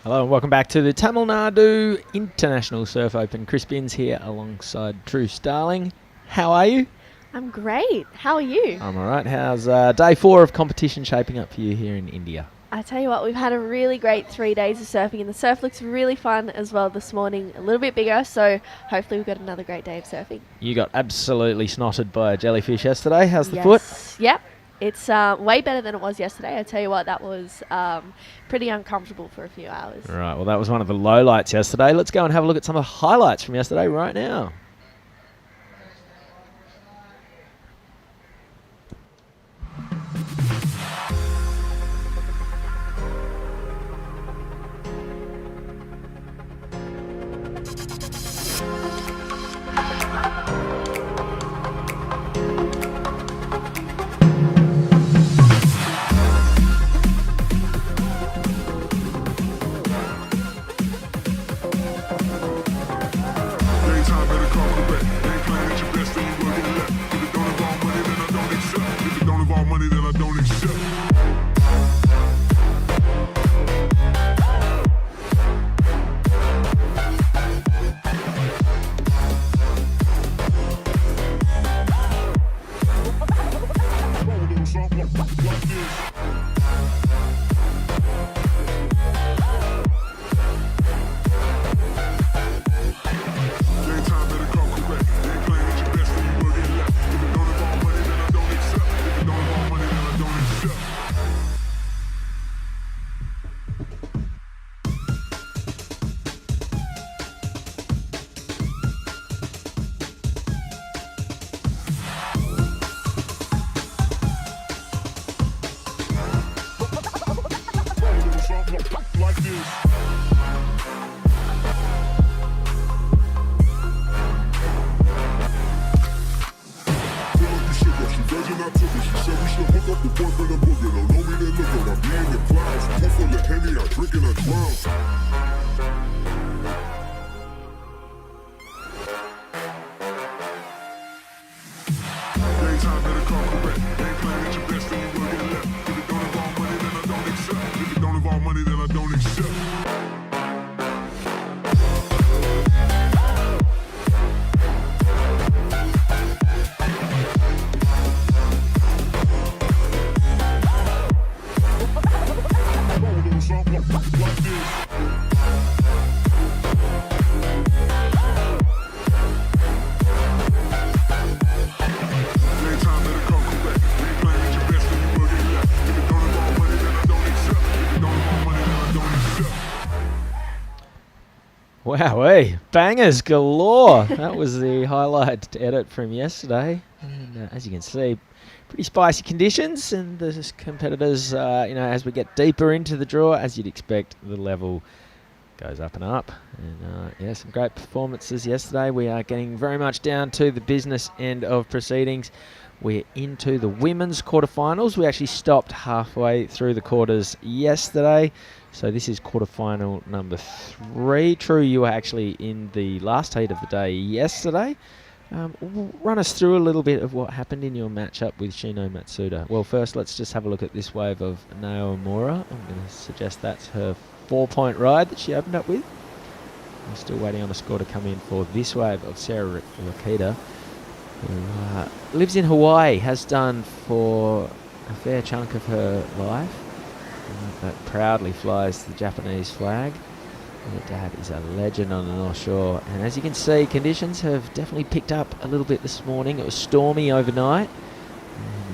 Hello and welcome back to the Tamil Nadu International Surf Open. Chris Binns here alongside Drew Starling. How are you? I'm great. How are you? I'm alright. How's day 4 of competition shaping up for you here in India? I tell you what, we've had a really great 3 days of surfing, and the surf looks really fun as well this morning. A little bit bigger, so hopefully we've got another great day of surfing. You got absolutely snotted by a jellyfish yesterday. How's the foot? Yep. It's way better than it was yesterday. I tell you what, that was pretty uncomfortable for a few hours. Right, well that was one of the lowlights yesterday. Let's go and have a look at some of the highlights from yesterday right now. Wowee, bangers galore. That was the highlight edit from yesterday. And as you can see, pretty spicy conditions, and the competitors, as we get deeper into the draw, as you'd expect, the level goes up and up. And some great performances yesterday. We are getting very much down to the business end of proceedings. We're into the women's quarterfinals. We actually stopped halfway through the quarters yesterday. So this is quarterfinal number 3. True, you were actually in the last heat of the day yesterday. Run us through a little bit of what happened in your matchup with Shino Matsuda. Well, first, let's just have a look at this wave of Naomura. I'm going to suggest that's her 4-point ride that she opened up with. I'm still waiting on a score to come in for this wave of Sarah Rakita, who lives in Hawaii, has done for a fair chunk of her life. But proudly flies the Japanese flag. Her dad is a legend on the North Shore, and as you can see, conditions have definitely picked up a little bit this morning. It was stormy overnight,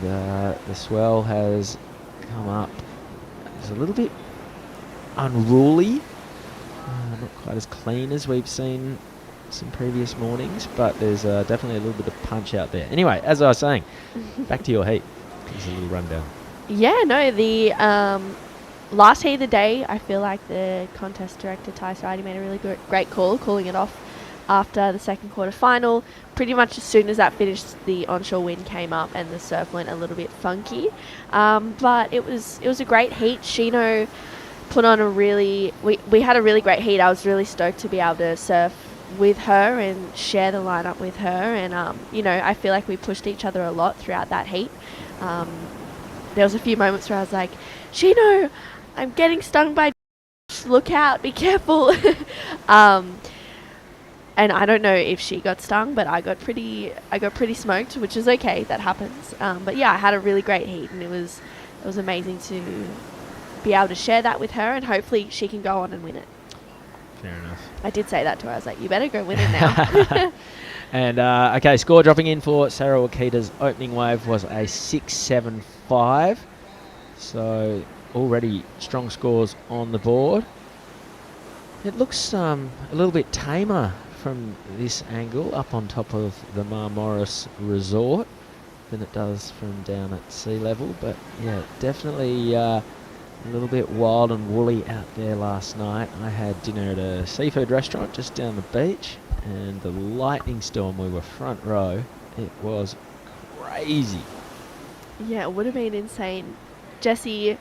and the swell has come up. It's a little bit unruly, not quite as clean as we've seen some previous mornings, but there's definitely a little bit of punch out there. Anyway, as I was saying, back to your heat. There's a little rundown. Yeah, no, the last heat of the day, I feel like the contest director, Ty Sardi, made a really great call, calling it off after the second quarter final. Pretty much as soon as that finished, the onshore wind came up and the surf went a little bit funky. But it was a great heat. Shino put on we had a really great heat. I was really stoked to be able to surf with her and share the lineup with her. And, I feel like we pushed each other a lot throughout that heat. There was a few moments where I was like, Shino, I'm getting stung by just look out, be careful. And I don't know if she got stung, but I got pretty smoked, which is okay. That happens. But yeah, I had a really great heat, and it was amazing to be able to share that with her, and hopefully she can go on and win it. Fair enough. I did say that to her. I was like, you better go win it now. And okay, score dropping in for Sarah Wakita's opening wave was a 6.75. So already strong scores on the board. It looks a little bit tamer from this angle up on top of the Morris Resort than it does from down at sea level. But yeah, definitely a little bit wild and woolly out there last night. I had dinner at a seafood restaurant just down the beach, and the lightning storm, we were front row. It was crazy. Yeah, it would have been insane. Jessie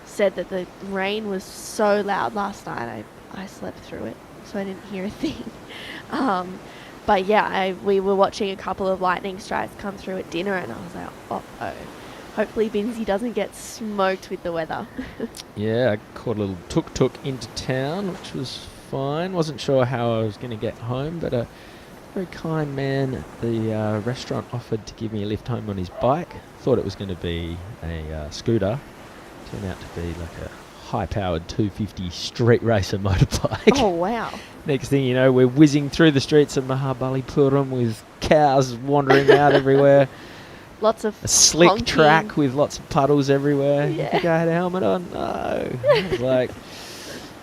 said that the rain was so loud last night. I slept through it, so I didn't hear a thing. But yeah, we were watching a couple of lightning strikes come through at dinner, and I was like, uh-oh. Hopefully Binsey doesn't get smoked with the weather. Yeah, I caught a little tuk-tuk into town, which was fine. Wasn't sure how I was going to get home, but a very kind man at the restaurant offered to give me a lift home on his bike. Thought it was going to be a scooter. Turned out to be like a high-powered 250 street racer motorbike. Oh, wow. Next thing you know, we're whizzing through the streets of Mahabalipuram with cows wandering out everywhere. Lots of a slick honking track with lots of puddles everywhere. Yeah. You think I had a helmet on? No. I was like,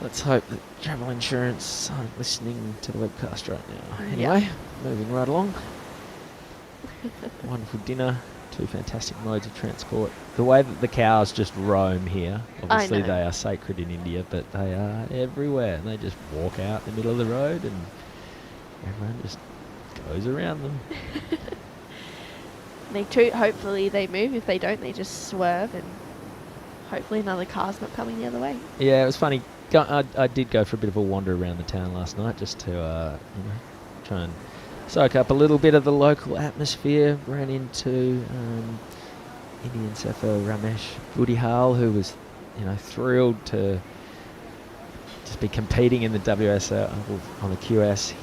let's hope that travel insurance aren't listening to the webcast right now. Anyway, moving right along. Wonderful dinner. 2 fantastic modes of transport. The way that the cows just roam here, obviously they are sacred in India, but they are everywhere. And they just walk out in the middle of the road and everyone just goes around them. Hopefully they move. If they don't, they just swerve, and hopefully another car's not coming the other way. Yeah, it was funny. I did go for a bit of a wander around the town last night just to try and soak up a little bit of the local atmosphere. Ran into Indian surfer Ramesh Budihal, who was thrilled to just be competing in the WSL on the QS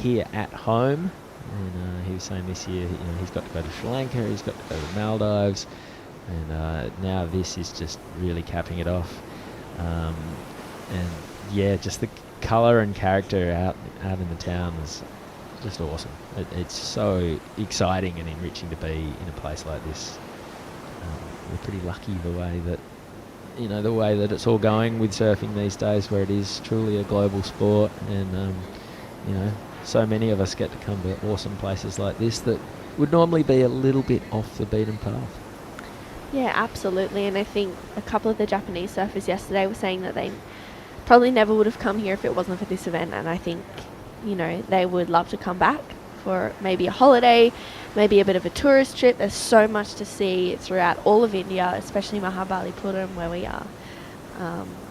here at home. And he was saying this year, he's got to go to Sri Lanka, he's got to go to the Maldives, and now this is just really capping it off. And yeah, just the colour and character out in the town is just awesome. It's so exciting and enriching to be in a place like this. We're pretty lucky the way that it's all going with surfing these days, where it is truly a global sport, and so many of us get to come to awesome places like this that would normally be a little bit off the beaten path. Yeah, absolutely. And I think a couple of the Japanese surfers yesterday were saying that they probably never would have come here if it wasn't for this event. And I think, they would love to come back for maybe a holiday, maybe a bit of a tourist trip. There's so much to see throughout all of India, especially Mahabalipuram, where we are.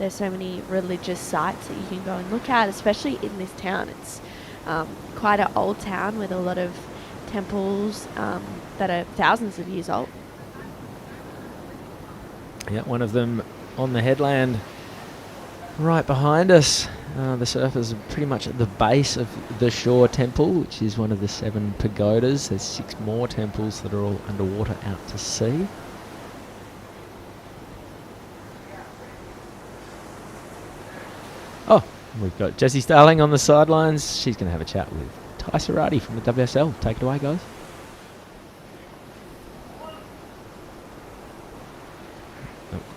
There's so many religious sites that you can go and look at, especially in this town. It's quite an old town with a lot of temples that are thousands of years old. Yeah, one of them on the headland right behind us. The surfers are pretty much at the base of the Shore Temple, which is one of the 7 pagodas. There's 6 more temples that are all underwater out to sea. Oh, we've got Jessie Starling on the sidelines. She's going to have a chat with Ty Sarati from the WSL. Take it away, guys.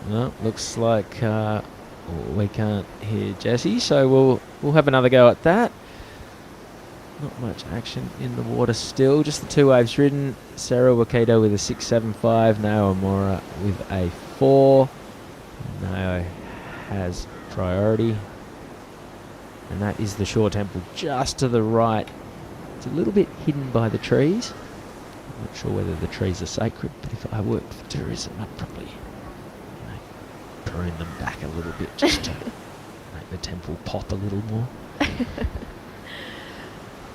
No, looks like we can't hear Jessie, so we'll have another go at that. Not much action in the water still. Just the 2 waves ridden. Sarah Wakita with a 6.75. Nao Amora with a 4. Nao has priority. And that is the Shore Temple just to the right. It's a little bit hidden by the trees. I'm not sure whether the trees are sacred, but if I worked for tourism, I'd probably prune them back a little bit just to make the temple pop a little more.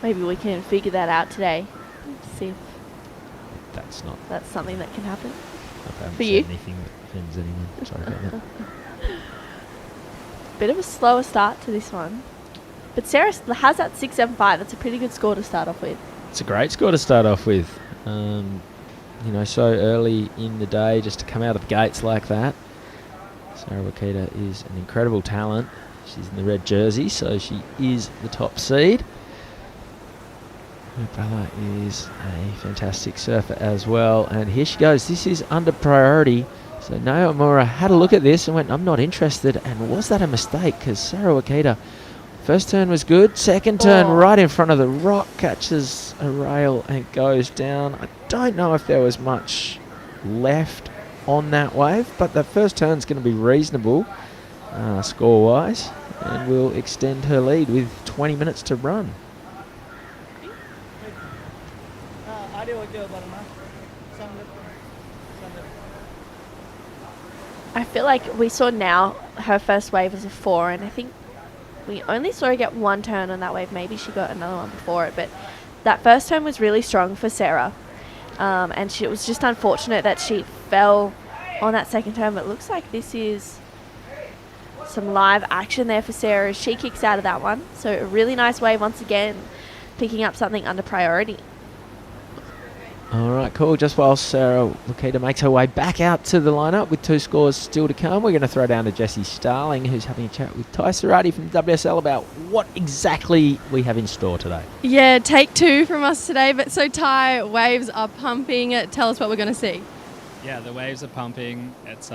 Maybe we can figure that out today. See if that's something that can happen. I haven't for said you. anything that offends anyone. Sorry about that. bit of a slower start to this one. But Sarah has that 6.75. That's a pretty good score to start off with. It's a great score to start off with. So early in the day, just to come out of the gates like that. Sarah Wakita is an incredible talent. She's in the red jersey, so she is the top seed. Her brother is a fantastic surfer as well. And here she goes. This is under priority. So Naomura had a look at this and went, I'm not interested. And was that a mistake? Because Sarah Wakita, first turn was good. Second turn right in front of the rock, catches a rail and goes down. I don't know if there was much left on that wave, but the first turn's going to be reasonable score-wise, and will extend her lead with 20 minutes to run. I feel like we saw now her first wave was a 4, and I think we only saw her get one turn on that wave. Maybe she got another one before it, but that first turn was really strong for Sarah. And it was just unfortunate that she fell on that second turn, but it looks like this is some live action there for Sarah as she kicks out of that one. So a really nice wave once again, picking up something under priority. All right, cool. Just while Sarah Wakita makes her way back out to the lineup with 2 scores still to come, we're going to throw down to Jessie Starling, who's having a chat with Ty Sarati from WSL about what exactly we have in store today. Yeah, take 2 from us today. But so Ty, waves are pumping. Tell us what we're going to see. Yeah, the waves are pumping. It's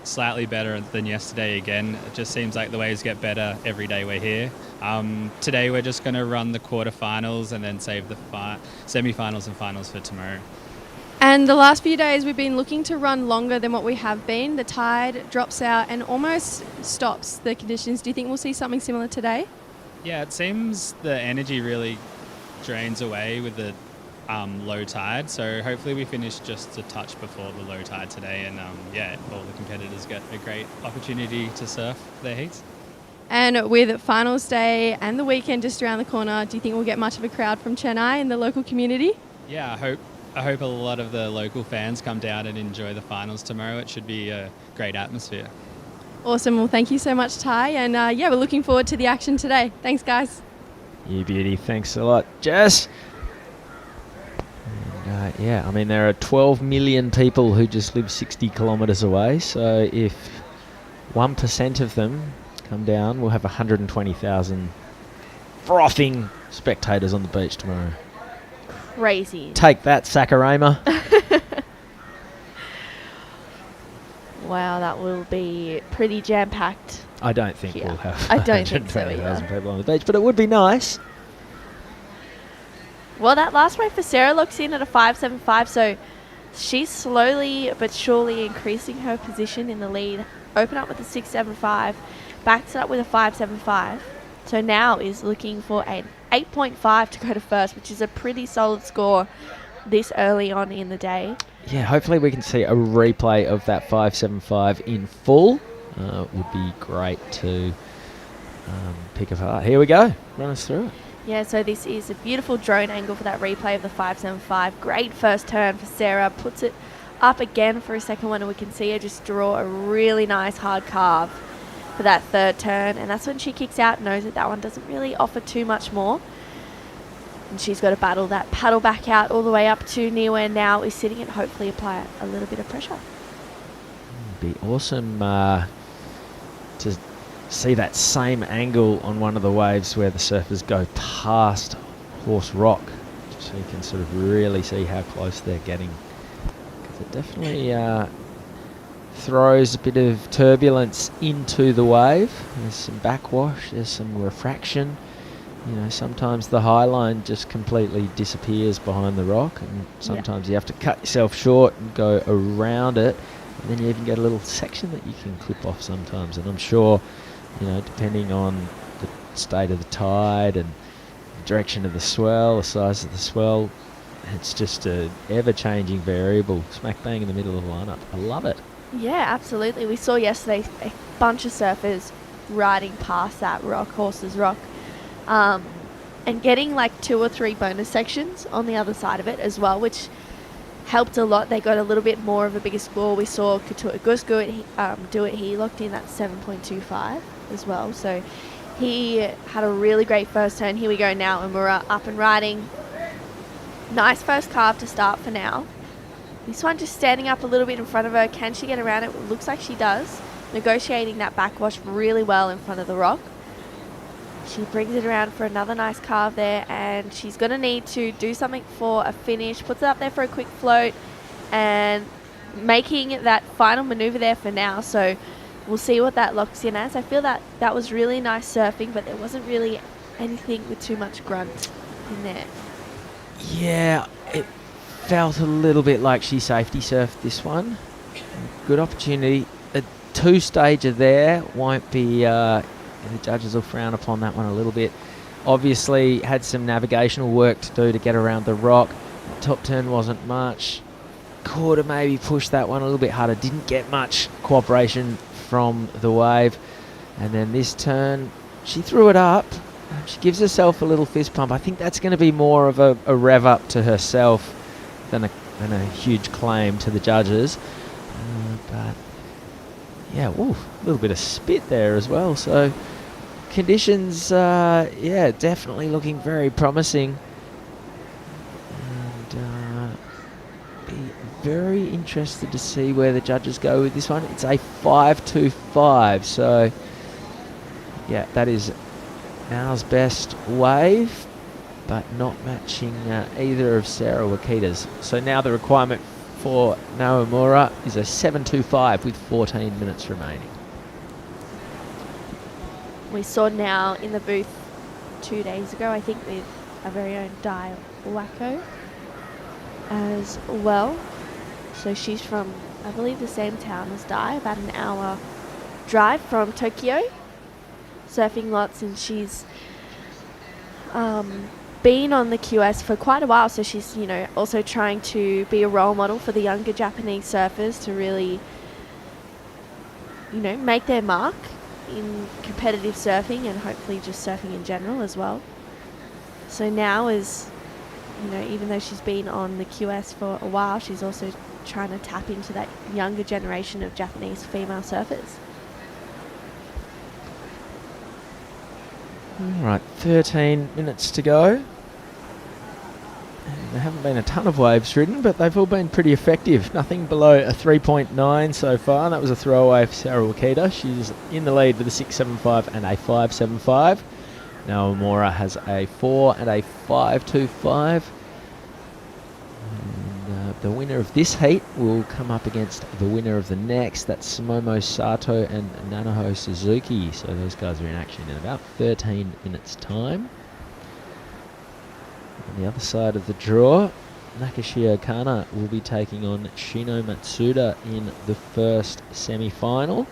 slightly better than yesterday again. It just seems like the waves get better every day we're here. Today we're just going to run the quarterfinals and then save the semi-finals and finals for tomorrow. And the last few days we've been looking to run longer than what we have been. The tide drops out and almost stops the conditions. Do you think we'll see something similar today? Yeah, it seems the energy really drains away with the low tide, so hopefully we finish just a touch before the low tide today, and all the competitors get a great opportunity to surf their heats. And with finals day and the weekend just around the corner, do you think we'll get much of a crowd from Chennai in the local community? Yeah, I hope a lot of the local fans come down and enjoy the finals tomorrow. It should be a great atmosphere. Awesome. Well, thank you so much, Ty, and we're looking forward to the action today. Thanks, guys. You beauty. Thanks a lot, Jess. There are 12 million people who just live 60 kilometres away, so if 1% of them come down, we'll have 120,000 frothing spectators on the beach tomorrow. Crazy. Take that, Sakurama. Wow, that will be pretty jam-packed. I don't think here. we'll have I don't think so 120,000 either. people on the beach, but it would be nice. Well, that last wave for Sarah looks in at a 5.75, so she's slowly but surely increasing her position in the lead. Open up with a 6.75, backs it up with a 5.75. So now is looking for an 8.5 to go to first, which is a pretty solid score this early on in the day. Yeah, hopefully we can see a replay of that 5.75 in full. Would be great to pick apart. Here we go. Run us through it. Yeah, so this is a beautiful drone angle for that replay of the 5.75. Great first turn for Sarah. Puts it up again for a second one, and we can see her just draw a really nice hard carve for that third turn. And that's when she kicks out, knows that that one doesn't really offer too much more. And she's got to battle that paddle back out all the way up to near where now is sitting and hopefully apply a little bit of pressure. It'd be awesome to see that same angle on one of the waves where the surfers go past Horse Rock, so you can sort of really see how close they're getting. Because it definitely throws a bit of turbulence into the wave. There's some backwash, there's some refraction. You know, sometimes the high line just completely disappears behind the rock, and sometimes you have to cut yourself short and go around it, and then you even get a little section that you can clip off sometimes. And I'm sure, you know, depending on the state of the tide and the direction of the swell, the size of the swell, it's just a ever-changing variable smack bang in the middle of the lineup. I love it. Yeah, absolutely. We saw yesterday a bunch of surfers riding past that rock, Horses Rock, and getting like 2 or 3 bonus sections on the other side of it as well, which helped a lot. They got a little bit more of a bigger score. We saw Gusku do it. He locked in that 7.25. as well. So he had a really great first turn. Here we go now, and we're up and riding. Nice first carve to start for now. This one just standing up a little bit in front of her. Can she get around it? It looks like she does. Negotiating that backwash really well in front of the rock. She brings it around for another nice carve there, and she's going to need to do something for a finish. Puts it up there for a quick float, and making that final maneuver there for now. So we'll see what that locks in as. I feel that that was really nice surfing, but there wasn't really anything with too much grunt in there. Yeah, it felt a little bit like she safety surfed this one. Good opportunity. A two-stager there won't be... the judges will frown upon that one a little bit. Obviously had some navigational work to do to get around the rock. Top turn wasn't much. Could have maybe pushed that one a little bit harder. Didn't get much cooperation from the wave. And then this turn, she threw it up. She gives herself a little fist pump. I think that's going to be more of a rev up to herself than a huge claim to the judges. But yeah, a little bit of spit there as well. So conditions, definitely looking very promising. And be very interested to see where the judges go with this one. It's a 5-2-5. So yeah, that is Now's best wave, but not matching either of Sarah Wakita's. So now the requirement for Naomura is a 7.25 with 14 minutes remaining. We saw now in the booth 2 days ago, I think, with our very own Dai Wacko as well. So she's from, I believe, the same town as Dai, about an hour drive from Tokyo. Surfing lots, and she's been on the QS for quite a while, so she's, also trying to be a role model for the younger Japanese surfers to really, make their mark in competitive surfing and hopefully just surfing in general as well. So now is, even though she's been on the QS for a while, she's also trying to tap into that younger generation of Japanese female surfers. All right, 13 minutes to go. And there haven't been a ton of waves ridden, but they've all been pretty effective. Nothing below a 3.9 so far. That was a throwaway for Sarah Wakita. She's in the lead with a 6.75 and a 5.75. Naomura has a 4 and a 5.25. The winner of this heat will come up against the winner of the next. That's Sumomo Sato and Nanaho Suzuki. So those guys are in action in about 13 minutes' time. On the other side of the draw, Nakashio Okana will be taking on Shino Matsuda in the first semi-final.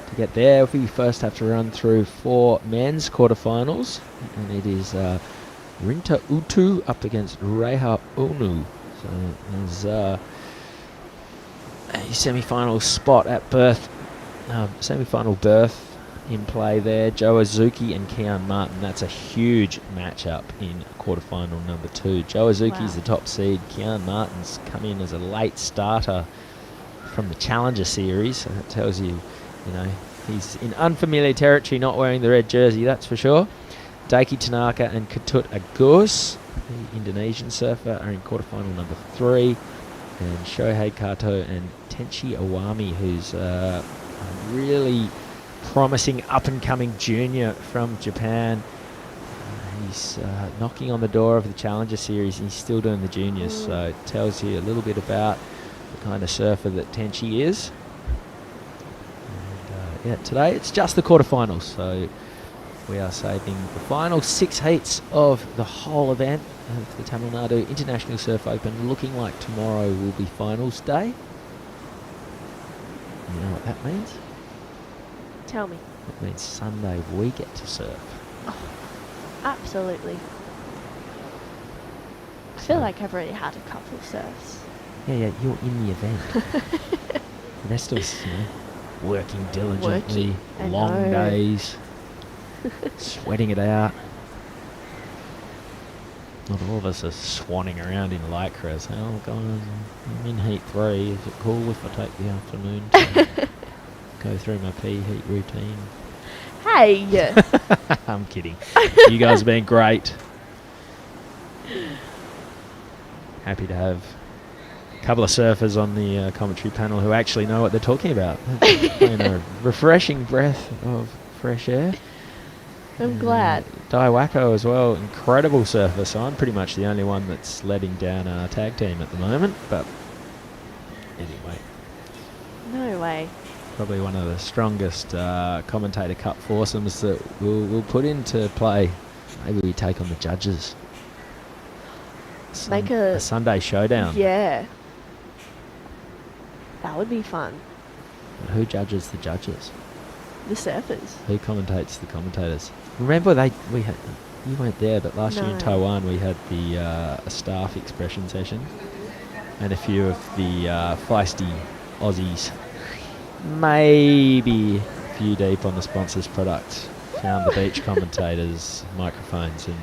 To get there, we first have to run through 4 men's quarterfinals, and it is Rinta Utu up against Reiha Onu. So there's a semi-final spot at berth, semi-final berth in play there. Joe Azuki and Kian Martin. That's a huge matchup in quarterfinal number 2. Joe Azuki's the top seed. Kian Martin's come in as a late starter from the Challenger Series. So that tells you, he's in unfamiliar territory, not wearing the red jersey, that's for sure. Daiki Tanaka and Ketut Agus, the Indonesian surfer, are in quarterfinal number 3. And Shohei Kato and Tenchi Iwami, who's a really promising up-and-coming junior from Japan. He's knocking on the door of the Challenger Series, and he's still doing the juniors. So it tells you a little bit about the kind of surfer that Tenchi is. And, today it's just the quarterfinals, so we are saving the final 6 heats of the whole event of the Tamil Nadu International Surf Open. Looking like tomorrow will be finals day. You know what that means? Tell me. It means Sunday we get to surf. Oh, absolutely. I feel like I've already had a couple of surfs. Yeah, you're in the event. The rest of us, working diligently, long days. Sweating it out. Not all of us are swanning around in lycras. Oh, guys, I'm in heat 3. Is it cool if I take the afternoon to go through my pee heat routine. Hey! I'm kidding. You guys have been great. Happy to have a couple of surfers on the commentary panel who actually know what they're talking about. A refreshing breath of fresh air. I'm glad. Dai Wacko as well, incredible surfer. So I'm pretty much the only one that's letting down our tag team at the moment. But anyway, No way. probably one of the strongest commentator cup foursomes that we'll put into play. Maybe we take on the judges. Make a Sunday showdown. Yeah. That would be fun. Who judges the judges? The surfers. Who commentates the commentators? Remember we had, you weren't there, but last year in No. Taiwan we had the a staff expression session, and a few of the feisty Aussies, maybe a few deep on the sponsors' products, found the beach commentators' microphones and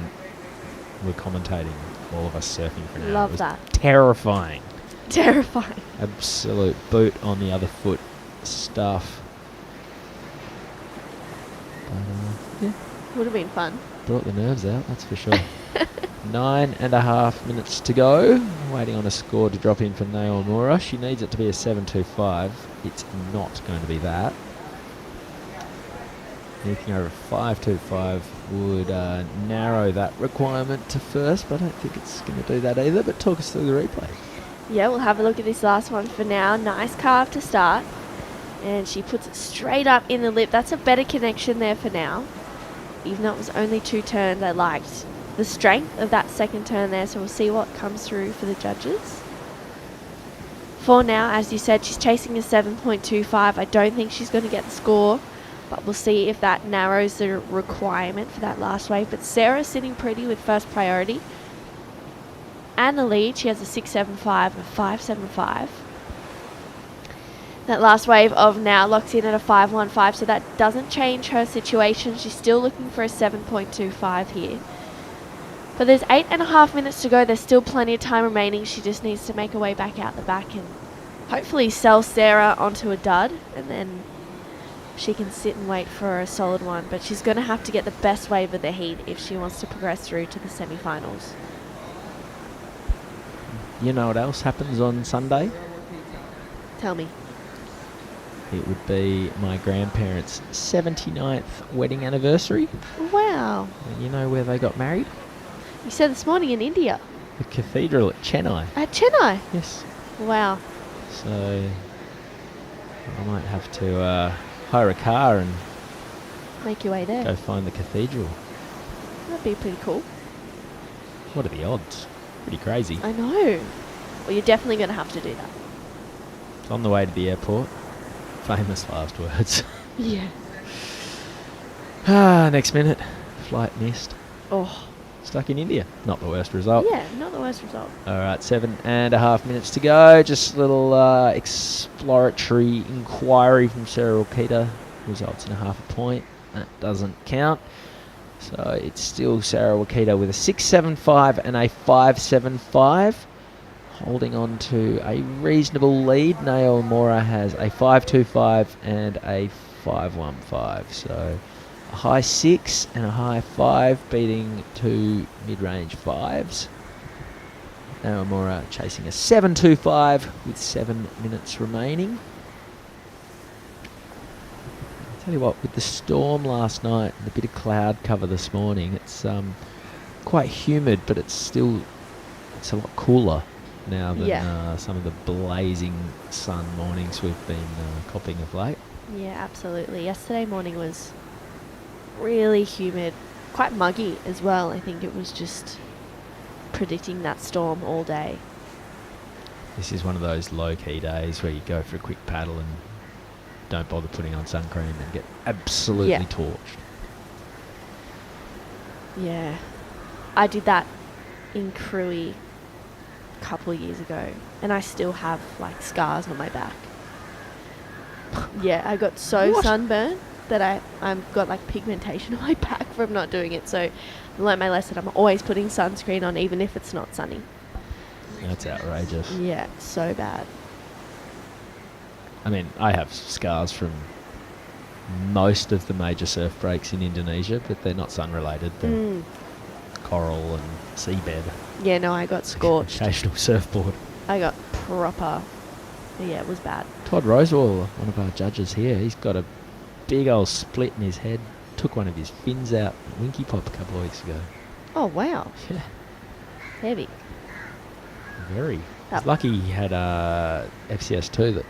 were commentating all of us surfing for an hour. Love It was that. terrifying. Terrifying. Absolute boot on the other foot stuff. But, yeah, Would have been fun. brought the nerves out, that's for sure. 9.5 minutes to go. Waiting on a score to drop in for Naomura. She needs it to be a 7.25. It's not going to be that. Anything over 5.25 would narrow that requirement to first, but I don't think it's going to do that either. But talk us through the replay. Yeah, we'll have a look at this last one for now. Nice carve to start. And she puts it straight up in the lip. That's a better connection there for now. Even though it was only 2 turns, I liked the strength of that second turn there. So we'll see what comes through for the judges. For now, as you said, she's chasing a 7.25. I don't think she's going to get the score. But we'll see if that narrows the requirement for that last wave. But Sarah's sitting pretty with first priority. And the lead, she has a 6.75 and a 5.75. That last wave of now locks in at a 5.15, so that doesn't change her situation. She's still looking for a 7.25 here. But there's 8.5 minutes to go. There's still plenty of time remaining. She just needs to make her way back out the back and hopefully sell Sarah onto a dud, and then she can sit and wait for a solid one. But she's going to have to get the best wave of the heat if she wants to progress through to the semi-finals. You know what else happens on Sunday? Tell me. It would be my grandparents' 79th wedding anniversary. Wow. And you know where they got married? You said this morning in India. The cathedral at Chennai. At Chennai. Yes. Wow. So I might have to hire a car and Make your way there. go find the cathedral. That'd be pretty cool. What are the odds? Pretty crazy. I know. Well, you're definitely going to have to do that. It's on the way to the airport. Famous last words. Yeah. Next minute. Flight missed. Oh. Stuck in India. Not the worst result. Yeah, not the worst result. All right, 7.5 minutes to go. Just a little exploratory inquiry from Sarah Okita. Results in a half a point. That doesn't count. So it's still Sarah Wakita with a 6.75 and a 5.75. Holding on to a reasonable lead. Nayo Mora has a 5.25 and a 5.15. So a high 6 and a high 5 beating 2 mid-range 5s. Nayo Mora chasing a 7.25 with 7 minutes remaining. Tell you what, with the storm last night and a bit of cloud cover this morning, it's quite humid, but it's a lot cooler now than some of the blazing sun mornings we've been copping of late. Yeah, absolutely. Yesterday morning was really humid, quite muggy as well. I think it was just predicting that storm all day. This is one of those low-key days where you go for a quick paddle and don't bother putting on sun cream and get absolutely torched. Yeah. I did that in Cruy a couple of years ago, and I still have like scars on my back. Yeah, I got so sunburned that I've got like pigmentation on my back from not doing it. So I learned my lesson. I'm always putting sunscreen on even if it's not sunny. That's outrageous. Yeah, so bad. I mean, I have scars from most of the major surf breaks in Indonesia, but they're not sun-related. They're coral and seabed. Yeah, no, I got scorched. Occasional surfboard. I got proper. Yeah, it was bad. Todd Rosewall, one of our judges here, he's got a big old split in his head. Took one of his fins out at Winky Pop a couple of weeks ago. Oh, wow. Yeah. Heavy. Very. That- He's lucky he had FCS2 that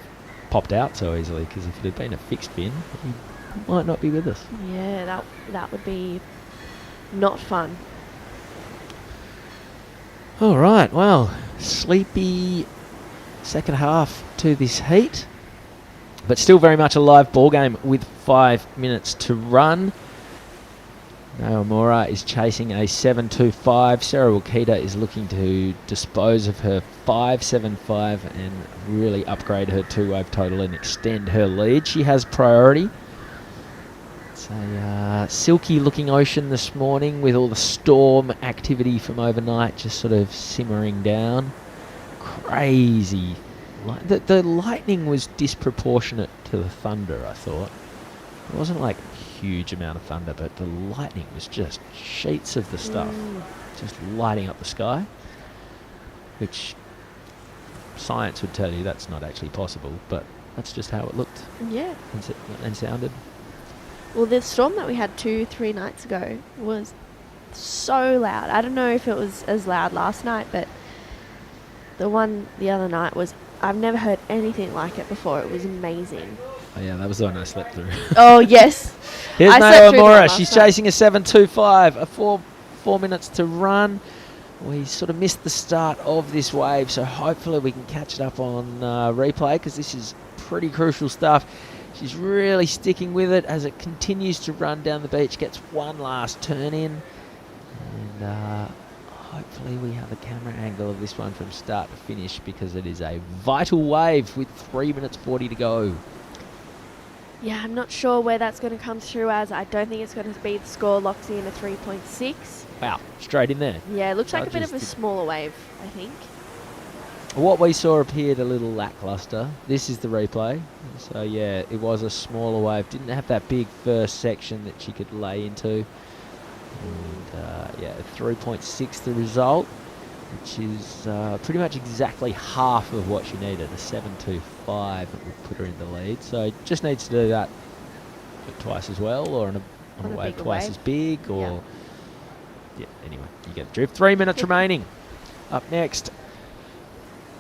popped out so easily, because if it had been a fixed fin, he might not be with us. Yeah, that would be not fun. All right, well, sleepy second half to this heat, but still very much a live ball game with 5 minutes to run. Naomura is chasing a 7.25. Sarah Wakita is looking to dispose of her 5.75 and really upgrade her two-wave total and extend her lead. She has priority. It's a silky-looking ocean this morning with all the storm activity from overnight just sort of simmering down. Crazy. The lightning was disproportionate to the thunder, I thought. It wasn't like huge amount of thunder, but the lightning was just sheets of the stuff just lighting up the sky, which science would tell you that's not actually possible, but that's just how it looked Yeah. and sounded. Well, the storm that we had 2-3 nights ago was so loud. I don't know if it was as loud last night, but the one the other night was, I've never heard anything like it before. It was amazing. Oh yeah, that was the one I slept through. Oh, yes. Here's I slept through that Naomura. last She's night. chasing a 7.25, a 4 minutes to run. We sort of missed the start of this wave, so hopefully we can catch it up on replay, because this is pretty crucial stuff. She's really sticking with it as it continues to run down the beach, gets one last turn in, and hopefully we have a camera angle of this one from start to finish, because it is a vital wave with 3 minutes 40 to go. Yeah, I'm not sure where that's going to come through as. I don't think it's going to be the score locks in a 3.6. Wow, straight in there. Yeah, it looks like a bit Judges of a did- smaller wave, I think. What we saw appeared a little lackluster. This is the replay. So yeah, it was a smaller wave. Didn't have that big first section that she could lay into. And yeah, 3.6 the result, which is pretty much exactly half of what she needed. A 7.25 that would put her in the lead. So just needs to do that twice as well, or on a wave bigger twice wave. as big, or Yeah. yeah. Anyway, you get the drift. 3 minutes remaining. Up next,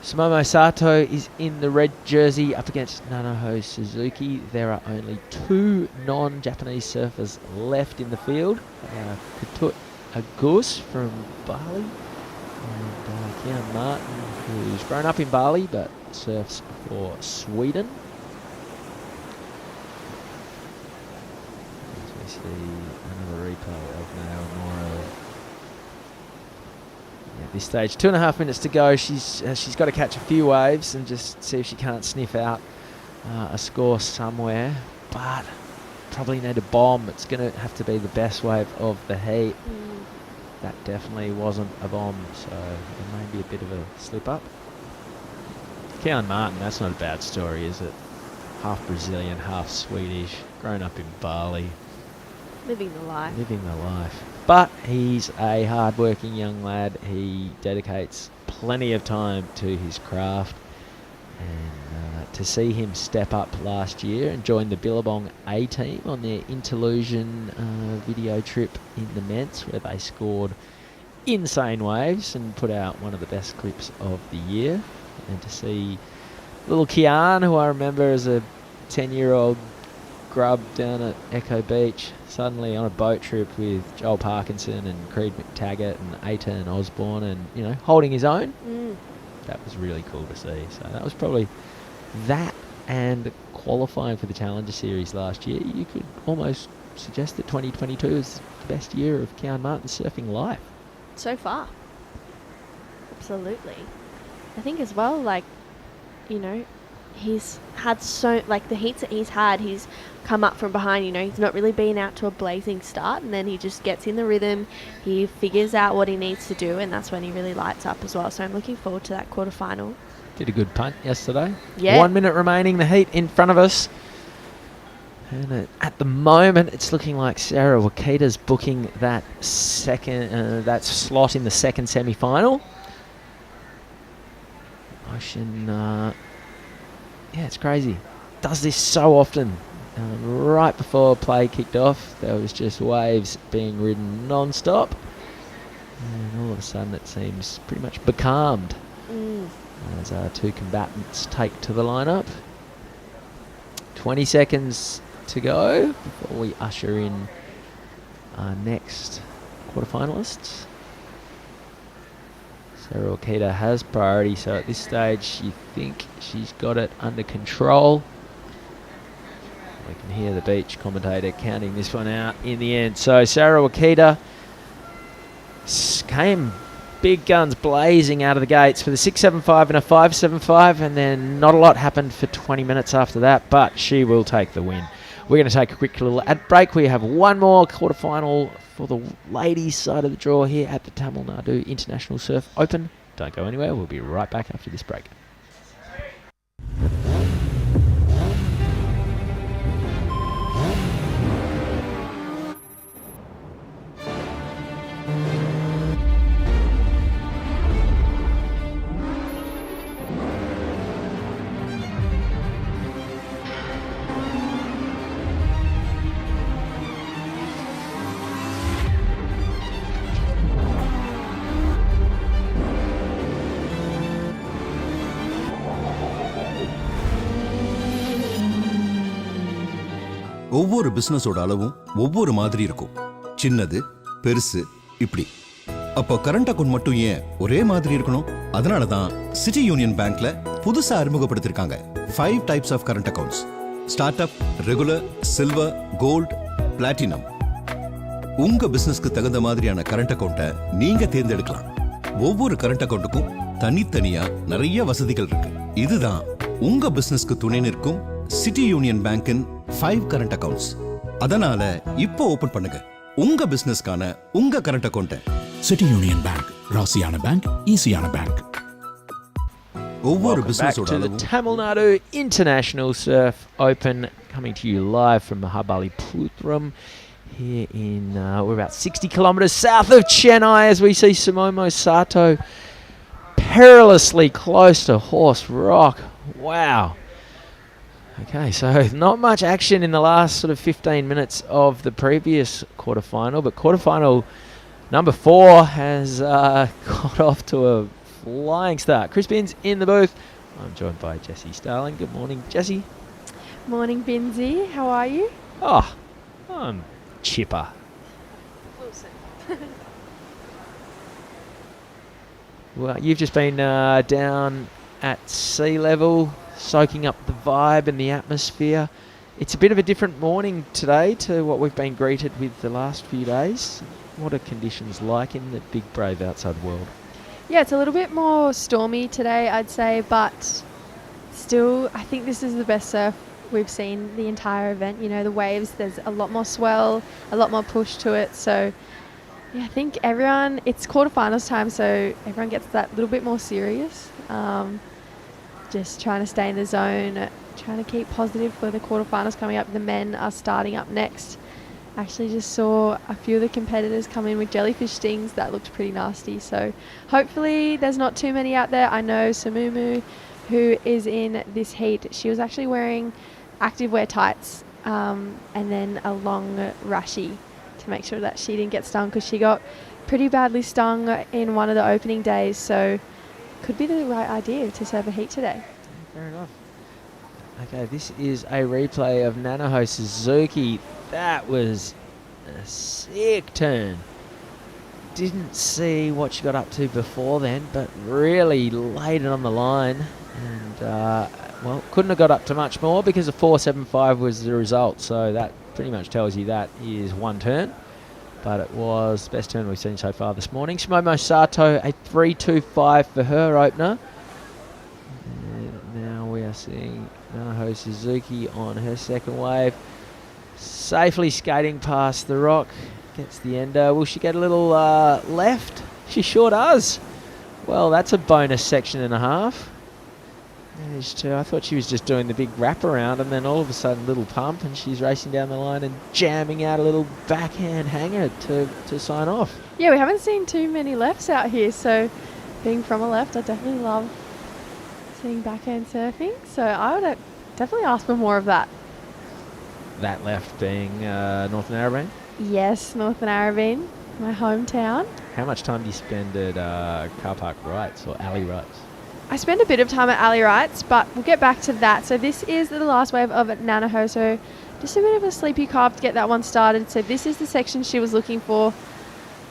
Sumomo Sato is in the red jersey up against Nanoho Suzuki. There are only 2 non-Japanese surfers left in the field. Katut Agus from Bali and Kian Martin, who's grown up in Bali but surfs for Sweden. As we see another replay of Naomura. At this stage, 2.5 minutes to go. She's got to catch a few waves and just see if she can't sniff out a score somewhere. But probably need a bomb. It's going to have to be the best wave of the heat. That definitely wasn't a bomb, so it may be a bit of a slip up. Kian Martin, that's not a bad story, is it? Half Brazilian, half Swedish, grown up in Bali. Living the life. Living the life. But he's a hard-working young lad. He dedicates plenty of time to his craft. And to see him step up last year and join the Billabong A team on their Interlusion video trip in the Ments, where they scored insane waves and put out one of the best clips of the year. And to see little Kian, who I remember as a 10-year-old grub down at Echo Beach, suddenly on a boat trip with Joel Parkinson and Creed McTaggart and Aitan Osborne, and you know, holding his own. That was really cool to see. So that was probably that, and qualifying for the Challenger Series last year. You could almost suggest that 2022 is the best year of Kian Martin's surfing life. So far. Absolutely. I think as well, like, you know, he's had the heats that he's had, he's come up from behind, you know, he's not really been out to a blazing start, and then he just gets in the rhythm, he figures out what he needs to do, and that's when he really lights up as well. So I'm looking forward to that quarterfinal. Did a good punt yesterday. Yeah. 1 minute remaining, the heat in front of us. And at the moment, it's looking like Sarah Wakita's booking that that slot in the second semi-final. Ocean, it's crazy. Does this so often. Right before play kicked off, there was just waves being ridden non-stop. And all of a sudden, it seems pretty much becalmed as our two combatants take to the lineup. 20 seconds to go before we usher in our next quarterfinalists. Sarah Wakita has priority, so at this stage you think she's got it under control. We can hear the beach commentator counting this one out in the end. So Sarah Wakita came big guns blazing out of the gates with a 6.75 and a 5.75, and then not a lot happened for 20 minutes after that, but she will take the win. We're going to take a quick little ad break. We have one more quarterfinal for the ladies' side of the draw here at the Tamil Nadu International Surf Open. Don't go anywhere. We'll be right back after this break. ஒவ்வொரு பிசினஸோட அளவும் ஒவ்வொரு மாதிரி இருக்கும். சின்னது, பெருசு, இப்படி. அப்போ current account மட்டும் ஏன் ஒரே மாதிரி இருக்கணும்? அதனால தான் சிட்டி யூனியன் பேங்க்ல புதுசா அறிமுகப்படுத்திருக்காங்க 5 types of current accounts. Start up, regular, silver, gold, platinum. உங்க பிசினஸ்க்கு தகுந்த மாதிரியான கரண்ட் அக்கவுண்ட்டை நீங்க தேர்ந்தெடுக்கலாம். ஒவ்வொரு கரண்ட் அக்கவுண்ட்டுக்கும் தனித்தனியா நிறைய வசதிகள் இருக்கு. இதுதான் உங்க பிசினஸ்க்கு துணை நிற்கும் சிட்டி யூனியன் பேங்கின் 5 கரண்ட் அக்கவுண்ட்ஸ். அதனால இப்போ ஓபன் பண்ணுங்க உங்க பிசினஸ்க்கான உங்க current account. City union bank, ராசியான பேங்க், ஈஸியான பேங்க். ஒவ்வொரு Welcome back பிசினஸோட to the அளவும் Tamil Nadu International Surf Open, coming to you live from Mahabalipuram here in, we're about 60 kilometres south of Chennai as we see Sumomo Sato perilously close to Horse Rock. Wow. Okay, so not much action in the last sort of 15 minutes of the previous quarterfinal, but quarterfinal number 4 has got off to a flying start. Chris Binns in the booth. I'm joined by Jessie Starling. Good morning, Jessie. Morning, Binsy. How are you? Oh, I'm chipper. Well, you've just been down at sea level, soaking up the vibe and the atmosphere. It's a bit of a different morning today to what we've been greeted with the last few days. What are conditions like in the big, brave outside world? Yeah, it's a little bit more stormy today, I'd say, but still, I think this is the best surf we've seen the entire event. You know, the waves, there's a lot more swell, a lot more push to it. So, yeah, I think everyone, it's quarterfinals time, so everyone gets that little bit more serious. Just trying to stay in the zone, trying to keep positive for the quarterfinals coming up. The men are starting up next. Actually just saw a few of the competitors come in with jellyfish stings that looked pretty nasty. So hopefully there's not too many out there. I know Samumu, who is in this heat, she was actually wearing activewear tights and then a long rashi to make sure that she didn't get stung, because she got pretty badly stung in one of the opening days. So could be the right idea to serve a heat today. Fair enough. Okay, this is a replay of Nanaho Suzuki. That was a sick turn. Didn't see what she got up to before then, but really laid it on the line. And, well, couldn't have got up to much more because a 4.75 was the result. So that pretty much tells you that is one turn. But it was the best turn we've seen so far this morning. Shimomo Sato, a 3.25 for her opener. And now we are seeing Nanaho Suzuki on her second wave. Safely skating past the rock. Gets the ender. Will she get a little left? She sure does. Well, that's a bonus section and a half. Managed to. I thought she was just doing the big wraparound, and then all of a sudden, little pump, and she's racing down the line and jamming out a little backhand hanger to sign off. Yeah, we haven't seen too many lefts out here, so being from a left, I definitely love seeing backhand surfing. So I would definitely ask for more of that. That left being Northern Narrabeen. Yes, Northern Narrabeen, my hometown. How much time do you spend at car park rights or alley rights? I spent a bit of time at alley rights, but we'll get back to that. So this is the last wave of Nanaho. So just a bit of a sleepy carve to get that one started. So this is the section she was looking for.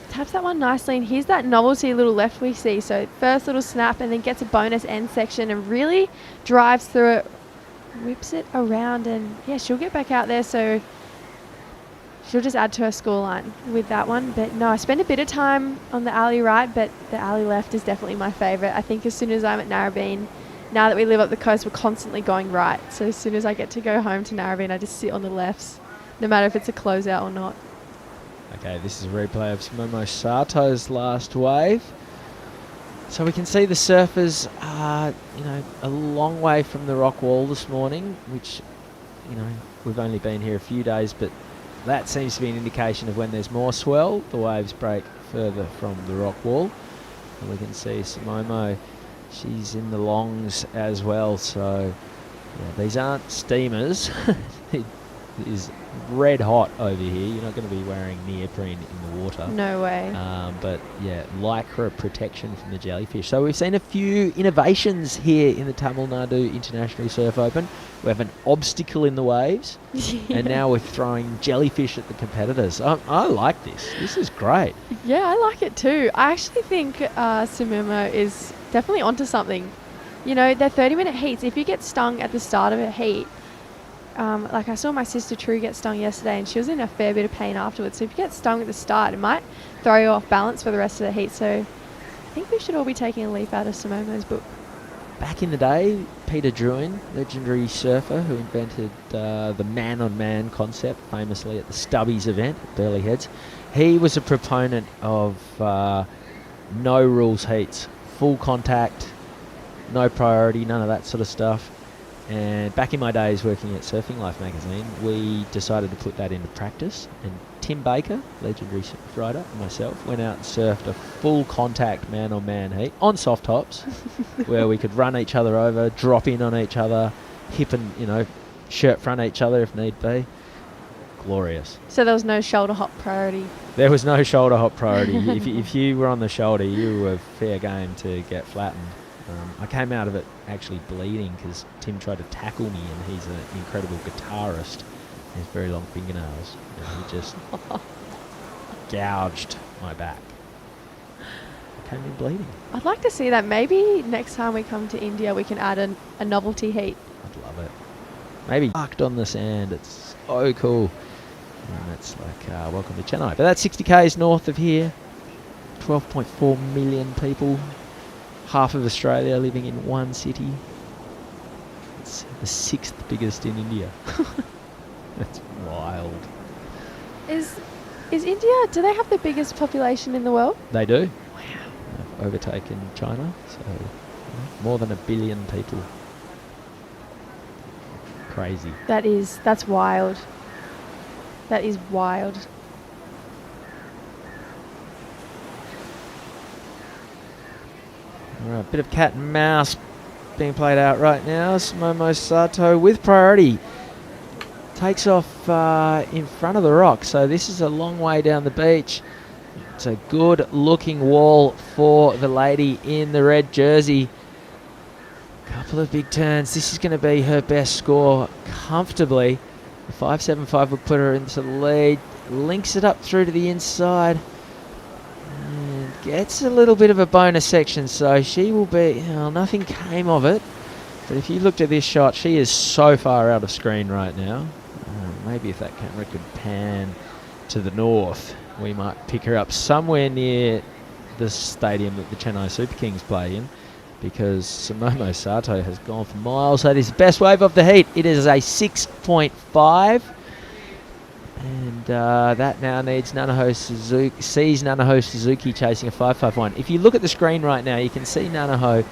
Taps that one nicely, and here's that novelty little left we see. So first little snap, and then gets a bonus end section and really drives through it, whips it around, and yeah, she'll get back out there. So she'll just add to her scoreline with that one. But no, I spent a bit of time on the alley right, but the alley left is definitely my favourite. I think as soon as I'm at Narrabeen, now that we live up the coast, we're constantly going right. So as soon as I get to go home to Narrabeen, I just sit on the lefts, no matter if it's a closeout or not. Okay, this is a replay of Momo Sato's last wave. So we can see the surfers are, a long way from the rock wall this morning, which, we've only been here a few days, but that seems to be an indication of when there's more swell, the waves break further from the rock wall. And we can see Momo, she's in the longs as well, so these aren't steamers. It is red hot over here. You're not going to be wearing neoprene in the water. No way. But lycra protection from the jellyfish. So we've seen a few innovations here in the Tamil Nadu International Surf Open. We have an obstacle in the waves, and now we're throwing jellyfish at the competitors. I like this. This is great. Yeah, I like it too. I actually think Sumimo is definitely onto something. They're 30-minute heats. If you get stung at the start of a heat, like I saw my sister True get stung yesterday, and she was in a fair bit of pain afterwards. So if you get stung at the start, it might throw you off balance for the rest of the heat. So I think we should all be taking a leaf out of Simomo's book. Back in the day, Peter Druin, legendary surfer who invented the man-on-man concept, famously at the Stubbies event at Burleigh Heads, he was a proponent of no rules heats, full contact, no priority, none of that sort of stuff. And back in my days working at Surfing Life magazine, we decided to put that into practice. And Tim Baker, legendary surf rider, and myself went out and surfed a full contact man-on-man heat on soft tops, where we could run each other over, drop in on each other, hip and shirt front each other if need be. Glorious. So there was no shoulder hop priority. There was no shoulder hop priority. if you were on the shoulder, you were fair game to get flattened. I came out of it actually bleeding because Tim tried to tackle me, and he's an incredible guitarist. He has very long fingernails, and he just gouged my back. I came in bleeding. I'd like to see that. Maybe next time we come to India, we can add a novelty heat. I'd love it. Maybe parked on the sand. It's so cool. And that's like welcome to Chennai. But that's 60 k's north of here. 12.4 million people. Half of Australia living in one city. It's the 6th biggest in India. That's wild. Is India, do they have the biggest population in the world? They do. Wow. They've overtaken China, so more than 1 billion people. Crazy. That's wild. That is wild. All right, bit of cat and mouse being played out right now. Momo Sato with priority takes off in front of the rock. So this is a long way down the beach. It's a good looking wall for the lady in the red jersey. Couple of big turns. This is going to be her best score comfortably. The 5.75 will put her into the lead. Links it up through to the inside. Gets a little bit of a bonus section, so she will be... nothing came of it. But if you looked at this shot, she is so far out of screen right now. Maybe if that camera could pan to the north, we might pick her up somewhere near the stadium that the Chennai Super Kings play in, because Momo Sato has gone for miles. That is the best wave of the heat. It is a 6.5. And that now needs Nanaho Suzuki chasing a 5.51. If you look at the screen right now, you can see Nanaho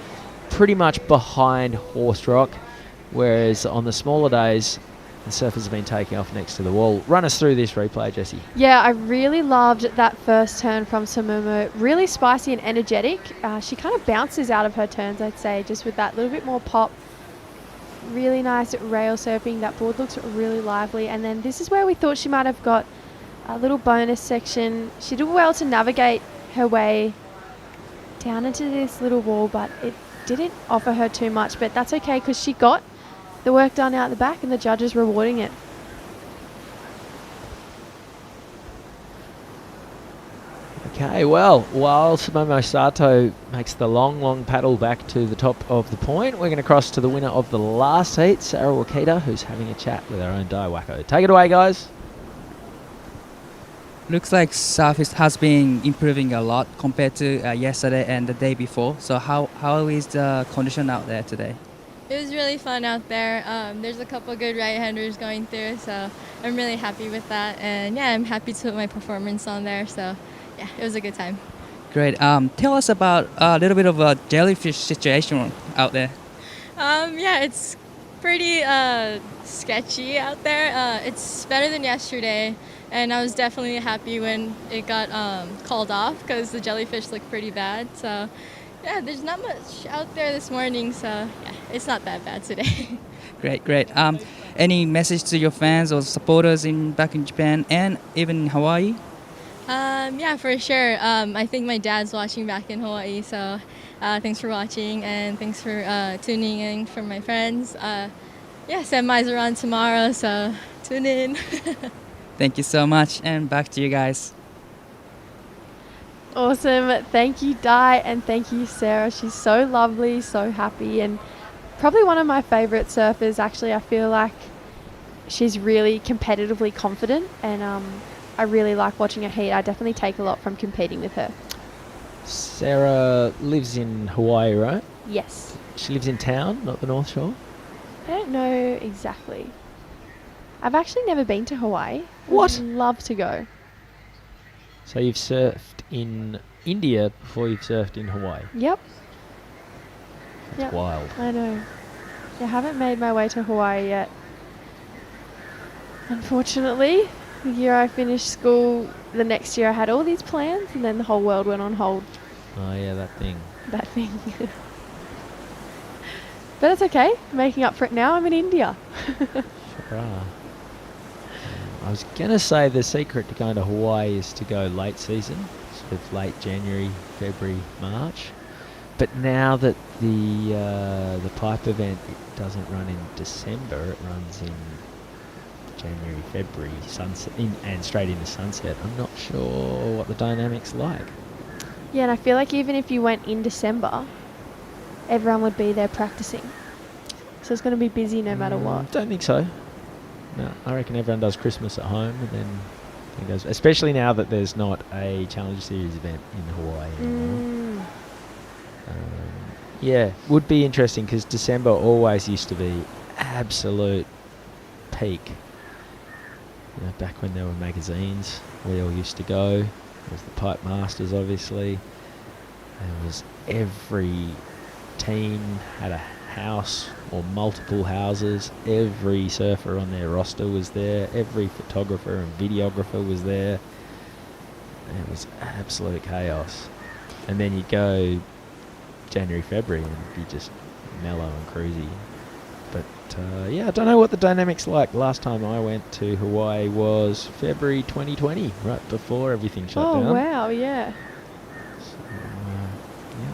pretty much behind Horse Rock, whereas on the smaller days, the surfers have been taking off next to the wall. Run us through this replay, Jessie. Yeah, I really loved that first turn from Samumu. Really spicy and energetic. She kind of bounces out of her turns, I'd say, just with that little bit more pop. Really nice rail surfing. That board looks really lively. And then this is where we thought she might have got a little bonus section. She did well to navigate her way down into this little wall, but it didn't offer her too much. But that's okay because she got the work done out the back and the judges rewarding it. Okay, well, while Samomo Sato makes the long paddle back to the top of the point, we're going to cross to the winner of the last heat, Sarah Wakita, who's having a chat with her own Daiwako. Take it away, guys. Looks like surf has been improving a lot compared to yesterday and the day before. So how is the condition out there today? It was really fun out there. There's a couple good right-handers going through, so I'm really happy with that. And yeah, I'm happy to put my performance on there. So yeah, it was a good time. Great. Tell us about a little bit of a jellyfish situation out there. Yeah, it's pretty sketchy out there. It's better than yesterday, and I was definitely happy when it got called off because the jellyfish looked pretty bad. So yeah, there's not much out there this morning, so yeah, it's not that bad today. Great. Any message to your fans or supporters back in Japan and even in Hawaii? Yeah, for sure. I think my dad's watching back in Hawaii, so thanks for watching and thanks for tuning in from my friends. Yeah, semis are on tomorrow, so tune in. Thank you so much, and back to you guys. Awesome. Thank you, Di, and thank you, Sarah. She's so lovely, so happy, and probably one of my favourite surfers, actually. I feel like she's really competitively confident, and I really like watching her heat. I definitely take a lot from competing with her. Sarah lives in Hawaii, right? Yes. She lives in town, not the North Shore? I don't know exactly. I've actually never been to Hawaii. What? I'd love to go. So you've surfed in India before you've surfed in Hawaii? Yep. That's wild. I know. I haven't made my way to Hawaii yet. Unfortunately, the year I finished school, the next year I had all these plans and then the whole world went on hold. Oh yeah, that thing. That thing. But it's okay. Making up for it now. I'm in India. Sure are. I was going to say the secret to going to Hawaii is to go late season, sort of late January, February, March. But now that the pipe event doesn't run in December, it runs in January, February, sunset, and straight into sunset. I'm not sure what the dynamic's like. Yeah, and I feel like even if you went in December, everyone would be there practicing. So it's going to be busy no matter what. Don't think so. No, I reckon everyone does Christmas at home and then it goes, especially now that there's not a Challenge Series event in Hawaii anymore. Yeah, would be interesting because December always used to be absolute peak. You know, back when there were magazines, we all used to go. There was the Pipe Masters, obviously. There was every team had a house or multiple houses. Every surfer on their roster was there. Every photographer and videographer was there. And it was absolute chaos. And then you go January, February, and you're just mellow and cruisy. But yeah, I don't know what the dynamic's like. Last time I went to Hawaii was February 2020, right before everything shut down. Oh, wow, yeah. So, yeah,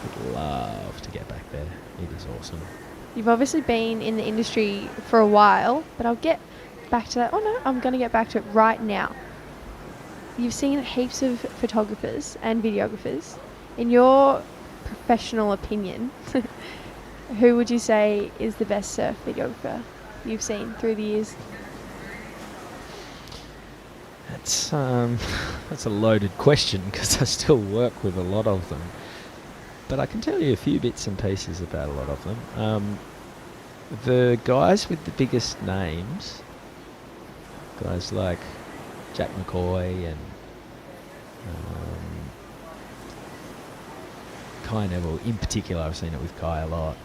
would love to get back there. It is awesome. You've obviously been in the industry for a while, but I'll get back to that. Oh no, I'm going to get back to it right now. You've seen heaps of photographers and videographers. In your professional opinion, who would you say is the best surf videographer you've seen through the years? That's a loaded question because I still work with a lot of them. But I can tell you a few bits and pieces about a lot of them. The guys with the biggest names, guys like Jack McCoy and Kai Neville in particular, I've seen it with Kai a lot.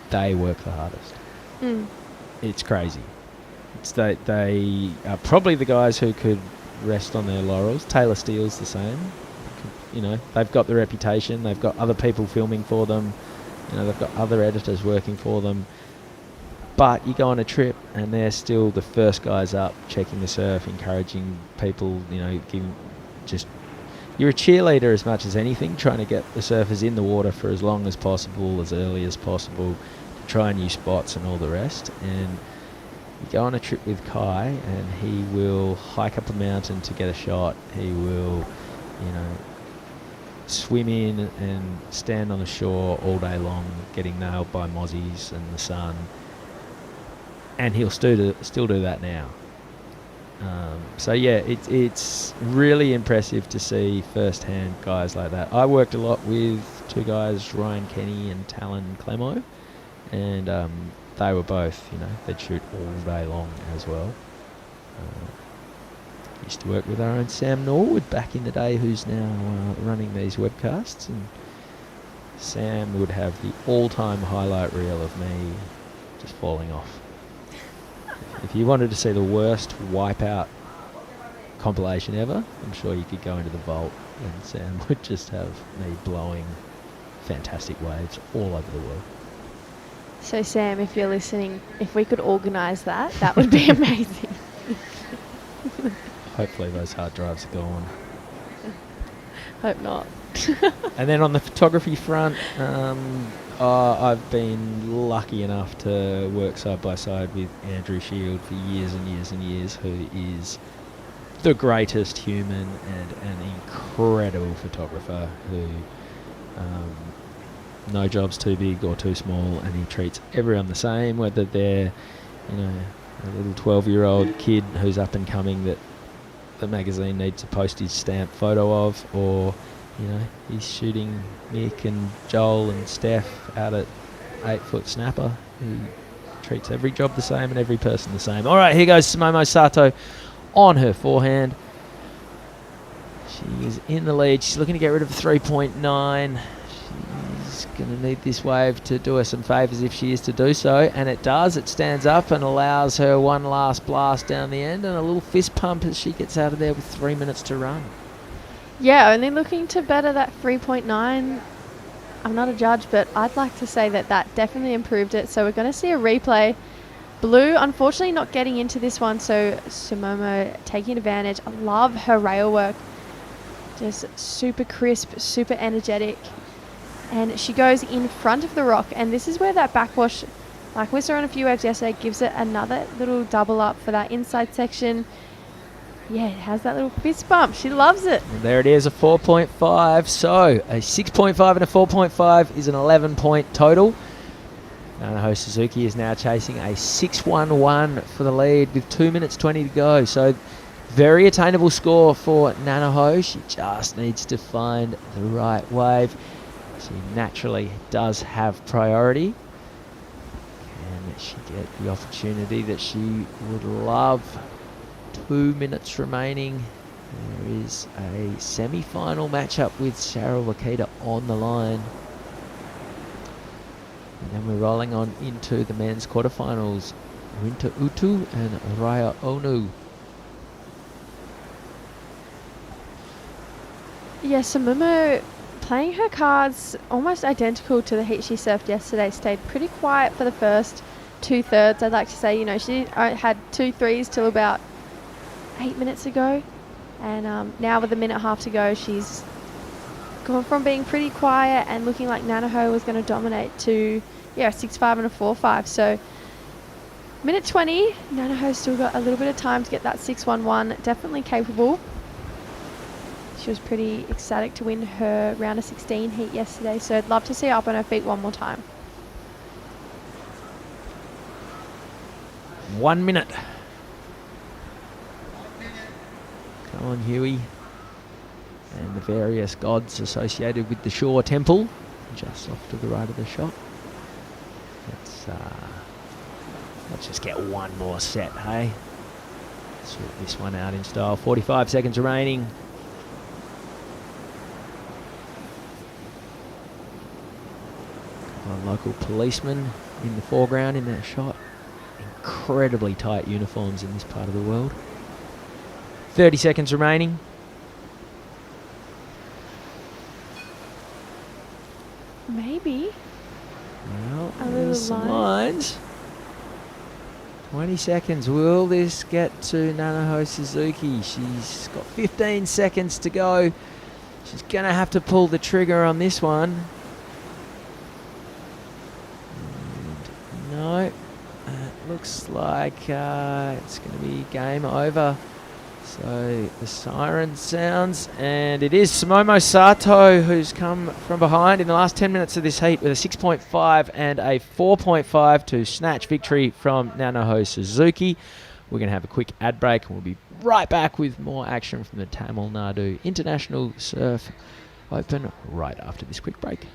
They work the hardest. Mm. It's crazy. They are probably the guys who could rest on their laurels. Taylor Steele's the same. You know, they've got the reputation. They've got other people filming for them. You know, they've got other editors working for them. But you go on a trip and they're still the first guys up, checking the surf, encouraging people, you know, you're a cheerleader as much as anything, trying to get the surfers in the water for as long as possible, as early as possible, to try new spots and all the rest. And you go on a trip with Kai and he will hike up a mountain to get a shot. He will, you know, swim in and stand on the shore all day long, getting nailed by mozzies and the sun. And he'll still do that now. So yeah, it's really impressive to see firsthand guys like that. I worked a lot with two guys, Ryan Kenny and Talon Clemo, and they were both, you know, they'd shoot all day long as well. Used to work with our own Sam Norwood back in the day, who's now running these webcasts, and Sam would have the all-time highlight reel of me just falling off. If you wanted to see the worst wipeout compilation ever, I'm sure you could go into the vault and Sam would just have me blowing fantastic waves all over the world. So Sam, if you're listening, if we could organise that, that would be amazing. Hopefully those hard drives are gone. Hope not. And then on the photography front, I've been lucky enough to work side by side with Andrew Shield for years and years and years, who is the greatest human and an incredible photographer who no job's too big or too small, and he treats everyone the same, whether they're, you know, a little 12-year-old kid who's up and coming that the magazine needs a postage stamp photo of, or, you know, he's shooting Mick and Joel and Steph out at 8-foot snapper. He treats every job the same and every person the same. All right, here goes Momo Sato on her forehand. She is in the lead. She's looking to get rid of 3.9. She's going to need this wave to do her some favours if she is to do so, and it does. It stands up and allows her one last blast down the end and a little fist pump as she gets out of there with 3 minutes to run. Yeah, only looking to better that 3.9. I'm not a judge, but I'd like to say that that definitely improved it. So we're going to see a replay. Blue, unfortunately, not getting into this one, so Sumomo taking advantage. I love her rail work. Just super crisp, super energetic. And she goes in front of the rock, and this is where that backwash, like we saw on a few waves yesterday, gives it another little double up for that inside section. Yeah, it has that little fist bump. She loves it. And there it is, a 4.5. So a 6.5 and a 4.5 is an 11-point total. Nanaho Suzuki is now chasing a 6-1-1 for the lead with 2 minutes 20 to go. So very attainable score for Nanaho. She just needs to find the right wave. She naturally does have priority. Can she get the opportunity that she would love? 2 minutes remaining. There is a semi-final matchup with Cheryl Wakita on the line. And then we're rolling on into the men's quarterfinals. Rinta Utu and Raya Onu. Yeah, Samumo playing her cards almost identical to the heat she surfed yesterday. Stayed pretty quiet for the first 2/3. I'd like to say, you know, she had 2 threes till about 8 minutes ago. And now with a minute and a half to go, she's gone from being pretty quiet and looking like Nanaho was going to dominate to, yeah, a 6.5 and a 4.5. So minute 20, Nanaho's still got a little bit of time to get that 6.11. Definitely capable. She was pretty ecstatic to win her round of 16 heat yesterday, so I'd love to see her up on her feet one more time. 1 minute. Come on, Huey. And the various gods associated with the Shore Temple, just off to the right of the shot. Let's just get one more set, hey? Sort this one out in style. 45 seconds remaining. local policeman in the foreground in that shot. Incredibly tight uniforms in this part of the world. 30 seconds remaining. Maybe. Well, A there's little some line. lines. 20 seconds. Will this get to Nanaho Suzuki? She's got 15 seconds to go. She's going to have to pull the trigger on this one. And no, it looks like it's going to be game over. So the siren sounds, and it is Sumomo Sato who's come from behind in the last 10 minutes of this heat with a 6.5 and a 4.5 to snatch victory from Nanaho Suzuki. We're going to have a quick ad break, and we'll be right back with more action from the Tamil Nadu International Surf Open right after this quick break.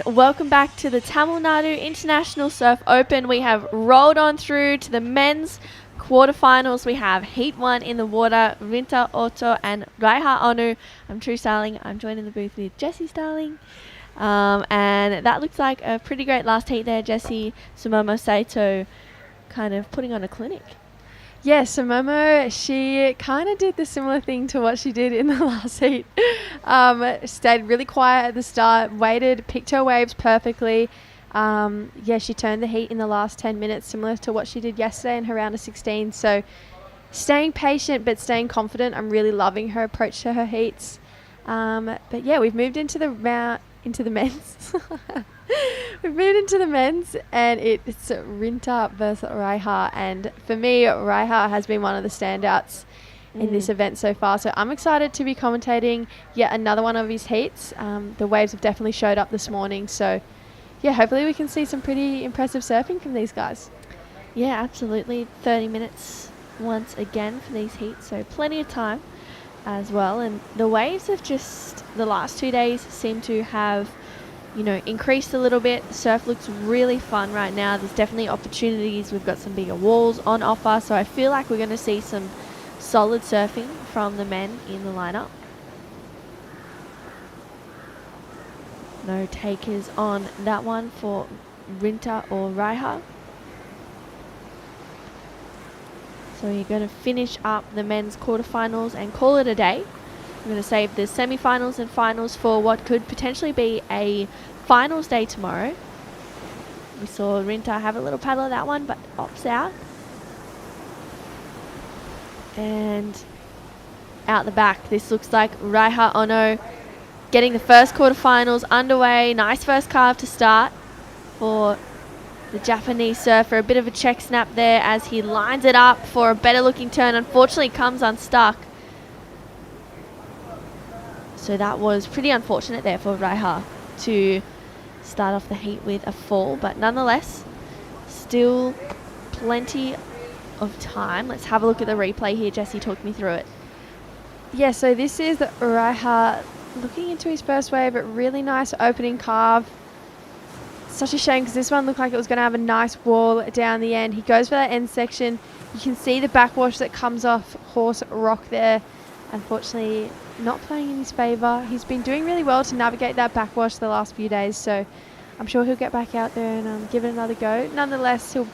Welcome back to the Tamil Nadu International Surf Open. We have rolled on through to the men's quarterfinals. We have Heat 1 in the water, Rinta Otto and Raiha Anu. I'm True Starling. I'm joined in the booth with Jessie Starling. And that looks like a pretty great last heat there, Jessie. Sumomo Sato kind of putting on a clinic. Yeah, Sumomo, she kind of did the similar thing to what she did in the last heat. Stayed really quiet at the start, waited, picked her waves perfectly. She turned the heat in the last 10 minutes, similar to what she did yesterday in her round of 16. So staying patient but staying confident. I'm really loving her approach to her heats. But yeah, we've moved into the men's. We've moved into the men's, and it's Rinta versus Raiha. And for me, Raiha has been one of the standouts in this event so far. So I'm excited to be commentating yet another one of his heats. The waves have definitely showed up this morning. So yeah, hopefully we can see some pretty impressive surfing from these guys. Yeah, absolutely. 30 minutes once again for these heats. So plenty of time as well. And the waves have just, the last 2 days seem to have, increased a little bit. The surf looks really fun right now. There's definitely opportunities. We've got some bigger walls on offer. So I feel like we're going to see some solid surfing from the men in the lineup. No takers on that one for Rinta or Raiha. So you're going to finish up the men's quarterfinals and call it a day. We're going to save the semi-finals and finals for what could potentially be a finals day tomorrow. We saw Rinta have a little paddle at that one, but opts out. And out the back, this looks like Raiha Ono getting the first quarterfinals underway. Nice first carve to start for the Japanese surfer. A bit of a check snap there as he lines it up for a better looking turn. Unfortunately comes unstuck. So that was pretty unfortunate there for Raiha to start off the heat with a fall, but nonetheless, still plenty of time. Let's have a look at the replay here. Jesse, talk me through it. Yeah, so this is Raiha looking into his first wave, but really nice opening carve. Such a shame because this one looked like it was going to have a nice wall down the end. He goes for that end section. You can see the backwash that comes off Horse Rock there. Unfortunately, not playing in his favour. He's been doing really well to navigate that backwash the last few days, so I'm sure he'll get back out there and give it another go. Nonetheless, he'll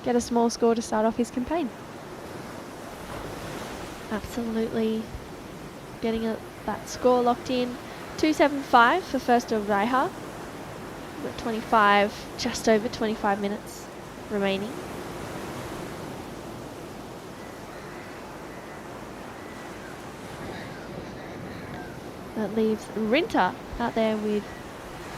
get a small score to start off his campaign. Absolutely getting that score locked in. 275 for first of Raiha. We've got 25, just over 25 minutes remaining. That leaves Rinta out there with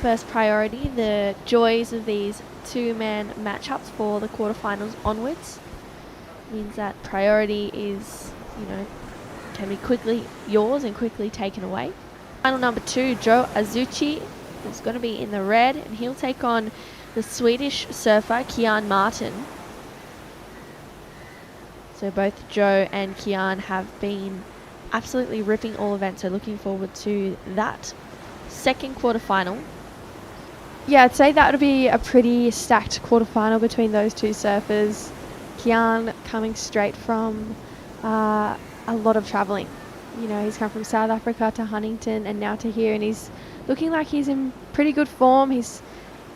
first priority. The joys of these two-man matchups for the quarterfinals onwards means that priority is, can be quickly yours and quickly taken away. Final number 2, Joe Azuchi, is going to be in the red, and he'll take on the Swedish surfer Kian Martin. So both Joe and Kian have been absolutely ripping all events, so looking forward to that second quarterfinal. Yeah, I'd say that would be a pretty stacked quarterfinal between those two surfers. Kian coming straight from a lot of travelling. He's come from South Africa to Huntington and now to here, and he's looking like he's in pretty good form. He's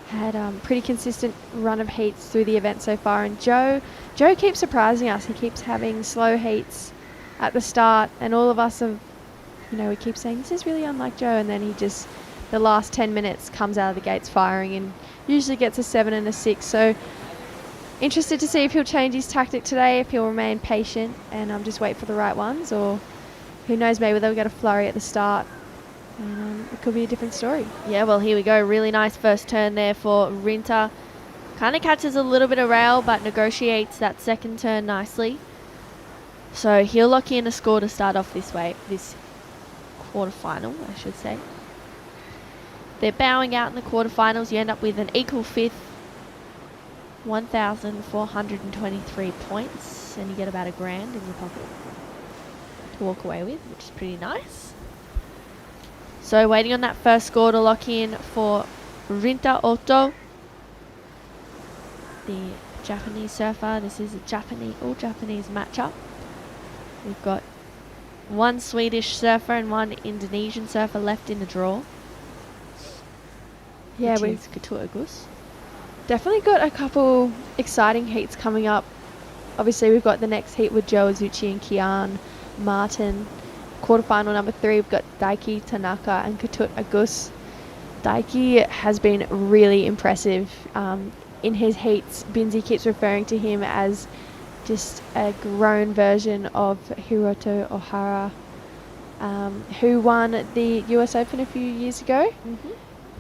had pretty consistent run of heats through the event so far, and Joe keeps surprising us. He keeps having slow heats at the start, and all of us have, we keep saying this is really unlike Joe, and then he just, the last 10 minutes, comes out of the gates firing and usually gets a 7 and a 6. So interested to see if he'll change his tactic today, if he'll remain patient and just wait for the right ones, or who knows, maybe they'll get a flurry at the start and it could be a different story. Yeah, well, here we go. Really nice first turn there for Rinta. Kind of catches a little bit of rail, but negotiates that second turn nicely. So he'll lock in a score to start off this quarterfinal, I should say. They're bowing out in the quarterfinals. You end up with an equal fifth, 1,423 points, and you get about $1,000 in your pocket to walk away with, which is pretty nice. So waiting on that first score to lock in for Rinta Otto, the Japanese surfer. This is a all Japanese matchup. We've got one Swedish surfer and one Indonesian surfer left in the draw. Yeah, we've Katua Gus. Definitely got a couple exciting heats coming up. Obviously, we've got the next heat with Joe Azuchi and Kian Martin. Quarterfinal number 3, we've got Daiki Tanaka and Katut Agus. Daiki has been really impressive. In his heats, Binzi keeps referring to him as just a grown version of Hiroto Ohara, who won the US Open a few years ago. Mm-hmm.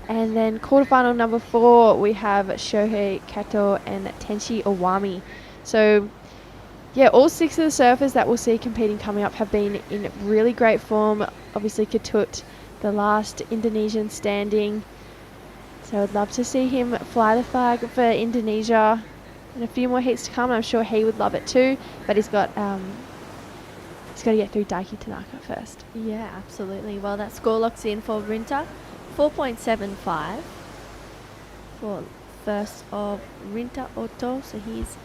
And then quarterfinal number 4, we have Shohei Kato and Tenshi Owami. So yeah, all 6 of the surfers that we'll see competing coming up have been in really great form. Obviously Katut, the last Indonesian standing. So I'd love to see him fly the flag for Indonesia, and a few more heats to come. I'm sure he would love it too, but he's got to get through Daiki Tanaka first. Yeah, absolutely. Well, that score locks in for Rinta, 4.75 for first of Rinta Otto. So he's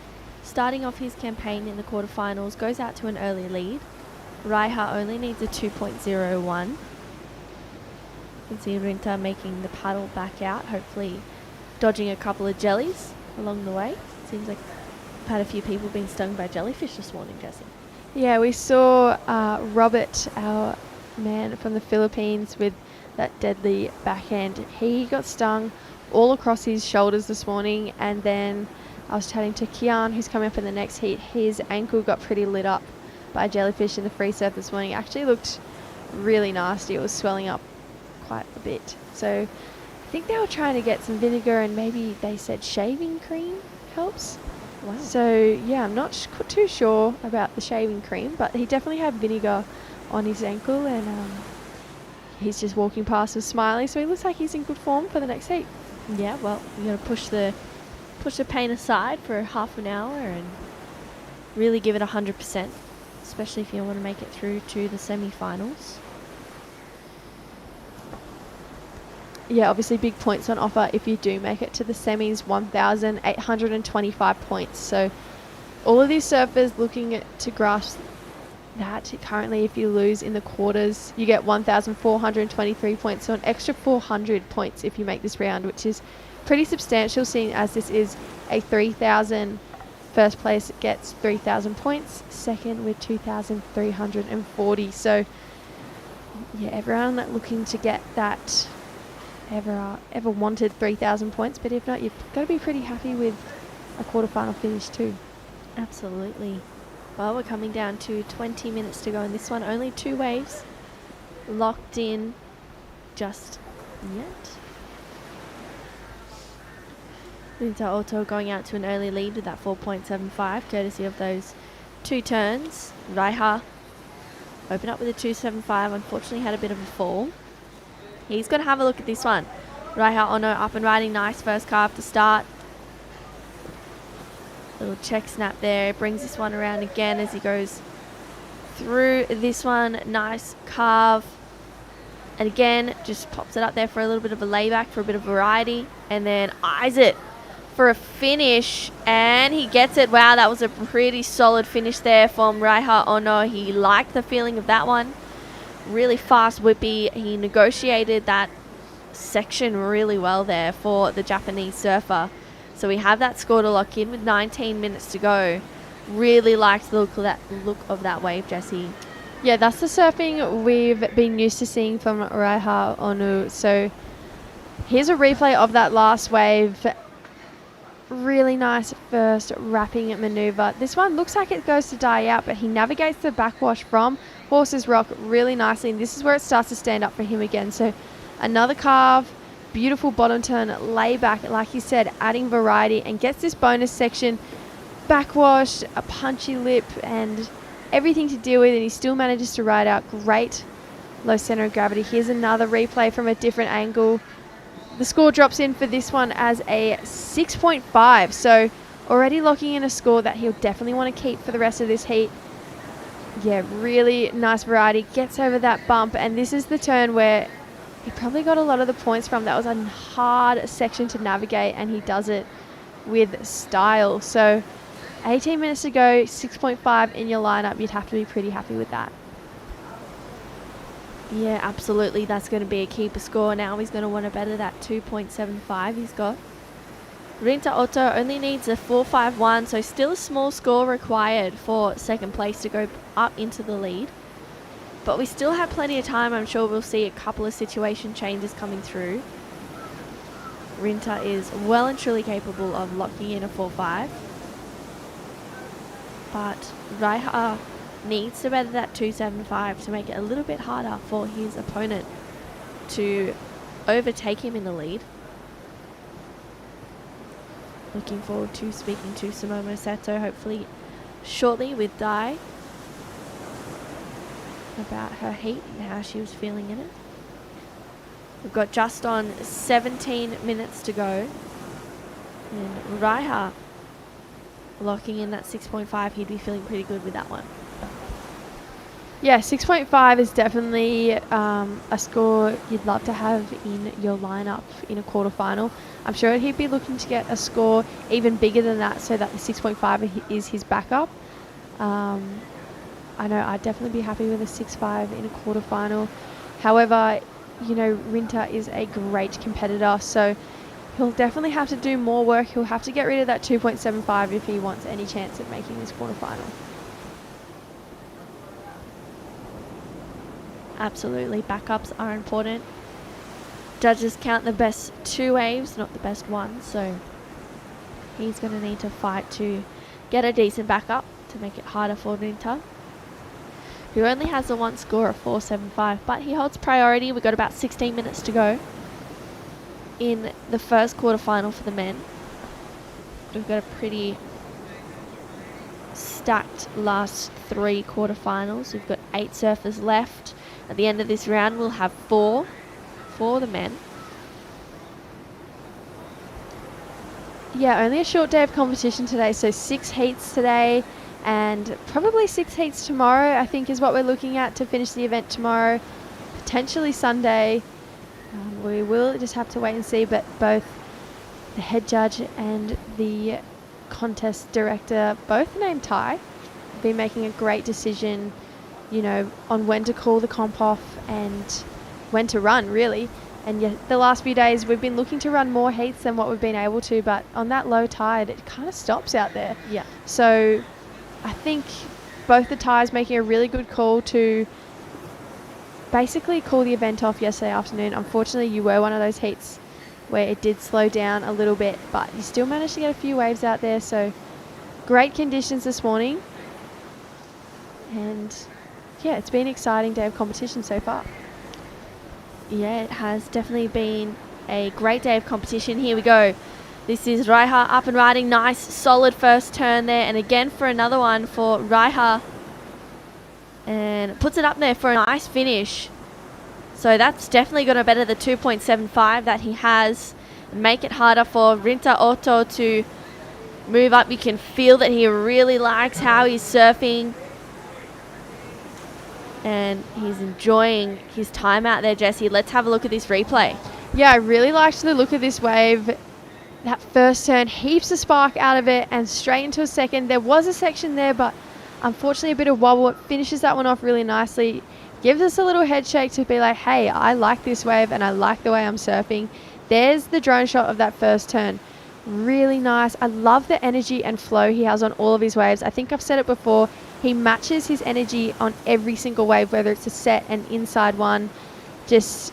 starting off his campaign in the quarterfinals, goes out to an early lead. Raiha only needs a 2.01. You can see Rinta making the paddle back out, hopefully dodging a couple of jellies along the way. Seems like we've had a few people being stung by jellyfish this morning, Jesse. Yeah, we saw Robert, our man from the Philippines, with that deadly backhand. He got stung all across his shoulders this morning, and then I was chatting to Kian, who's coming up in the next heat. His ankle got pretty lit up by a jellyfish in the free surf this morning. It actually looked really nasty. It was swelling up quite a bit. So I think they were trying to get some vinegar, and maybe they said shaving cream helps. Wow. So yeah, I'm not too sure about the shaving cream, but he definitely had vinegar on his ankle, and he's just walking past us smiling, so he looks like he's in good form for the next heat. Yeah, well, you got to push the pain aside for half an hour and really give it 100%, especially if you want to make it through to the semi-finals. Yeah, obviously big points on offer if you do make it to the semis, 1,825 points. So all of these surfers looking to grasp that. Currently, if you lose in the quarters, you get 1,423 points, so an extra 400 points if you make this round, which is pretty substantial, seeing as this is a 3,000. First place gets 3,000 points, second with 2,340. So yeah, everyone looking to get that ever wanted 3,000 points, but if not, you've got to be pretty happy with a quarterfinal finish too. Absolutely. Well, we're coming down to 20 minutes to go in this one. Only 2 waves locked in just yet. Rinta Auto going out to an early lead with that 4.75, courtesy of those 2 turns. Raiha opened up with a 2.75, unfortunately had a bit of a fall. He's going to have a look at this one. Raiha Ono up and riding, nice first carve to start. Little check snap there, brings this one around again as he goes through this one. Nice carve. And again, just pops it up there for a little bit of a layback for a bit of variety. And then eyes it for a finish. And he gets it. Wow, that was a pretty solid finish there from Raiha Ono. He liked the feeling of that one. Really fast whippy. He negotiated that section really well there for the Japanese surfer. So we have that score to lock in with 19 minutes to go. Really liked the look of that wave, Jessie. Yeah, that's the surfing we've been used to seeing from Raiha Onu. So here's a replay of that last wave. Really nice first wrapping maneuver. This one looks like it goes to die out, but he navigates the backwash from Horses Rock really nicely. And this is where it starts to stand up for him again. So another carve, beautiful bottom turn, layback, like you said, adding variety, and gets this bonus section, backwash, a punchy lip, and everything to deal with, and he still manages to ride out. Great low center of gravity. Here's another replay from a different angle. The score drops in for this one as a 6.5, so already locking in a score that he'll definitely want to keep for the rest of this heat. Yeah, really nice variety. Gets over that bump, and this is the turn where he probably got a lot of the points from. That was a hard section to navigate, and he does it with style. So 18 minutes to go, 6.5 in your lineup. You'd have to be pretty happy with that. Yeah, absolutely. That's going to be a keeper score. Now he's going to want to better that 2.75 he's got. Rinta Otto only needs a 4.51, so still a small score required for second place to go up into the lead. But we still have plenty of time. I'm sure we'll see a couple of situation changes coming through. Rinta is well and truly capable of locking in a 4.5. But Raiha needs to better that 2.75 to make it a little bit harder for his opponent to overtake him in the lead. Looking forward to speaking to Sumomo Sato hopefully shortly with Dai about her heat and how she was feeling in it. We've got just on 17 minutes to go. And Raiha locking in that 6.5, he'd be feeling pretty good with that one. Yeah, 6.5 is definitely a score you'd love to have in your lineup in a quarterfinal. I'm sure he'd be looking to get a score even bigger than that so that the 6.5 is his backup. I know I'd definitely be happy with a 6.5 in a quarterfinal. However, you know, Rinta is a great competitor, so he'll definitely have to do more work. He'll have to get rid of that 2.75 if he wants any chance at making this quarterfinal. Absolutely, backups are important. Judges count the best 2 waves, not the best one, so he's going to need to fight to get a decent backup to make it harder for Rinta, who only has a 1 score of 4.75, but he holds priority. We've got about 16 minutes to go in the first quarterfinal for the men. We've got a pretty stacked last 3 quarterfinals. We've got 8 surfers left, At the end of this round, we'll have 4 for the men. Yeah, only a short day of competition today, so 6 heats today and probably 6 heats tomorrow, I think is what we're looking at to finish the event tomorrow, potentially Sunday. We will just have to wait and see, but both the head judge and the contest director, both named Ty, have been making a great decision, you know, on when to call the comp off and when to run, really. And yet the last few days we've been looking to run more heats than what we've been able to, but on that low tide it kind of stops out there. Yeah. So I think both the Ties making a really good call to basically call the event off yesterday afternoon. Unfortunately, you were one of those heats where it did slow down a little bit, but you still managed to get a few waves out there. So great conditions this morning. And yeah, it's been an exciting day of competition so far. Yeah, it has definitely been a great day of competition. Here we go. This is Raiha up and riding. Nice, solid first turn there. And again for another one for Raiha. And puts it up there for a nice finish. So that's definitely going to better the 2.75 that he has. Make it harder for Rinta Otto to move up. You can feel that he really likes how he's surfing. And he's enjoying his time out there, Jessie. Let's have a look at this replay. Yeah, I really liked the look of this wave. That first turn, heaps of spark out of it and straight into a second. There was a section there, but unfortunately a bit of wobble. It finishes that one off really nicely. Gives us a little head shake to be like, hey, I like this wave and I like the way I'm surfing. There's the drone shot of that first turn. Really nice. I love the energy and flow he has on all of his waves. I think I've said it before. He matches his energy on every single wave, whether it's a set and inside one. Just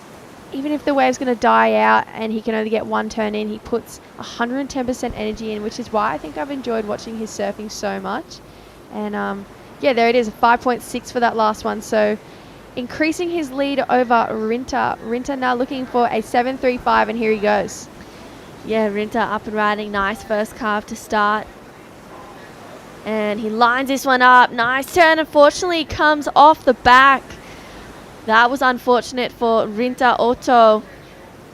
even if the wave's going to die out and he can only get one turn in, he puts 110% energy in, which is why I think I've enjoyed watching his surfing so much. And yeah, there it is, a 5.6 for that last one. So increasing his lead over Rinta. Rinta now looking for a 7.35, and here he goes. Yeah, Rinta up and riding. Nice first carve to start. And he lines this one up. Nice turn. Unfortunately, comes off the back. That was unfortunate for Rinta Otto.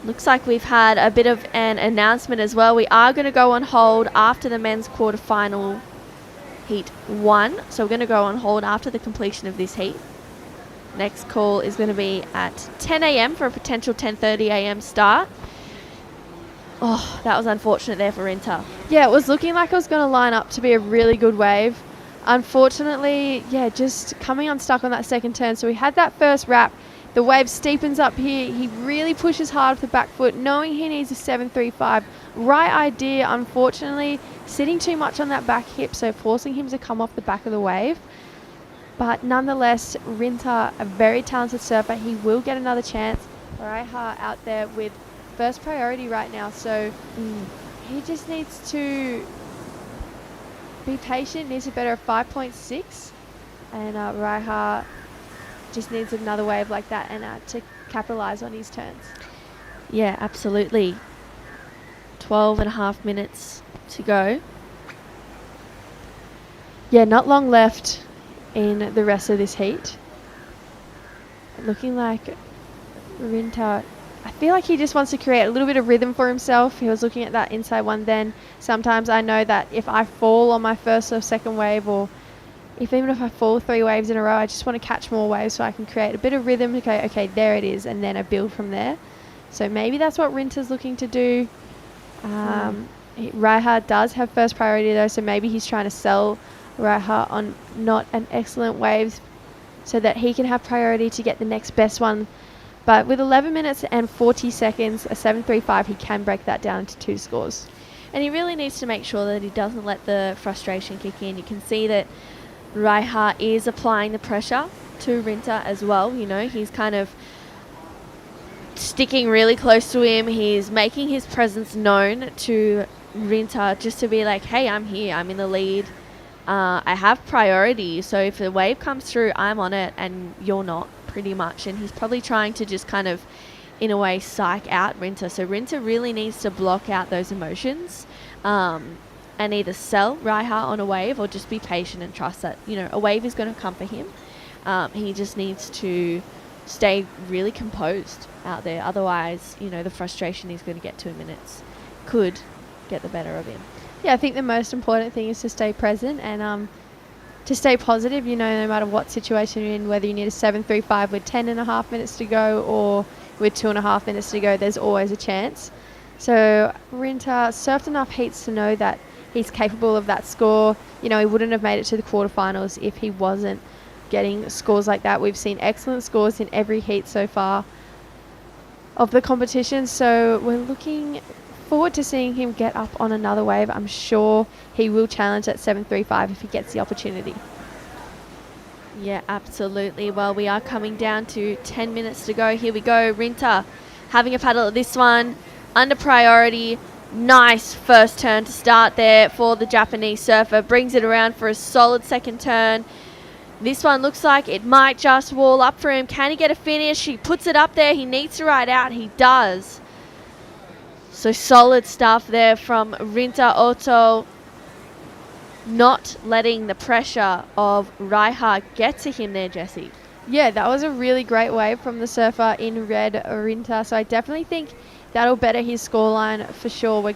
Looks like we've had a bit of an announcement as well. We are going to go on hold after the men's quarterfinal heat 1. So we're going to go on hold after the completion of this heat. Next call is going to be at 10 a.m. for a potential 10:30 a.m. start. Oh, that was unfortunate there for Rinta. Yeah, it was looking like it was going to line up to be a really good wave. Unfortunately, yeah, just coming unstuck on that second turn. So we had that first wrap. The wave steepens up here. He really pushes hard with the back foot, knowing he needs a 7.35. Right idea, unfortunately, sitting too much on that back hip, so forcing him to come off the back of the wave. But nonetheless, Rinta, a very talented surfer. He will get another chance. Raiha out there with first priority right now, so he just needs to be patient, needs to better a 5.6, and Raiha just needs another wave like that and to capitalize on his turns. Yeah, absolutely. 12 and a half minutes to go. Yeah, not long left in the rest of this heat. Looking like Rinta, I feel like he just wants to create a little bit of rhythm for himself. He was looking at that inside one then. Sometimes I know that if I fall on my first or second wave, or even if I fall 3 waves in a row, I just want to catch more waves so I can create a bit of rhythm. Okay, there it is, and then I build from there. So maybe that's what Rinta's looking to do. Raiha does have first priority though, so maybe he's trying to sell Raiha on not an excellent wave so that he can have priority to get the next best one. But with 11 minutes and 40 seconds, a 7.35, he can break that down into 2 scores. And he really needs to make sure that he doesn't let the frustration kick in. You can see that Raiha is applying the pressure to Rinta as well. You know, he's kind of sticking really close to him. He's making his presence known to Rinta just to be like, hey, I'm here. I'm in the lead. I have priority. So if the wave comes through, I'm on it and you're not, pretty much. And he's probably trying to just kind of, in a way, psych out Rinta. So Rinta really needs to block out those emotions and either sell Raiha on a wave or just be patient and trust that, you know, a wave is going to come for him. He just needs to stay really composed out there. Otherwise, the frustration he's going to get to him, and it's could get the better of him. Yeah, I think the most important thing is to stay present and to stay positive, no matter what situation you're in, whether you need a 7.35 with 10.5 minutes to go or with 2.5 minutes to go, there's always a chance. So Rinta surfed enough heats to know that he's capable of that score. He wouldn't have made it to the quarterfinals if he wasn't getting scores like that. We've seen excellent scores in every heat so far of the competition, so we're looking forward to seeing him get up on another wave. I'm sure he will challenge at 7.35 if he gets the opportunity. Yeah, absolutely. Well, we are coming down to 10 minutes to go. Here we go. Rinta having a paddle at this one. Under priority. Nice first turn to start there for the Japanese surfer. Brings it around for a solid second turn. This one looks like it might just wall up for him. Can he get a finish? He puts it up there. He needs to ride out. He does. So solid stuff there from Rinta Oto. Not letting the pressure of Raiha get to him there, Jessie. Yeah, that was a really great wave from the surfer in red, Rinta. So I definitely think that'll better his scoreline for sure. We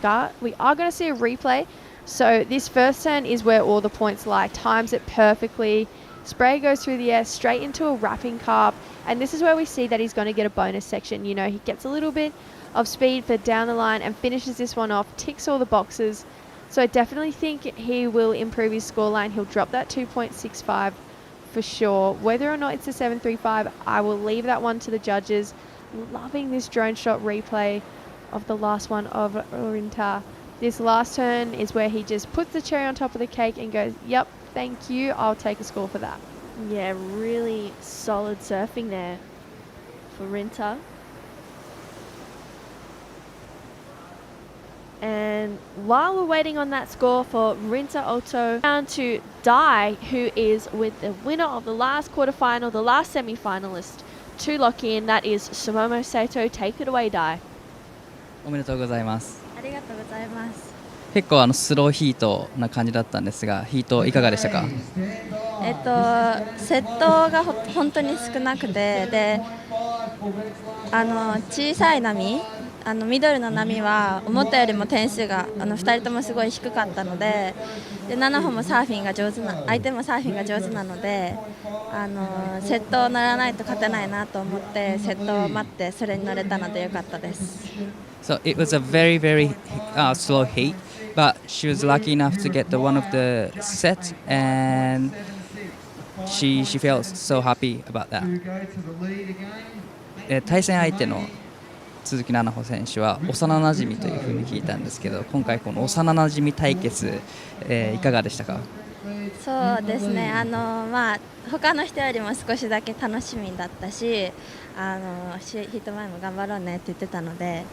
are going to see a replay. So this first turn is where all the points lie. Times it perfectly. Spray goes through the air straight into a wrapping carp. And this is where we see that he's going to get a bonus section. He gets a little bit of speed for down the line and finishes this one off, ticks all the boxes. So I definitely think he will improve his scoreline. He'll drop that 2.65 for sure. Whether or not it's a 7.35, I will leave that one to the judges. Loving this drone shot replay of the last one of Rinta. This last turn is where he just puts the cherry on top of the cake and goes, yep, thank you, I'll take a score for that. Yeah, really solid surfing there for Rinta. And while we're waiting on that score for Rinta Oto, down to Dai, who is with the winner of the last quarterfinal, the last semi-finalist to lock in. That is Sumomo Sato. Take it away, Dai. おめでとうございます。ありがとうございます。結構スローヒートな感じだったんですが、ヒートいかがでしたか？セットが本当に少なくて、で、小さい波、ミドルの波は思ったよりも点数が2人ともすごい低かったので、7歩もサーフィンが上手な、相手もサーフィンが上手なので、セットを乗らないと勝てないなと思ってセットを待ってそれに乗れたのでよかったです。So it was a very slow heat, but she was lucky enough to get the one of the set, and she felt so happy about that. 対戦相手の鈴木菜々穂選手は幼なじみというふうに聞いたんですけど、今回この幼なじみ対決、いかがでしたか？そうですね、他の人よりも少しだけ楽しみだったし、ヒート前も頑張ろうねって言ってたので、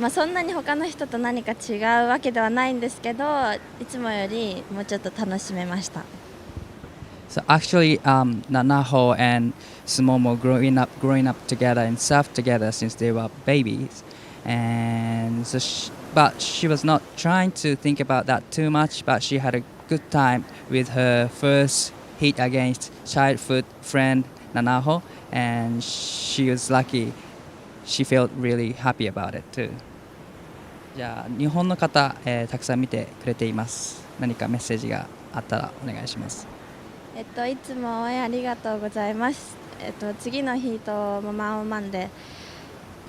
そんなに他の人と何か違うわけではないんですけど、いつもよりもうちょっと楽しめました。So actually, Nanaho and Sumomo growing up together and surfed together since they were babies, and so but she was not trying to think about that too much. But she had a good time with her first heat against childhood friend Nanaho, and she was lucky. She felt really happy about it too. じゃあ日本の方、たくさん見てくれています。何かメッセージがあったらお願いします。いつも応援ありがとうございます。次のヒートもマンオンマンで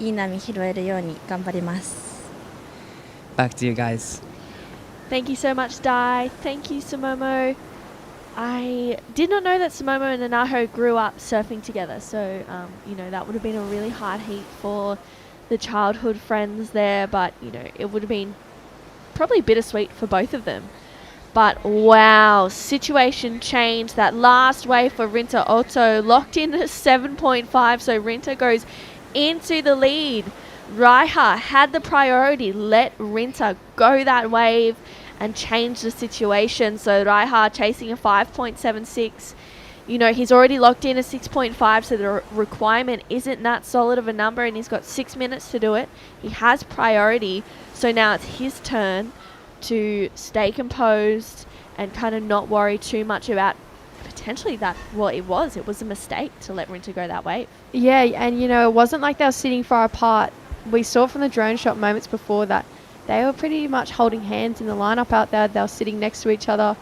いい波拾えるように頑張ります。Back to you guys. Thank you so much, Dai. Thank you, Sumomo. I did not know that Sumomo and Nanaho grew up surfing together, so that would have been a really hard heat for the childhood friends there, but it would have been probably bittersweet for both of them. But wow, situation changed. That last wave for Rinta Oto locked in at 7.5, so Rinta goes into the lead. Raiha had the priority, let Rinta go that wave and change the situation. So Raiha chasing a 5.76. He's already locked in a 6.5, so the requirement isn't that solid of a number, and he's got 6 minutes to do it. He has priority, so now it's his turn to stay composed and kind of not worry too much about potentially it was a mistake to let Rinta go that wave. Yeah, and it wasn't like they were sitting far apart. We saw from the drone shot moments before that they were pretty much holding hands in the lineup out there. They were sitting next to each other.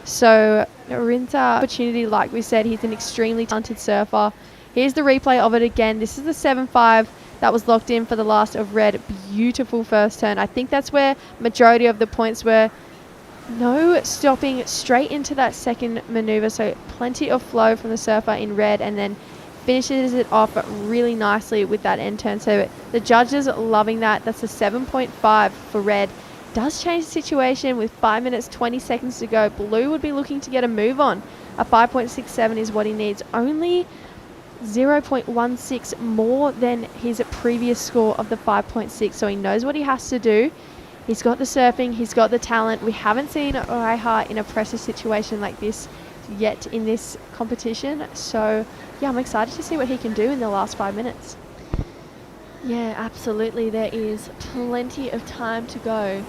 So Rinta, opportunity, like we said, he's an extremely talented surfer. Here's the replay of it again. This is the 7.5 that was locked in for the last of red. Beautiful first turn. I think that's where majority of the points were. No stopping, straight into that second maneuver. So plenty of flow from the surfer in red, and then finishes it off really nicely with that end turn. So the judges loving that. That's a 7.5 for red. Does change the situation with 5 minutes 20 seconds to go. Blue would be looking to get a move on. A 5.67 is what he needs. Only 0.16 more than his previous score of the 5.6. So he knows what he has to do. He's got the surfing, he's got the talent. We haven't seen Raiha in a pressure situation like this yet in this competition. So yeah, I'm excited to see what he can do in the last 5 minutes. Yeah, absolutely. There is plenty of time to go.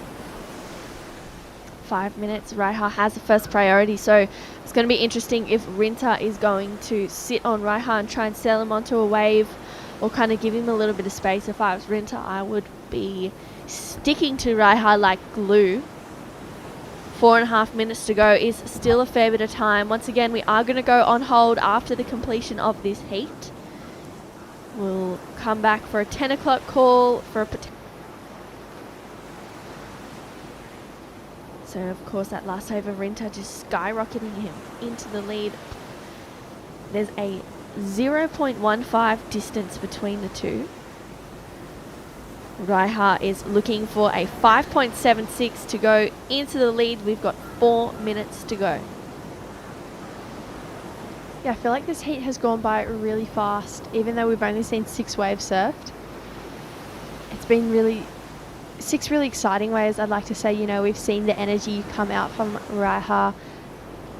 5 minutes. Raiha has the first priority, so it's going to be interesting if Rinta is going to sit on Raiha and try and sail him onto a wave, or kind of give him a little bit of space. If I was Rinta, I would be sticking to Raiha like glue. 4.5 minutes to go is still a fair bit of time. Once again, we are going to go on hold after the completion of this heat. We'll come back for a 10 o'clock call for a So, of course, that last wave of Rinta just skyrocketing him into the lead. There's a 0.15 distance between the two. Raiha is looking for a 5.76 to go into the lead. We've got 4 minutes to go. Yeah, I feel like this heat has gone by really fast, even though we've only seen 6 waves surfed. It's been really 6 really exciting waves, I'd like to say. We've seen the energy come out from Raiha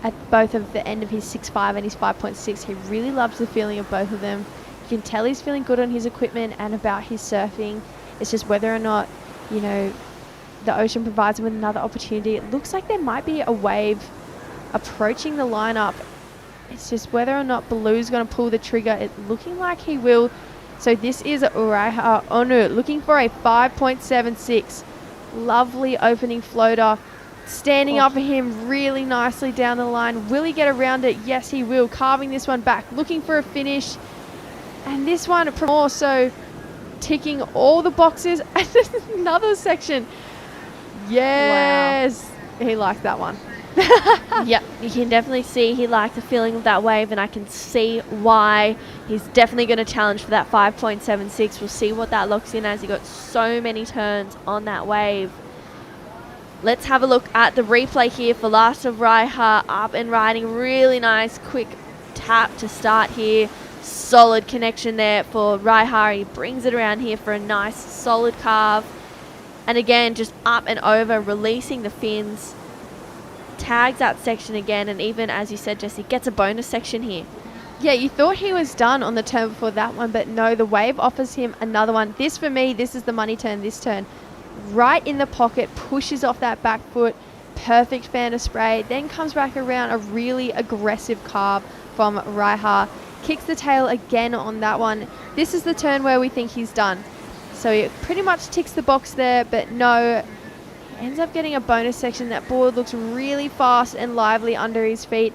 at both of the end of his 6.5 and his 5.6. He really loves the feeling of both of them. You can tell he's feeling good on his equipment and about his surfing. It's just whether or not, the ocean provides him with another opportunity. It looks like there might be a wave approaching the lineup. It's just whether or not Blue's going to pull the trigger. It's looking like he will. So this is Raiha Onu looking for a 5.76. Lovely opening floater. Standing up for him really nicely down the line. Will he get around it? Yes, he will. Carving this one back. Looking for a finish. And this one also ticking all the boxes. And there's another section. Yes. Wow. He liked that one. Yep, you can definitely see he liked the feeling of that wave, and I can see why. He's definitely going to challenge for that 5.76. We'll see what that locks in, as he got so many turns on that wave. Let's have a look at the replay here for last of Raiha. Up and riding, really nice quick tap to start here. Solid connection there for Raiha. He brings it around here for a nice solid carve, and again just up and over, releasing the fins. Tags that section again, and even, as you said, Jesse, gets a bonus section here. Yeah, you thought he was done on the turn before that one, but no, the wave offers him another one. This, for me, this is the money turn, this turn. Right in the pocket, pushes off that back foot, perfect fan of spray, then comes back around, a really aggressive carve from Raiha. Kicks the tail again on that one. This is the turn where we think he's done. So he pretty much ticks the box there, but no, ends up getting a bonus section. That board looks really fast and lively under his feet.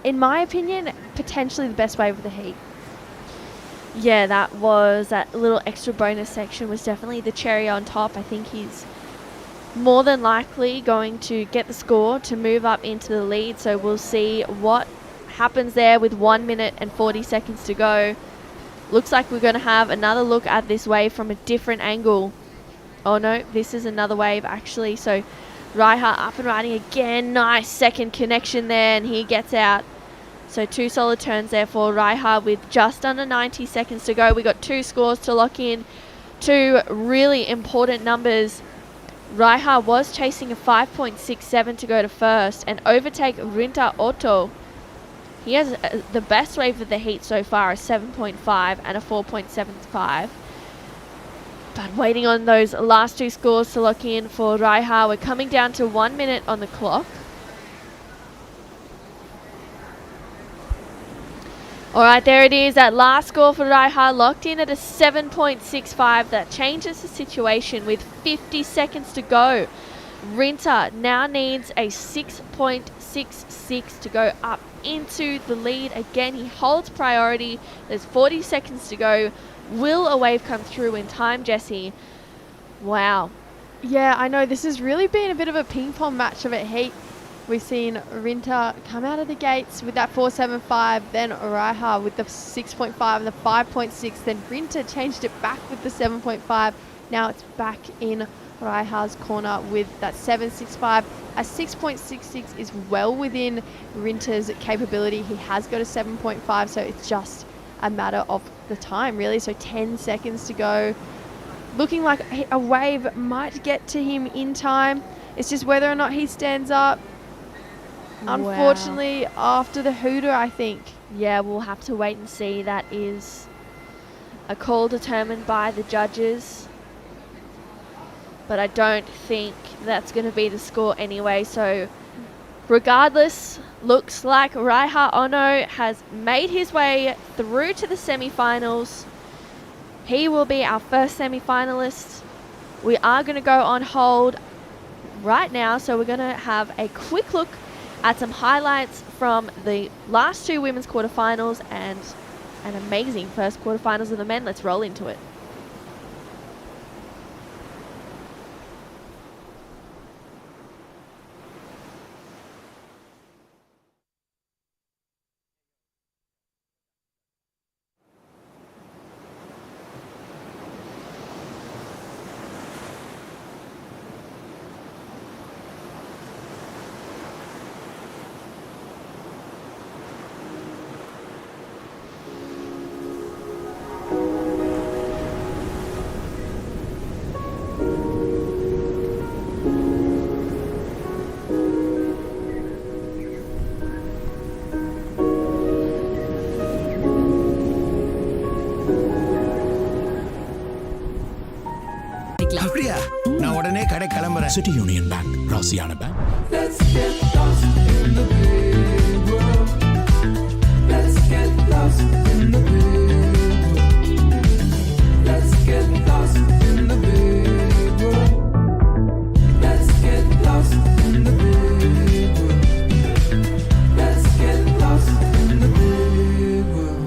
In my opinion, potentially the best wave of the heat. Yeah, that little extra bonus section was definitely the cherry on top. I think he's more than likely going to get the score to move up into the lead. So we'll see what happens there with 1 minute and 40 seconds to go. Looks like we're going to have another look at this wave from a different angle. Oh no, this is another wave actually. So Raiha up and riding again. Nice second connection there, and he gets out. So 2 solid turns there for Raiha with just under 90 seconds to go. We got 2 scores to lock in. 2 really important numbers. Raiha was chasing a 5.67 to go to first and overtake Rinta Otto. He has the best wave of the heat so far, a 7.5 and a 4.75. But waiting on those last 2 scores to lock in for Raiha. We're coming down to 1 minute on the clock. All right, there it is. That last score for Raiha locked in at a 7.65. That changes the situation with 50 seconds to go. Rinta now needs a 6.66 to go up into the lead. Again, he holds priority. There's 40 seconds to go. Will a wave come through in time, Jessie? Wow. Yeah, I know. This has really been a bit of a ping pong match of a heat. We've seen Rinta come out of the gates with that 4.75, then Raiha with the 6.5 and the 5.6, then Rinta changed it back with the 7.5. Now it's back in Raiha's corner with that 7.65. A 6.66 is well within Rinta's capability. He has got a 7.5, so it's just a matter of the time, really. So 10 seconds to go. Looking like a wave might get to him in time. It's just whether or not he stands up. Unfortunately, after the hooter, I think. Yeah, we'll have to wait and see. That is a call determined by the judges. But I don't think that's going to be the score anyway. So regardless, looks like Raiha Ono has made his way through to the semi-finals. He will be our first semi-finalist. We are going to go on hold right now. So we're going to have a quick look at some highlights from the last two women's quarterfinals and an amazing first quarterfinals of the men. Let's roll into it. அப்படியா? நான் உடனே கடை கிளம்புறேன். City Union Bank, ராசியான bank. Let's get lost in the big world. Let's get lost in the big world. Let's get lost in the big world. Let's get lost in the big world. Let's get lost in the big world.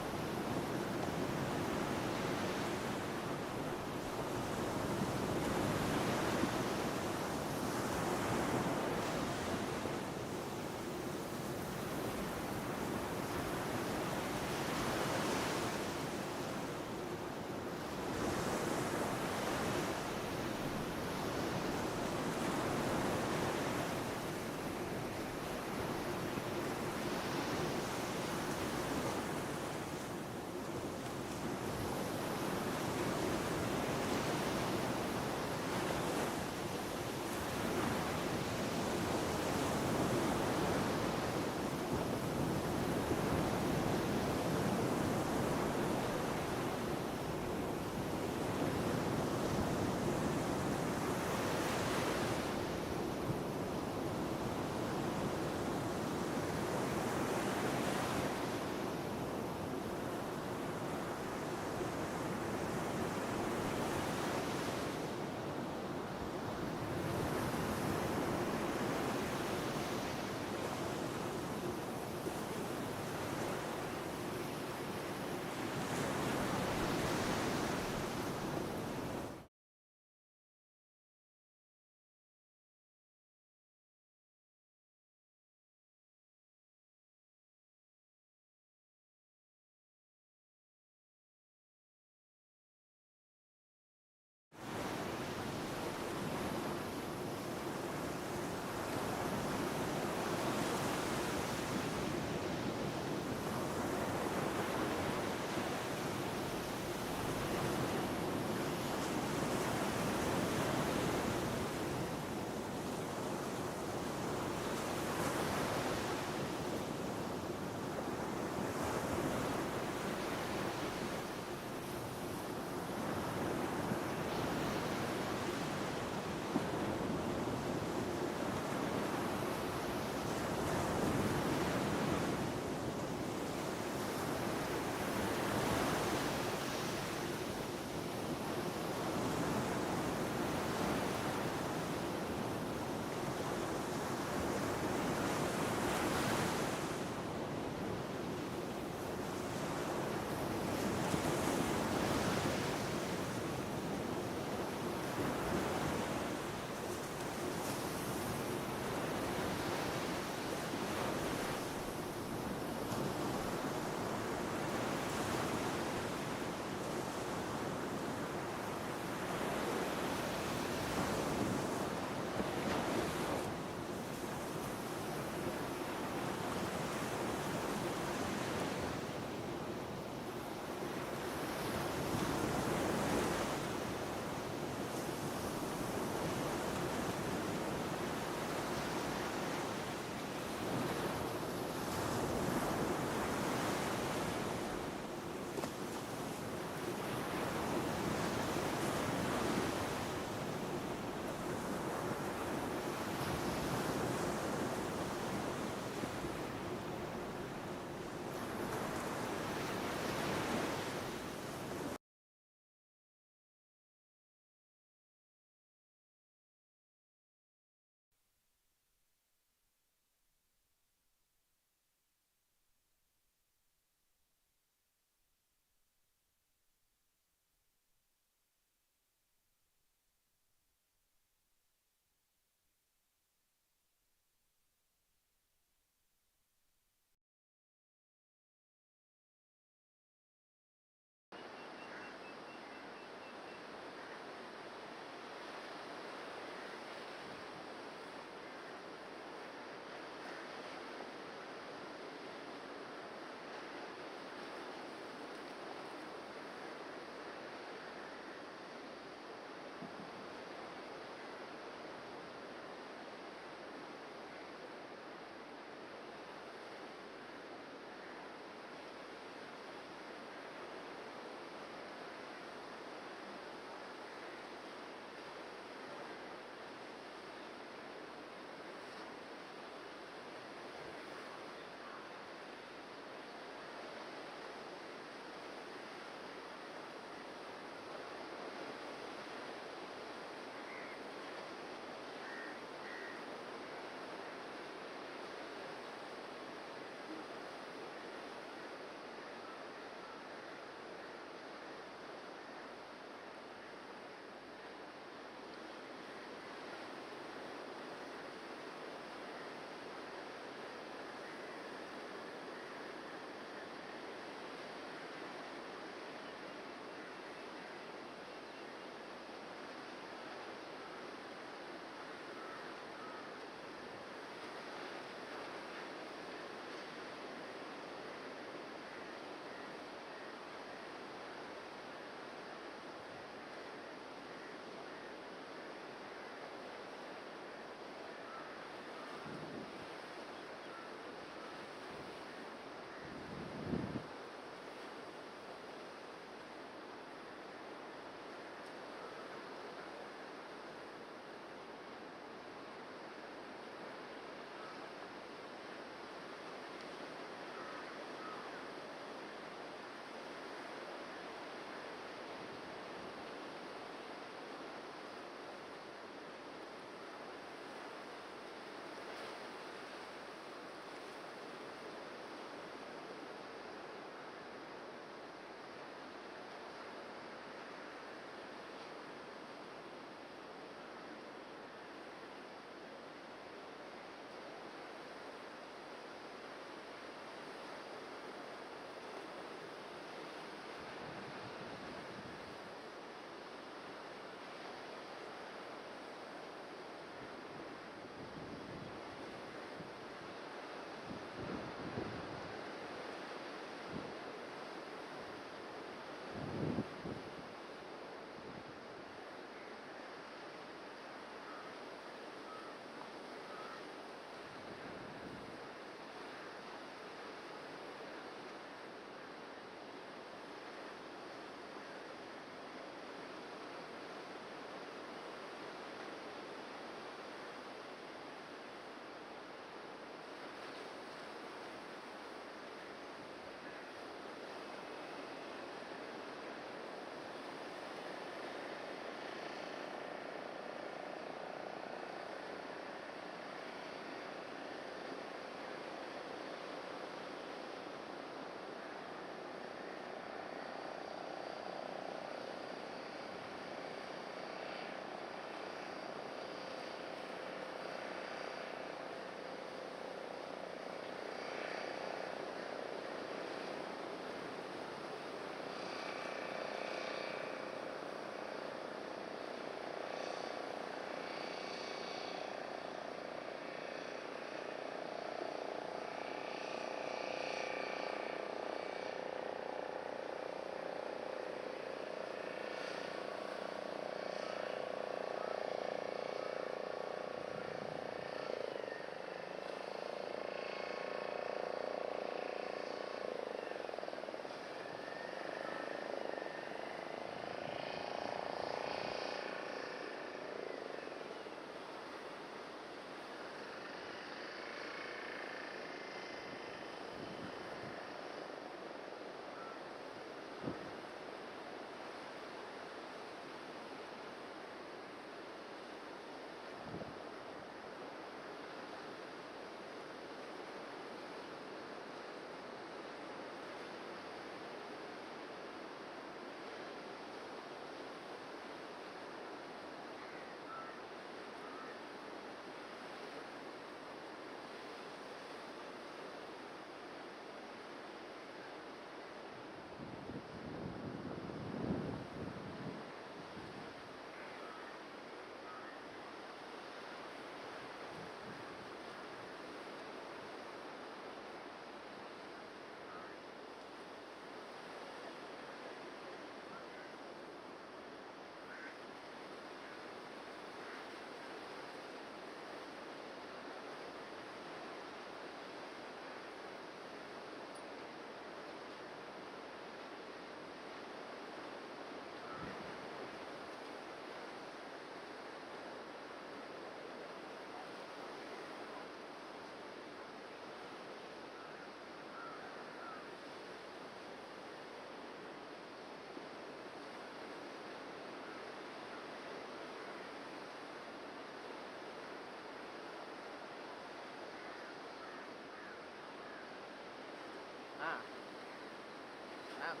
நான்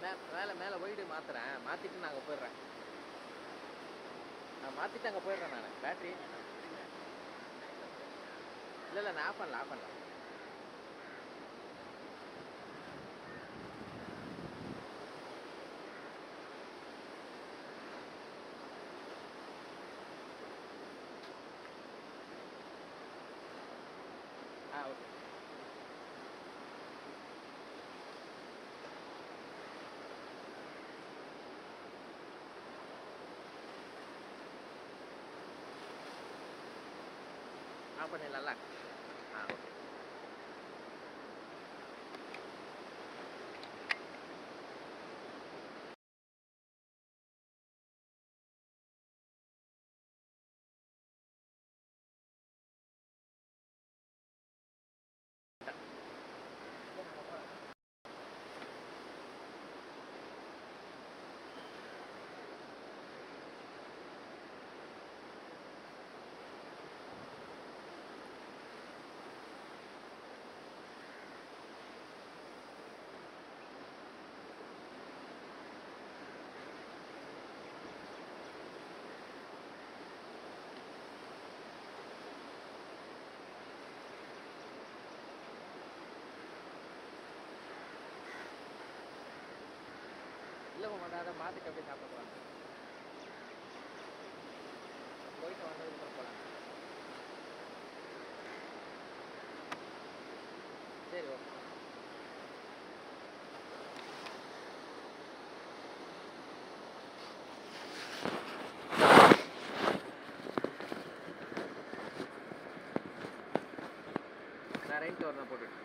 மேலே போயிட்டு மாற்றுறேன், மாற்றிட்டு நான் அங்கே போயிடுறேன். நான் மாற்றிட்டு அங்கே போயிடுறேன். நான் பேட்ரி இல்லை நான் ஆஃப் பண்ணல. ஓகே. ஆஃப் பண்ணிடலாம்ல? ஓகே. இல்லை மாட்டா, அதை மாற்றிட்டு அப்படியே சாப்பிட போகலாம். போயிட்டு வந்ததுக்கு போகலாம். சரி ஓகே. நான் ரெயின் கவர் தான் போட்டுட்டு.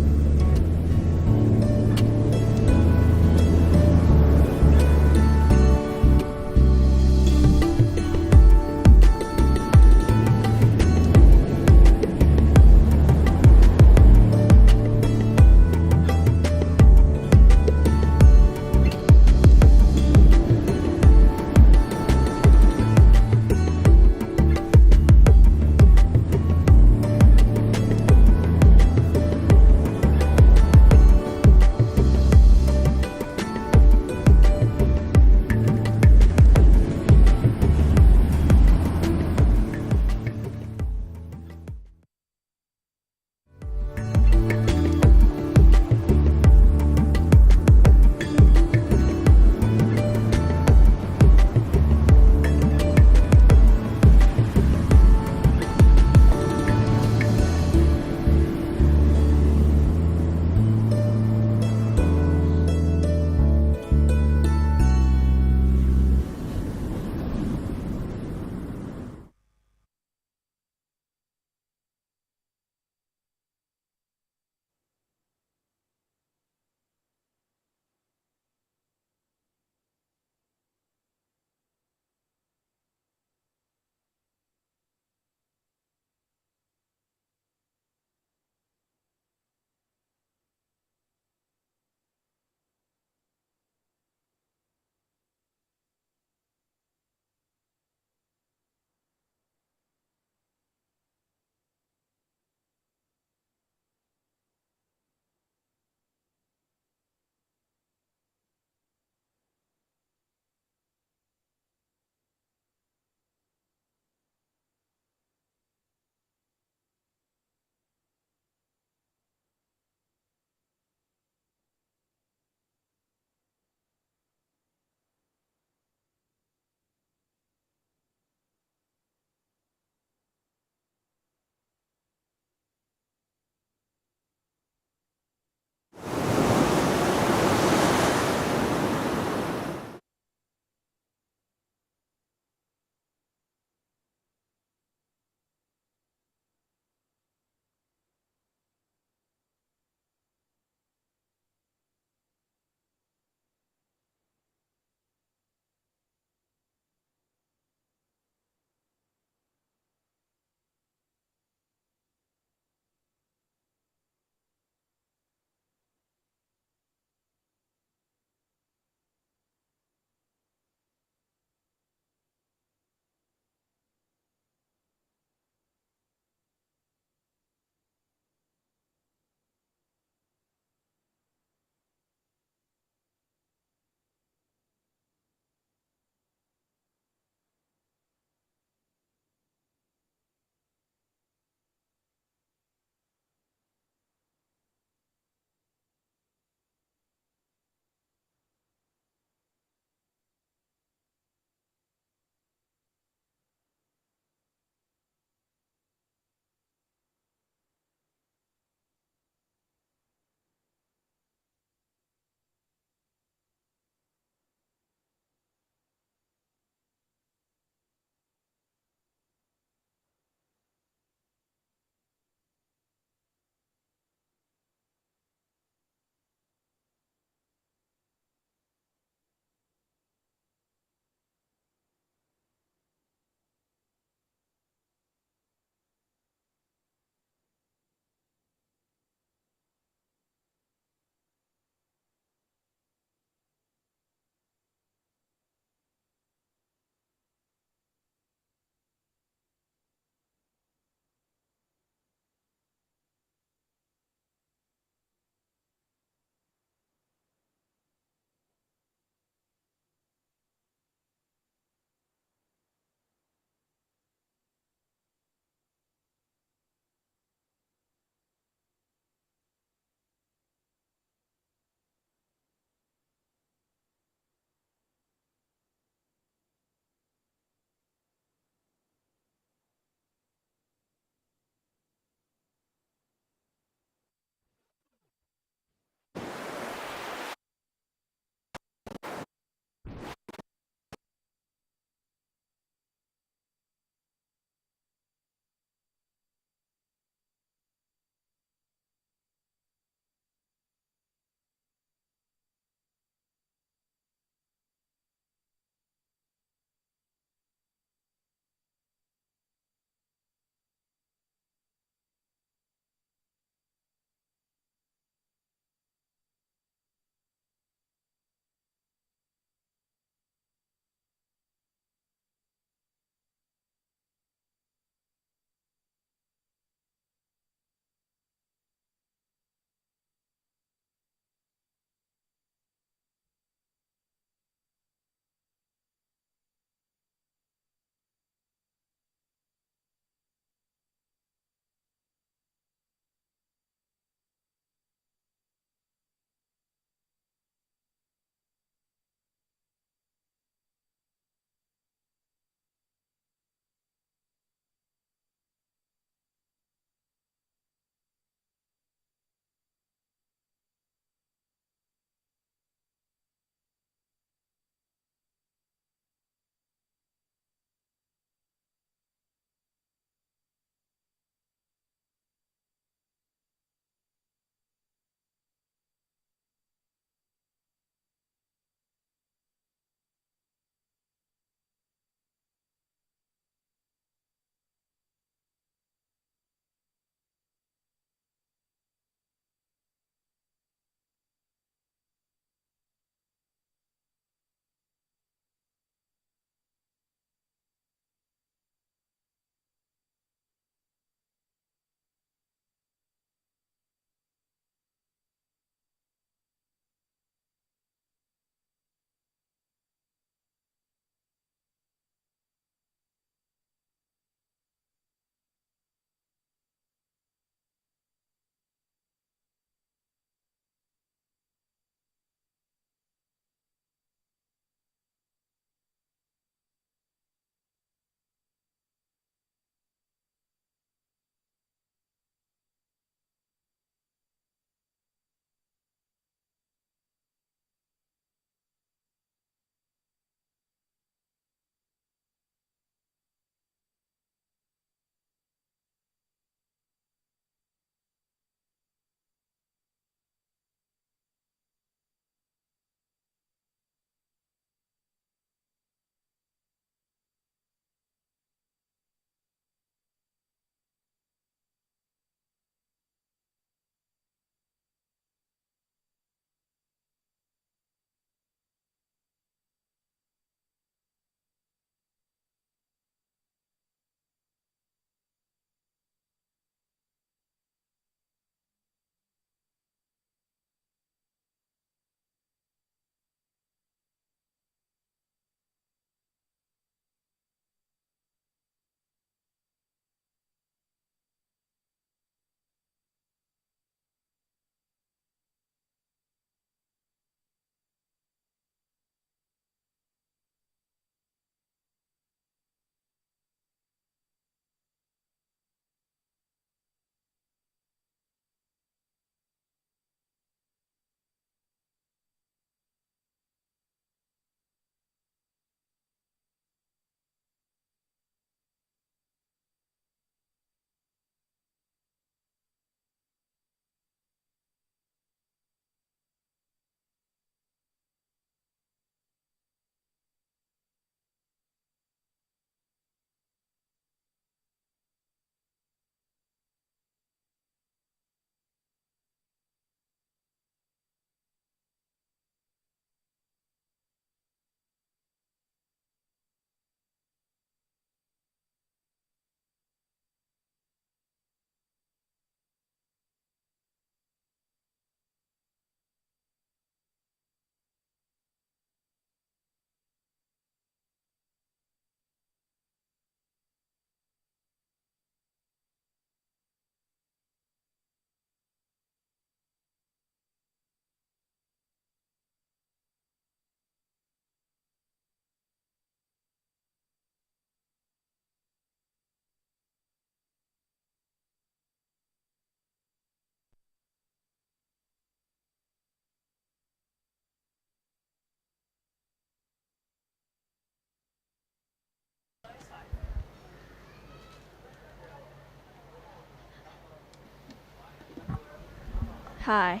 Hi.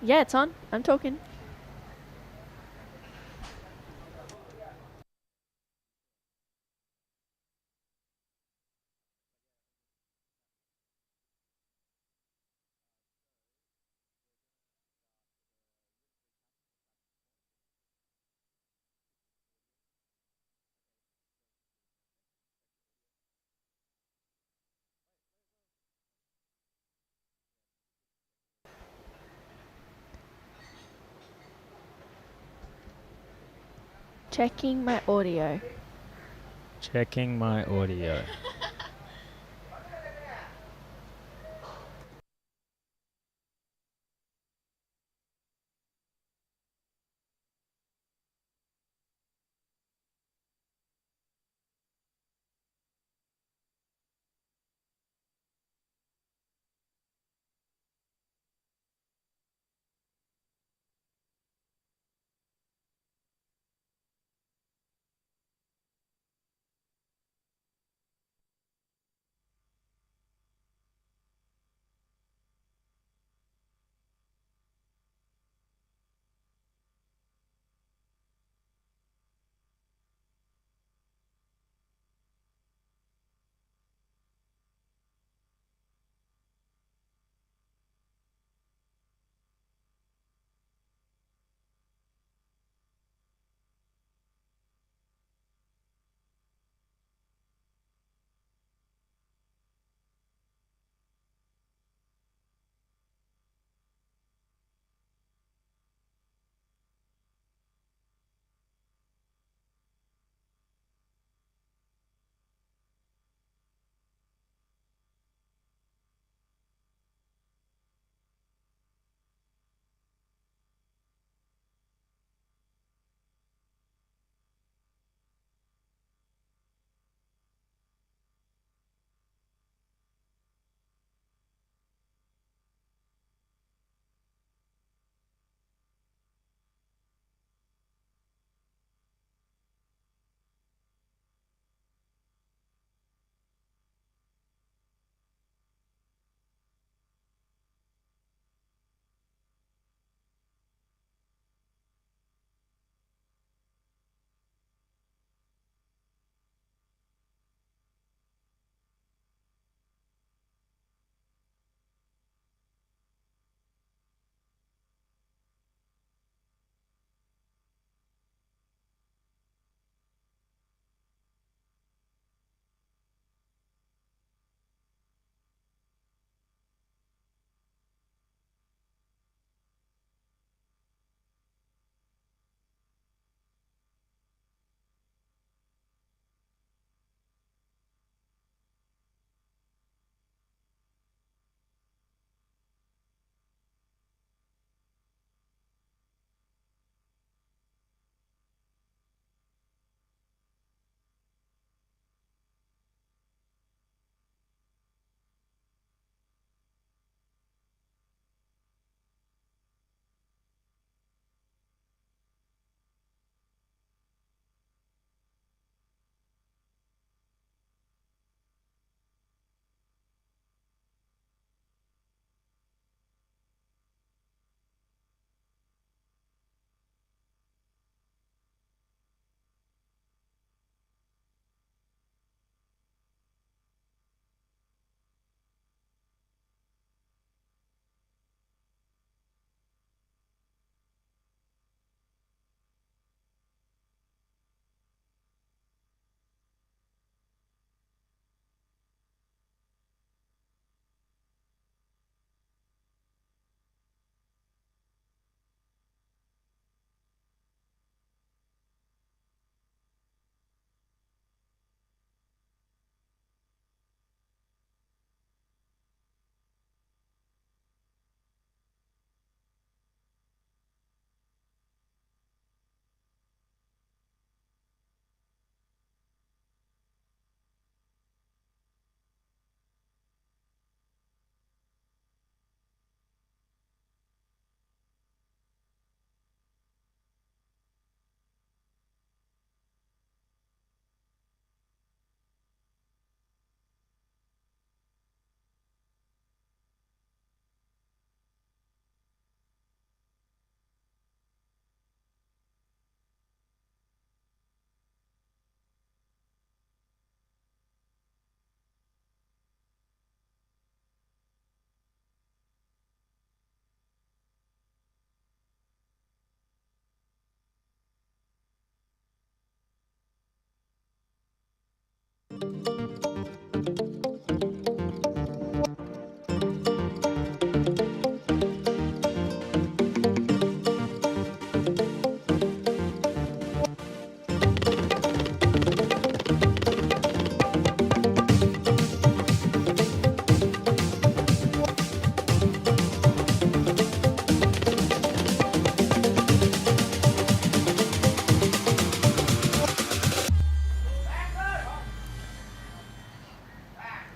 Yeah, it's on. I'm talking. Checking my audio. Checking my audio.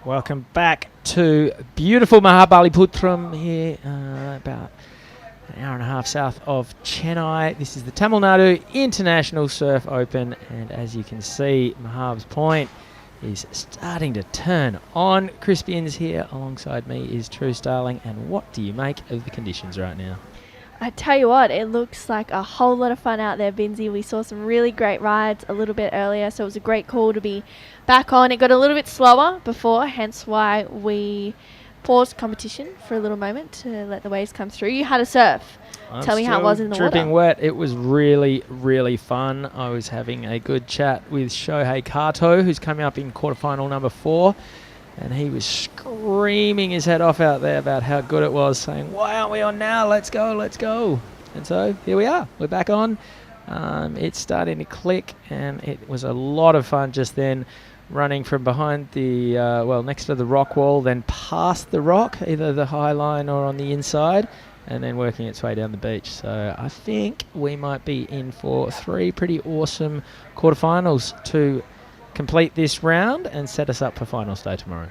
Welcome back to beautiful Mahabalipuram here, about an hour and a half south of Chennai. This is the Tamil Nadu International Surf Open, and as you can see, Mahab's point is starting to turn on. Crispian's here alongside me is True Starling, and what do you make of the conditions right now? I tell you what, it looks like a whole lot of fun out there, Binzi. We saw some really great rides a little bit earlier, so it was a great call to be back on. It got a little bit slower before, hence why we paused competition for a little moment to let the waves come through. You had a surf. Tell me how it was in the dripping water. wet. It was really, really fun. I was having a good chat with Shohei Kato, who's coming up in quarterfinal number 4. And he was screaming his head off out there about how good it was, saying, why aren't we on now? Let's go, let's go. And so here we are. We're back on. It's starting to click, and it was a lot of fun just then, running from behind the, next to the rock wall, then past the rock, either the high line or on the inside, and then working its way down the beach. So I think we might be in for 3 pretty awesome quarterfinals to complete this round and set us up for finals day tomorrow.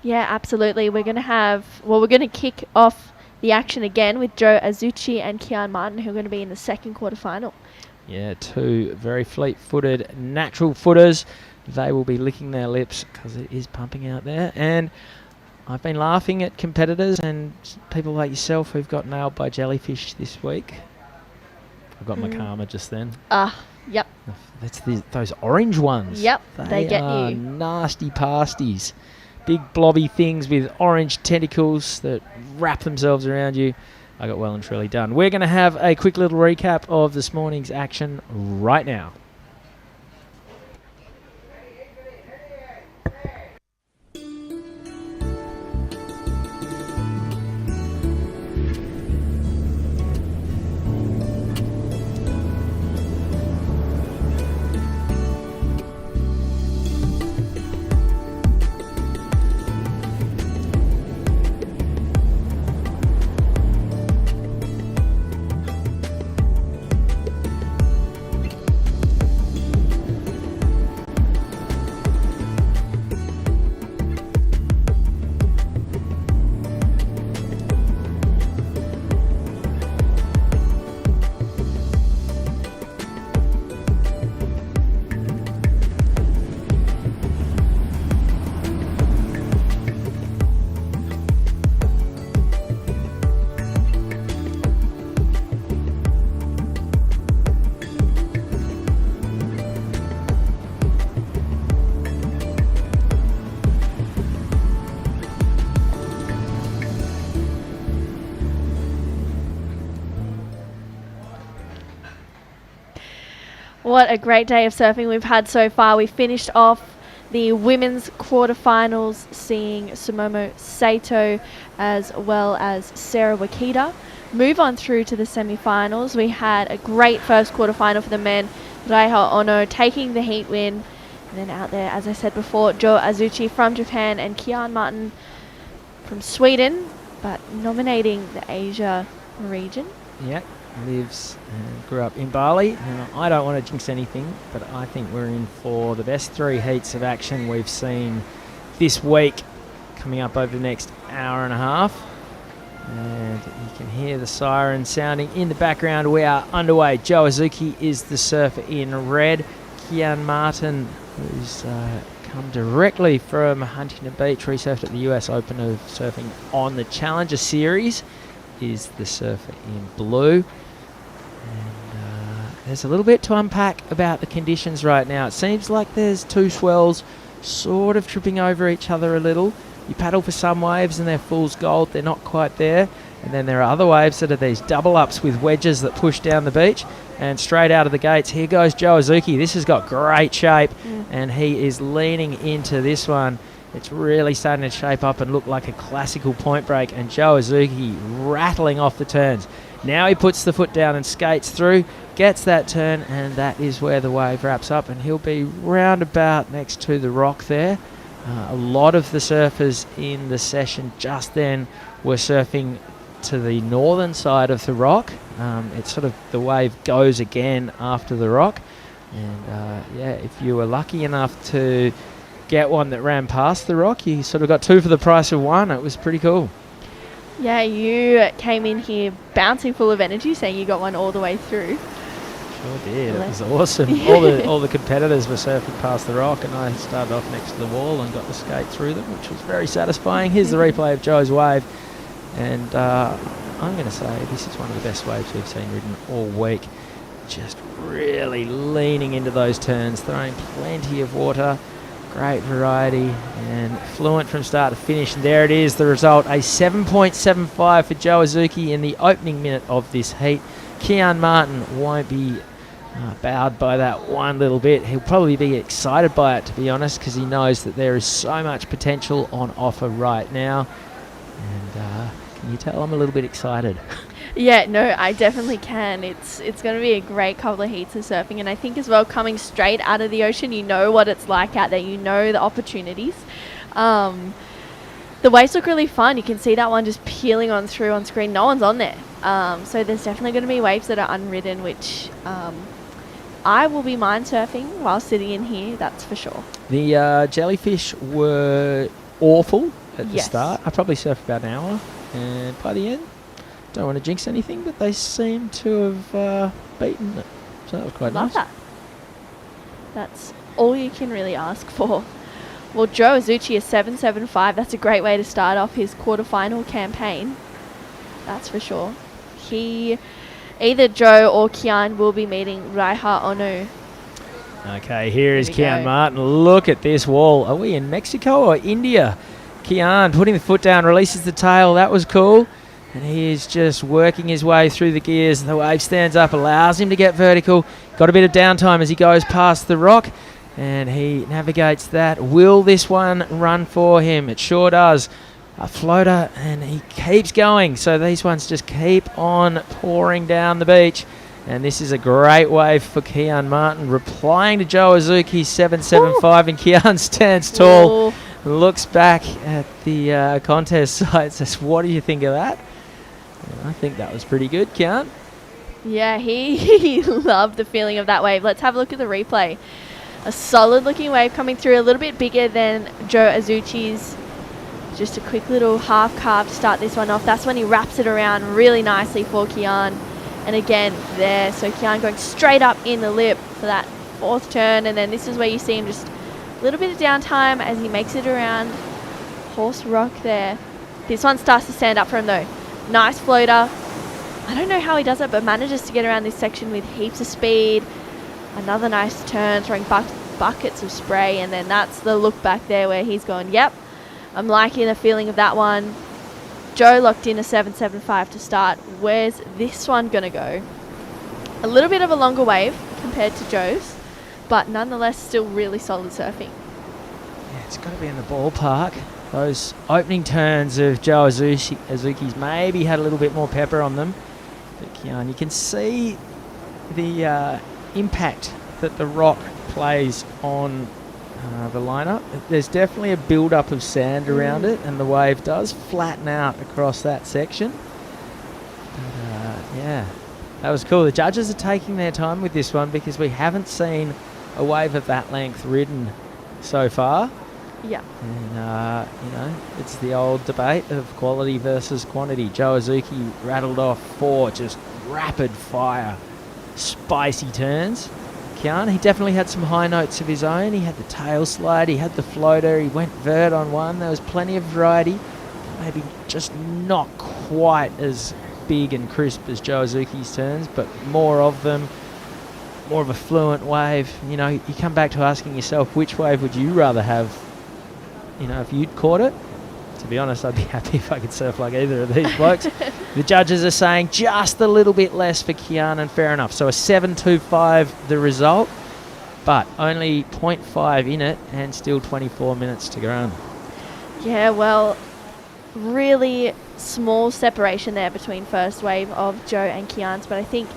Yeah, absolutely. We're going to kick off the action again with Joe Azuchi and Kian Martin, who are going to be in the second quarterfinal. Yeah, 2 very fleet-footed natural footers. They will be licking their lips because it is pumping out there. And I've been laughing at competitors and people like yourself who've got nailed by jellyfish this week. I got my karma just then. Yep. That's those orange ones. Yep, they get are you. Nasty pasties. Big blobby things with orange tentacles that wrap themselves around you. I got well and truly done. We're going to have a quick little recap of this morning's action right now. What a great day of surfing we've had so far. We finished off the women's quarterfinals seeing Sumomo Sato as well as Sarah Wakita move on through to the semi-finals. We had a great first quarterfinal for the men. Raiha Ono taking the heat win. And then out there, as I said before, Joe Azuchi from Japan and Kian Martin from Sweden, but nominating the Asia region. Yeah, lives and grew up in Bali. Now, I don't want to jinx anything, but I think we're in for the best 3 heats of action we've seen this week coming up over the next hour and a half. And you can hear the siren sounding in the background. We are underway. Joe Azuki is the surfer in red. Kian Martin, who's come directly from Huntington Beach, resurfed at the US Open of surfing on the Challenger Series, is the surfer in blue. And there's a little bit to unpack about the conditions right now. It seems like there's 2 swells sort of tripping over each other a little. You paddle for some waves and they're fool's gold. They're not quite there. And then there are other waves that are these double ups with wedges that push down the beach. And straight out of the gates, here goes Joe Azuki. This has got great shape, and he is leaning into this one. It's really starting to shape up and look like a classical point break, and Joe Azuki rattling off the turns. Now he puts the foot down and skates through, gets that turn, and that is where the wave wraps up, and he'll be round about next to the rock there. A lot of the surfers in the session just then were surfing to the northern side of the rock. It's sort of the wave goes again after the rock, and if you were lucky enough to get one that ran past the rock, you sort of got two for the price of one. It was pretty cool. Yeah, you came in here bouncing full of energy, saying you got one all the way through. Sure did. It was awesome. All the competitors were surfing past the rock, and I started off next to the wall and got to skate through them, which was very satisfying. Here's the replay of Joe's wave, and I'm going to say this is one of the best waves we've seen ridden all week. Just really leaning into those turns, throwing plenty of water. Great variety and fluent from start to finish. And there it is, the result, a 7.75 for Joe Azuki in the opening minute of this heat. Kian Martin won't be bowed by that one little bit. He'll probably be excited by it, to be honest, because he knows that there is so much potential on offer right now. And can you tell I'm a little bit excited? Yeah, no, I definitely can. It's going to be a great couple of heats of surfing, and I think as well, coming straight out of the ocean, you know what it's like out there. You know the opportunities. The waves look really fun. You can see that one just peeling on through on screen. No one's on there. So there's definitely going to be waves that are unridden, which I will be mind surfing while sitting in here, that's for sure. The jellyfish were awful at the Yes. start. I probably surfed about an hour, and by the end, don't want to jinx anything, but they seem to have beaten it. So that was quite Love nice. that. That's all you can really ask for. Well, Joe Azuchi is 7.75. That's a great way to start off his quarterfinal campaign. That's for sure. Either Joe or Kian will be meeting Raiha Onu. Okay, here is we Kian go. Martin. Look at this wall. Are we in Mexico or India? Kian putting the foot down, releases the tail. That was cool. And he is just working his way through the gears. The wave stands up, allows him to get vertical. Got a bit of downtime as he goes past the rock. And he navigates that. Will this one run for him? It sure does. A floater, and he keeps going. So these ones just keep on pouring down the beach. And this is a great wave for Kian Martin. Replying to Joe Azuki's 7.75, and Kian stands tall. Ooh. Looks back at the contest site, says, what do you think of that? And I think that was pretty good, Kian. Yeah, he loved the feeling of that wave. Let's have a look at the replay. A solid looking wave coming through, a little bit bigger than Joe Azuchi's. Just a quick little half carve to start this one off. That's when he wraps it around really nicely for Kian. And again, there. So Kian going straight up in the lip for that fourth turn. And then this is where you see him just a little bit of downtime as he makes it around Horse Rock there. This one starts to stand up for him though. Nice floater. I don't know how he does it, but manages to get around this section with heaps of speed. Another nice turn, throwing buckets of spray. And then that's the look back there where he's going, yep, I'm liking the feeling of that one. Joe locked in a 7.75 to start. Where's this one going to go? A little bit of a longer wave compared to Joe's, but nonetheless still really solid surfing. Yeah, it's got to be in the ballpark. Those opening turns of Joe Azuki's maybe had a little bit more pepper on them. But Kian, you can see the impact that the rock plays on the lineup. There's definitely a build-up of sand around it, and the wave does flatten out across that section. But, yeah, that was cool. The judges are taking their time with this one because we haven't seen a wave of that length ridden so far. Yeah. And, it's the old debate of quality versus quantity. Joe Azuki rattled off 4 just rapid-fire, spicy turns. Kian, he definitely had some high notes of his own. He had the tail slide, he had the floater, he went vert on one. There was plenty of variety. Maybe just not quite as big and crisp as Joe Azuki's turns, but more of them, more of a fluent wave. You know, you come back to asking yourself, which wave would you rather have? You know, if you'd caught it, to be honest, I'd be happy if I could surf like either of these blokes. The judges are saying just a little bit less for Kian, and fair enough. So a 7.25 the result, but only 0.5 in it and still 24 minutes to run. Yeah, well, really small separation there between first wave of Joe and Kian's, but I think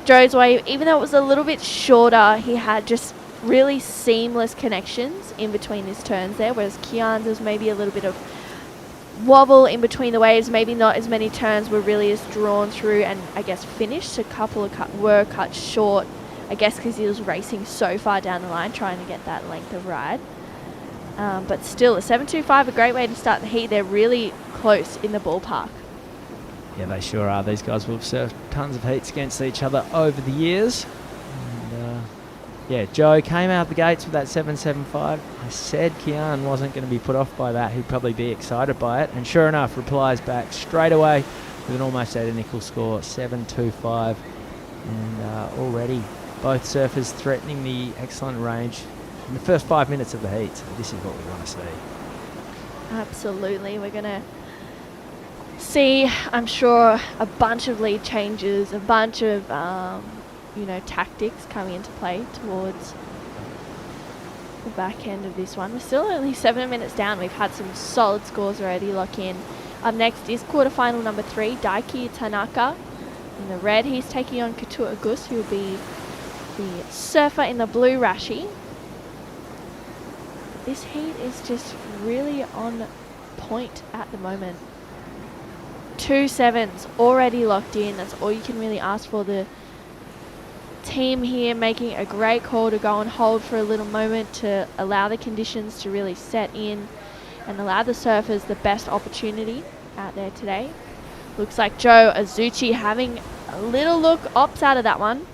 Joe's wave, even though it was a little bit shorter, he had just really seamless connections in between his turns there, whereas Kian's was maybe a little bit of wobble in between the waves, maybe not as many turns were really as drawn through and I guess finished. A couple of were cut short, I guess because he was racing so far down the line trying to get that length of ride. But still, a 7.25, a great way to start the heat. They're really close in the ballpark. Yeah, they sure are. These guys will have surfed tons of heats against each other over the years. And, yeah, Joe came out the gates with that 7.75. I said Kian wasn't going to be put off by that. He'd probably be excited by it. And sure enough, replies back straight away with an almost identical score, 7.25. And already both surfers threatening the excellent range in the first 5 minutes of the heat. So this is what we want to see. Absolutely. We're going to see, I'm sure, a bunch of lead changes, a bunch of, tactics coming into play towards the back end of this one. We're still only 7 minutes down. We've had some solid scores already lock in. Up next is quarterfinal number 3, Daiki Tanaka. In the red, he's taking on Katua Gus, who will be the surfer in the blue rashi. This heat is just really on point at the moment. 2 sevens already locked in. That's all you can really ask for. The team here making a great call to go and hold for a little moment to allow the conditions to really set in and allow the surfers the best opportunity out there today. Looks like Joe Azuchi having a little look, opts out of that one.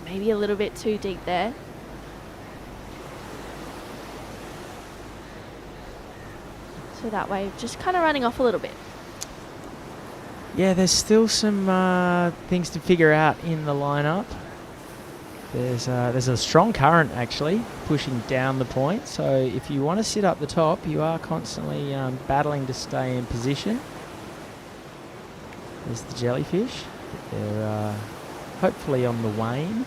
Maybe a little bit too deep there. So that way, just kind of running off a little bit. Yeah, there's still some things to figure out in the lineup. There's a strong current actually pushing down the point, so if you want to sit up the top, you are constantly battling to stay in position. There's the jellyfish. They're hopefully on the wane.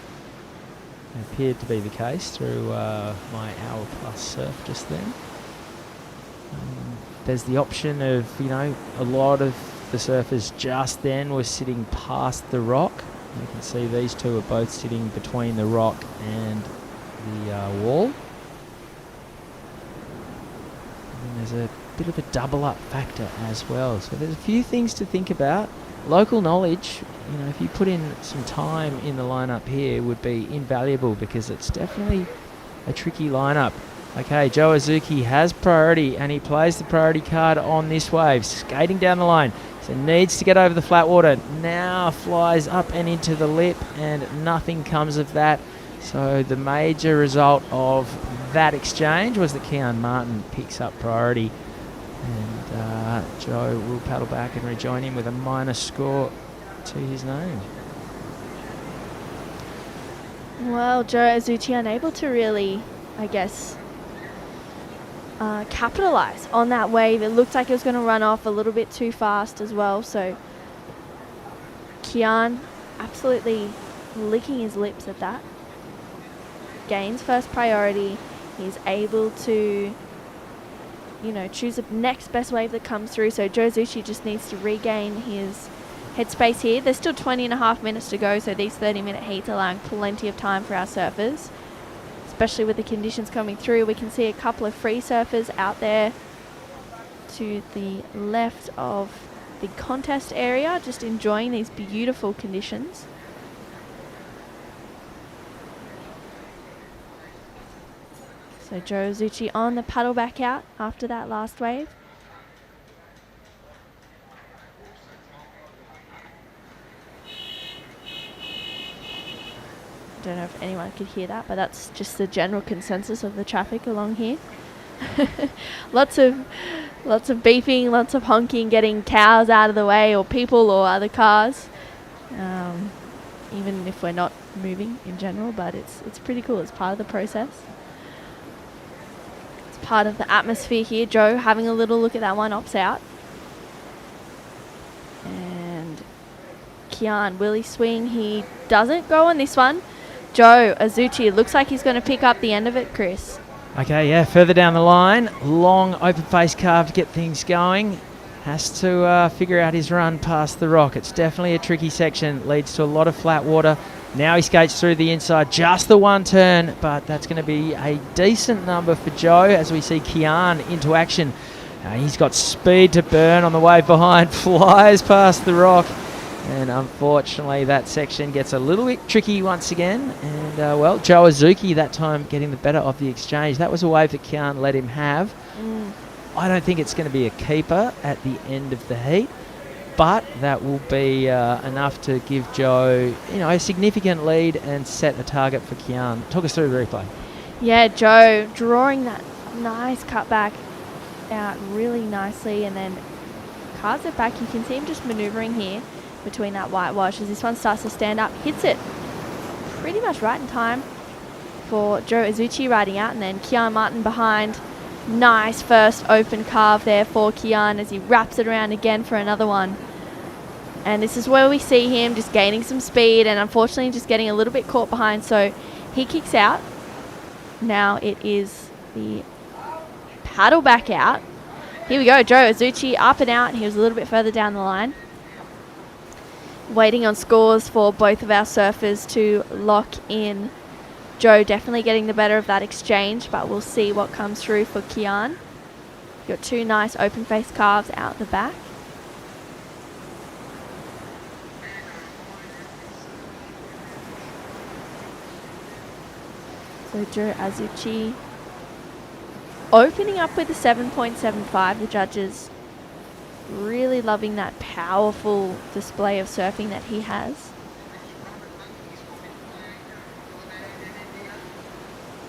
It appeared to be the case through my hour plus surf just then. There's the option of, a lot of the surfers just then were sitting past the rock. You can see these two are both sitting between the rock and the wall. And there's a bit of a double up factor as well. So there's a few things to think about. Local knowledge, if you put in some time in the lineup here, would be invaluable because it's definitely a tricky lineup. Okay, Joe Azuki has priority and he plays the priority card on this wave, skating down the line. So needs to get over the flat water. Now flies up and into the lip and nothing comes of that. So the major result of that exchange was that Kian Martin picks up priority. And Joe will paddle back and rejoin him with a minus score to his name. Well, Joe Azuchi unable to really, capitalize on that wave. It looked like it was going to run off a little bit too fast as well. So Kian absolutely licking his lips at that. Gains first priority. He's able to, choose the next best wave that comes through. So Joe Azuchi just needs to regain his headspace here. There's still 20.5 minutes to go, so these 30-minute heats allowing plenty of time for our surfers. Especially with the conditions coming through, we can see a couple of free surfers out there to the left of the contest area, just enjoying these beautiful conditions. So Joe Azuchi on the paddle back out after that last wave. Don't know if anyone could hear that, but that's just the general consensus of the traffic along here. lots of beeping, lots of honking, getting cows out of the way or people or other cars. Even if we're not moving in general, but it's pretty cool. It's part of the process. It's part of the atmosphere here. Joe having a little look at that one, opts out. And Kian, will he swing? He doesn't go on this one. Joe Azuchi, looks like he's going to pick up the end of it, Chris. Okay, yeah, further down the line, long open face carve to get things going. Has to figure out his run past the rock. It's definitely a tricky section, leads to a lot of flat water. Now he skates through the inside, just the one turn, but that's going to be a decent number for Joe as we see Kian into action. He's got speed to burn on the wave behind, flies past the rock, and unfortunately that section gets a little bit tricky once again. And well, Joe Azuki that time getting the better of the exchange. That was a wave that Kian let him have. I don't think it's going to be a keeper at the end of the heat, but that will be enough to give Joe, a significant lead and set a target for Kian. Talk us through the replay. Yeah, Joe drawing that nice cutback out really nicely, and then carves it back. You can see him just manoeuvring here between that whitewash as this one starts to stand up. Hits it pretty much right in time for Joe Azuchi riding out, and then Kian Martin behind. Nice first open carve there for Kian as he wraps it around again for another one. And this is where we see him just gaining some speed and unfortunately just getting a little bit caught behind. So he kicks out. Now it is the paddle back out. Here we go. Joe Azuchi up and out. He was a little bit further down the line. Waiting on scores for both of our surfers to lock in. Joe definitely getting the better of that exchange, but we'll see what comes through for Kian. Got two nice open face carves out the back. So Joe Azuchi opening up with a 7.75. The judges really loving that powerful display of surfing that he has.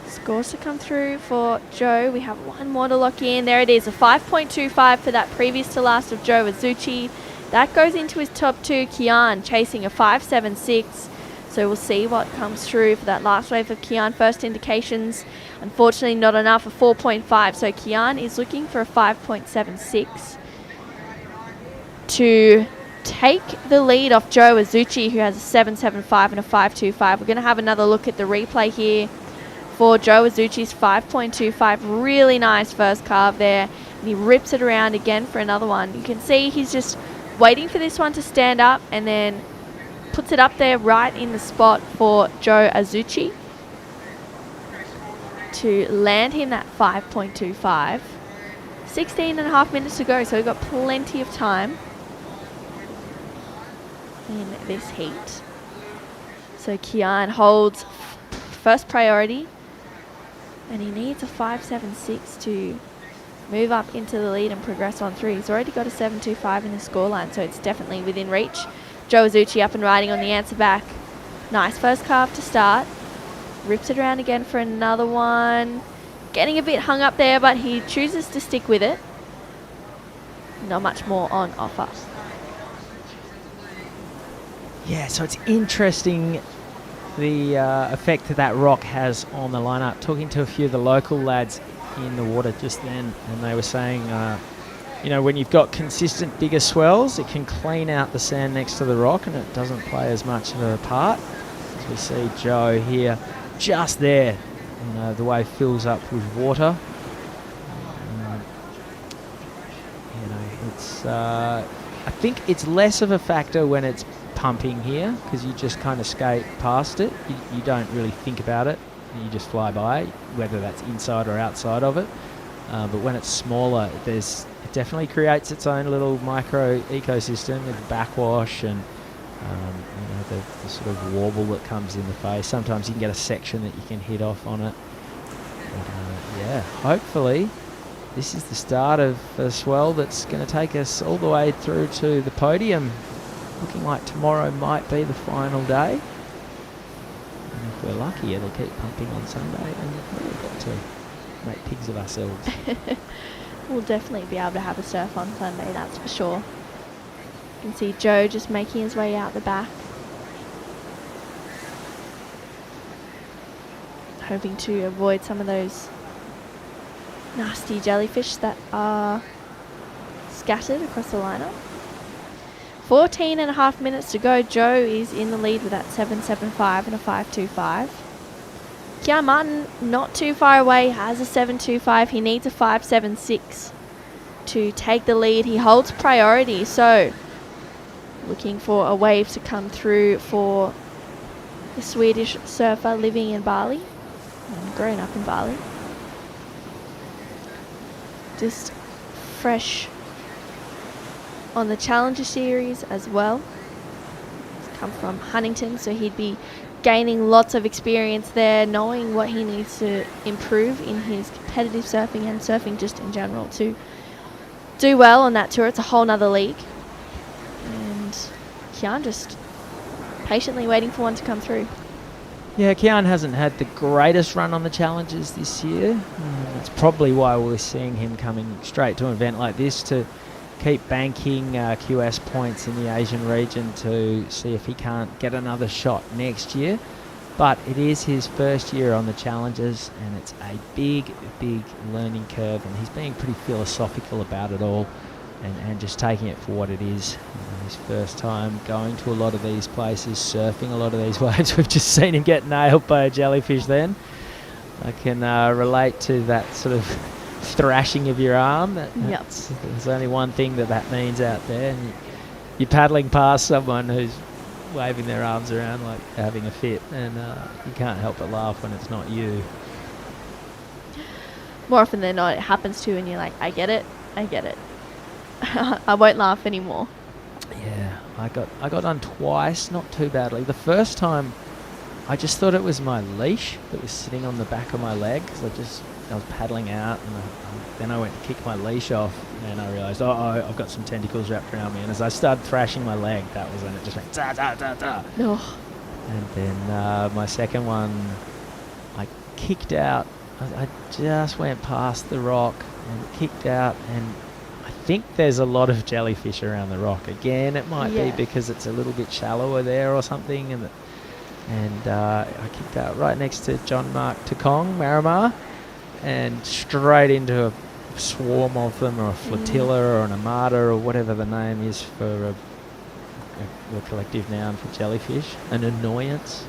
Scores to come through for Joe. We have one more to lock in. There it is, a 5.25 for that previous to last of Joe Azuchi. That goes into his top two. Kian chasing a 5.76. So we'll see what comes through for that last wave of Kian. First indications, unfortunately not enough, a 4.5. So Kian is looking for a 5.76 to take the lead off Joe Azuchi, who has a 7.75 and a 5.25. We're going to have another look at the replay here for Joe Azuchi's 5.25. Really nice first carve there. And he rips it around again for another one. You can see he's just waiting for this one to stand up and then puts it up there right in the spot for Joe Azuchi to land him that 5.25. 16 and a half minutes to go, so we've got plenty of time in this heat. So Kian holds first priority, and he needs a 5.76 to move up into the lead and progress on through. He's already got a 7.25 in the scoreline, so it's definitely within reach. Joe Azuchi up and riding on the answer back. Nice first carve to start. Rips it around again for another one. Getting a bit hung up there, but he chooses to stick with it. Not much more on offer. Yeah, so it's interesting the effect that rock has on the lineup. Talking to a few of the local lads in the water just then, and they were saying, when you've got consistent bigger swells, it can clean out the sand next to the rock and it doesn't play as much of a part. As we see Joe here, just there, the wave fills up with water. It's I think it's less of a factor when it's pumping here, because you just kind of skate past it. You don't really think about it. You just fly by, whether that's inside or outside of it. But when it's smaller, it definitely creates its own little micro ecosystem with backwash and the sort of warble that comes in the face. Sometimes you can get a section that you can hit off on it. But, hopefully this is the start of a swell that's going to take us all the way through to the podium. Looking like tomorrow might be the final day. And if we're lucky, it'll keep pumping on Sunday, and we've got to make pigs of ourselves. We'll definitely be able to have a surf on Sunday, that's for sure. You can see Joe just making his way out the back. Hoping to avoid some of those nasty jellyfish that are scattered across the lineup. 14 and a half minutes to go. Joe is in the lead with that 7.75 and a 5.25. Kian Martin not too far away, has a 7.25. He needs a 5.76 to take the lead. He holds priority, so looking for a wave to come through for the Swedish surfer living in Bali and growing up in Bali. Just fresh on the Challenger Series as well. He's come from Huntington, so he'd be gaining lots of experience there, knowing what he needs to improve in his competitive surfing and surfing just in general to do well on that tour. It's a whole nother league. And Kian just patiently waiting for one to come through. Yeah, Kian hasn't had the greatest run on the Challenges this year. That's probably why we're seeing him coming straight to an event like this to keep banking QS points in the Asian region to see if he can't get another shot next year. But it is his first year on the Challenges, and it's a big, big learning curve, and he's being pretty philosophical about it all and just taking it for what it is. His first time going to a lot of these places, surfing a lot of these waves. We've just seen him get nailed by a jellyfish then. I can relate to that sort of thrashing of your arm. There's only one thing that means out there. And you're paddling past someone who's waving their arms around like they're having a fit, and you can't help but laugh when it's not you. More often than not, it happens to you and you're like, I get it. I won't laugh anymore. Yeah, I got done twice, not too badly. The first time, I just thought it was my leash that was sitting on the back of my leg, because I was paddling out, and then I went to kick my leash off, and I realised, I've got some tentacles wrapped around me. And as I started thrashing my leg, that was when it just went da da da da. Oh. And then my second one, I kicked out. I just went past the rock and kicked out, and I think there's a lot of jellyfish around the rock. Again, it might be because it's a little bit shallower there or something, and I kicked out right next to John Mark Takong, Marimar, and straight into a swarm of them, or a flotilla, or an armada, or whatever the name is for the collective noun for jellyfish. An annoyance,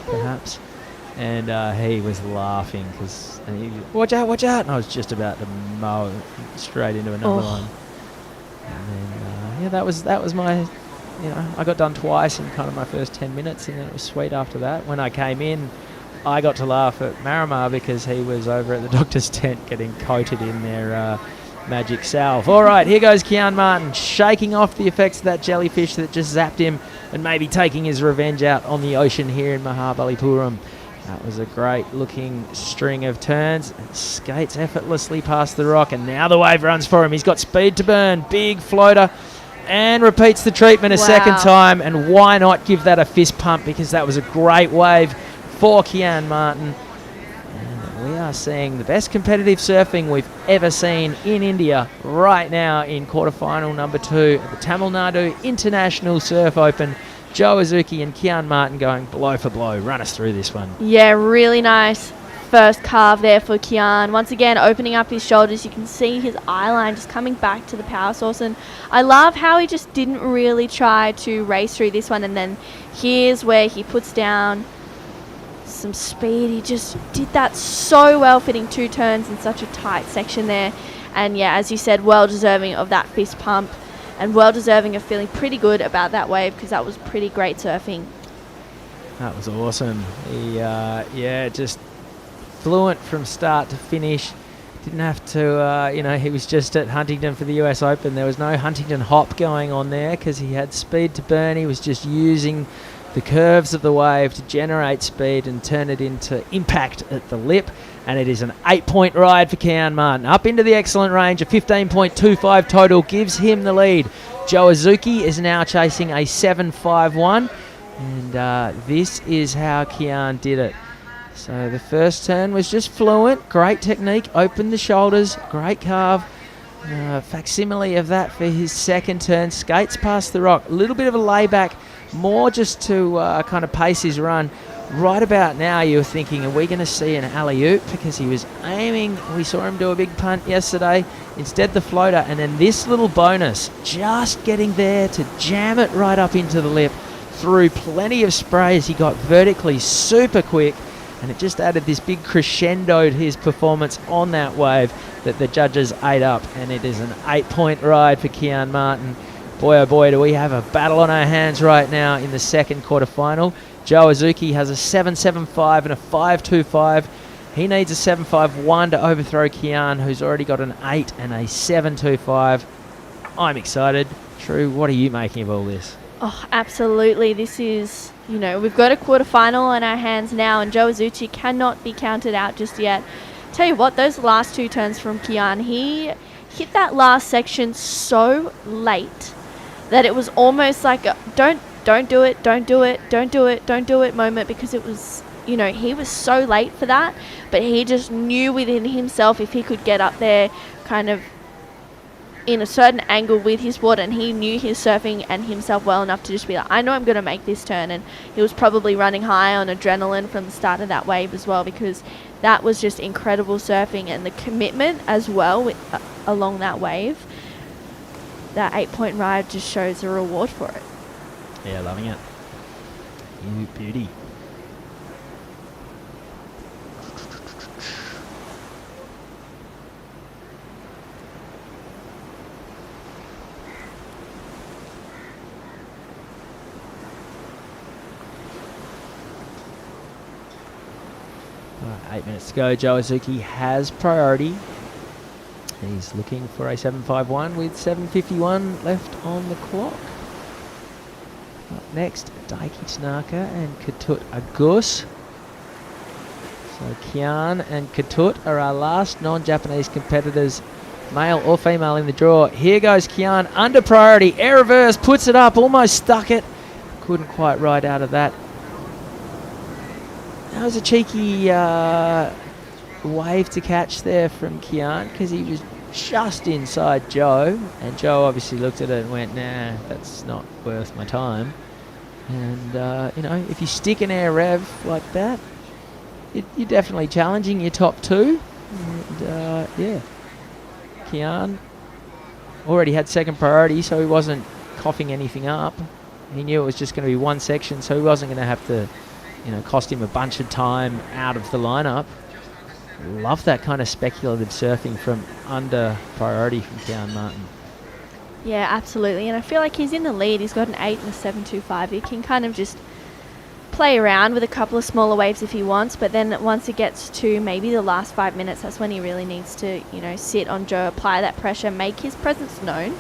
perhaps. And he was laughing because watch out, and I was just about to mow straight into another one. And then that was my, I got done twice in kind of my first 10 minutes, and then it was sweet after that. When I came in, I got to laugh at Marimar because he was over at the doctor's tent getting coated in their magic salve. All right, here goes Kian Martin, shaking off the effects of that jellyfish that just zapped him, and maybe taking his revenge out on the ocean here in Mahabalipuram. That was a great looking string of turns, and skates effortlessly past the rock, and now the wave runs for him. He's got speed to burn, big floater, and repeats the treatment a second time. And why not give that a fist pump, because that was a great wave for Kian Martin. And we are seeing the best competitive surfing we've ever seen in India right now in quarterfinal number 2 at the Tamil Nadu International Surf Open. Joe Azuki and Kian Martin going blow for blow. Run us through this one. Yeah, really nice first carve there for Kian. Once again, opening up his shoulders. You can see his eye line just coming back to the power source. And I love how he just didn't really try to race through this one. And then here's where he puts down some speed. He just did that so well, fitting 2 turns in such a tight section there. And yeah, as you said, well deserving of that fist pump, and well deserving of feeling pretty good about that wave, because that was pretty great surfing. That was awesome. He, just fluent from start to finish. Didn't have to, he was just at Huntington for the US Open. There was no Huntington hop going on there because he had speed to burn. He was just using the curves of the wave to generate speed and turn it into impact at the lip. And it is an 8-point ride for Kian Martin. Up into the excellent range, a 15.25 total gives him the lead. Joe Azuki is now chasing a 7.51. And this is how Kian did it. So the first turn was just fluent. Great technique. Opened the shoulders. Great carve. Facsimile of that for his second turn. Skates past the rock. A little bit of a layback. More just to kind of pace his run. right about now you were thinking, are we going to see an alley-oop? Because he was aiming. We saw him do a big punt yesterday. Instead, the floater. And then this little bonus, just getting there to jam it right up into the lip through plenty of sprays. He got vertically super quick. And it just added this big crescendo to his performance on that wave that the judges ate up. And it is an 8-point ride for Kian Martin. Boy, oh boy, do we have a battle on our hands right now in the second quarterfinal. Joe Azuki has a 7.75 and a 5.25. He needs a 7.51 to overthrow Kian, who's already got an 8 and a 7.25. I'm excited. True, what are you making of all this? Oh, absolutely. This is, we've got a quarterfinal on our hands now, and Joe Azuchi cannot be counted out just yet. Tell you what, those last 2 turns from Kian, he hit that last section so late that it was almost like a don't do it moment, because it was, he was so late for that, but he just knew within himself if he could get up there kind of in a certain angle with his board, and he knew his surfing and himself well enough to just be like, I know I'm going to make this turn. And he was probably running high on adrenaline from the start of that wave as well, because that was just incredible surfing, and the commitment as well with, along that wave. That 8-point ride just shows the reward for it. Yeah, loving it. You beauty. All right, 8 minutes to go. Joe Azuki has priority. He's looking for a 7.51 with 7.51 left on the clock. Up next, Daiki Tanaka and Katut Agus. So Kian and Katut are our last non-Japanese competitors, male or female, in the draw. Here goes Kian, under priority, air reverse, puts it up, almost stuck it. Couldn't quite ride out of that. That was a cheeky wave to catch there from Kian, because he was just inside Joe, and Joe obviously looked at it and went, nah, that's not worth my time. And if you stick an air rev like that, you're definitely challenging your top 2. And yeah, Kian already had second priority, so he wasn't coughing anything up. He knew it was just going to be one section, so he wasn't going to have to cost him a bunch of time out of the lineup. Love that kind of speculative surfing from under priority from Kian Martin. Yeah, absolutely. And I feel like he's in the lead. He's got an 8 and a 7.25. He can kind of just play around with a couple of smaller waves if he wants, but then once it gets to maybe the last 5 minutes, that's when he really needs to, sit on Joe, apply that pressure, make his presence known,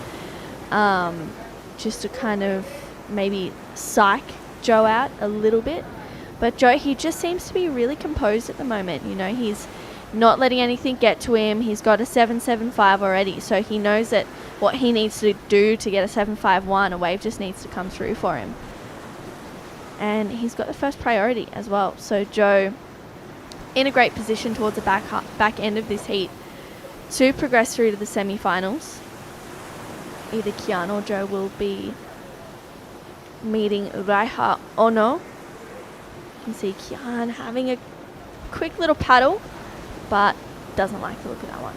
just to kind of maybe psych Joe out a little bit. But Joe, he just seems to be really composed at the moment. He's not letting anything get to him. He's got a 7.75 already, so he knows that what he needs to do to get a 7.51, a wave just needs to come through for him. And he's got the first priority as well. So Joe, in a great position towards the back end of this heat to progress through to the semi-finals. Either Kian or Joe will be meeting Raiha Ono. You can see Kian having a quick little paddle, but doesn't like the look of that one.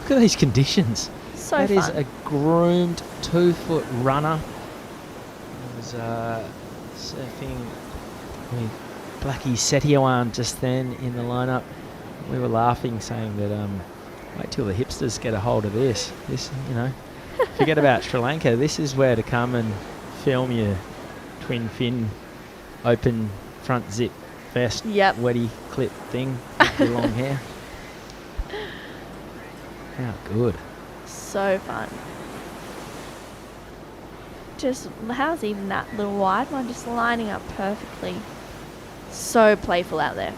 Look at these conditions. So that fun. is a groomed 2-foot runner. He was surfing with Blackie Setioan just then in the lineup. We were laughing, saying that wait till the hipsters get a hold of this. Forget about Sri Lanka. This is where to come and film your twin fin open front zip vest, wetty clip thing with your long hair. How good. So fun. Just, how's even that little wide one just lining up perfectly? So playful out there.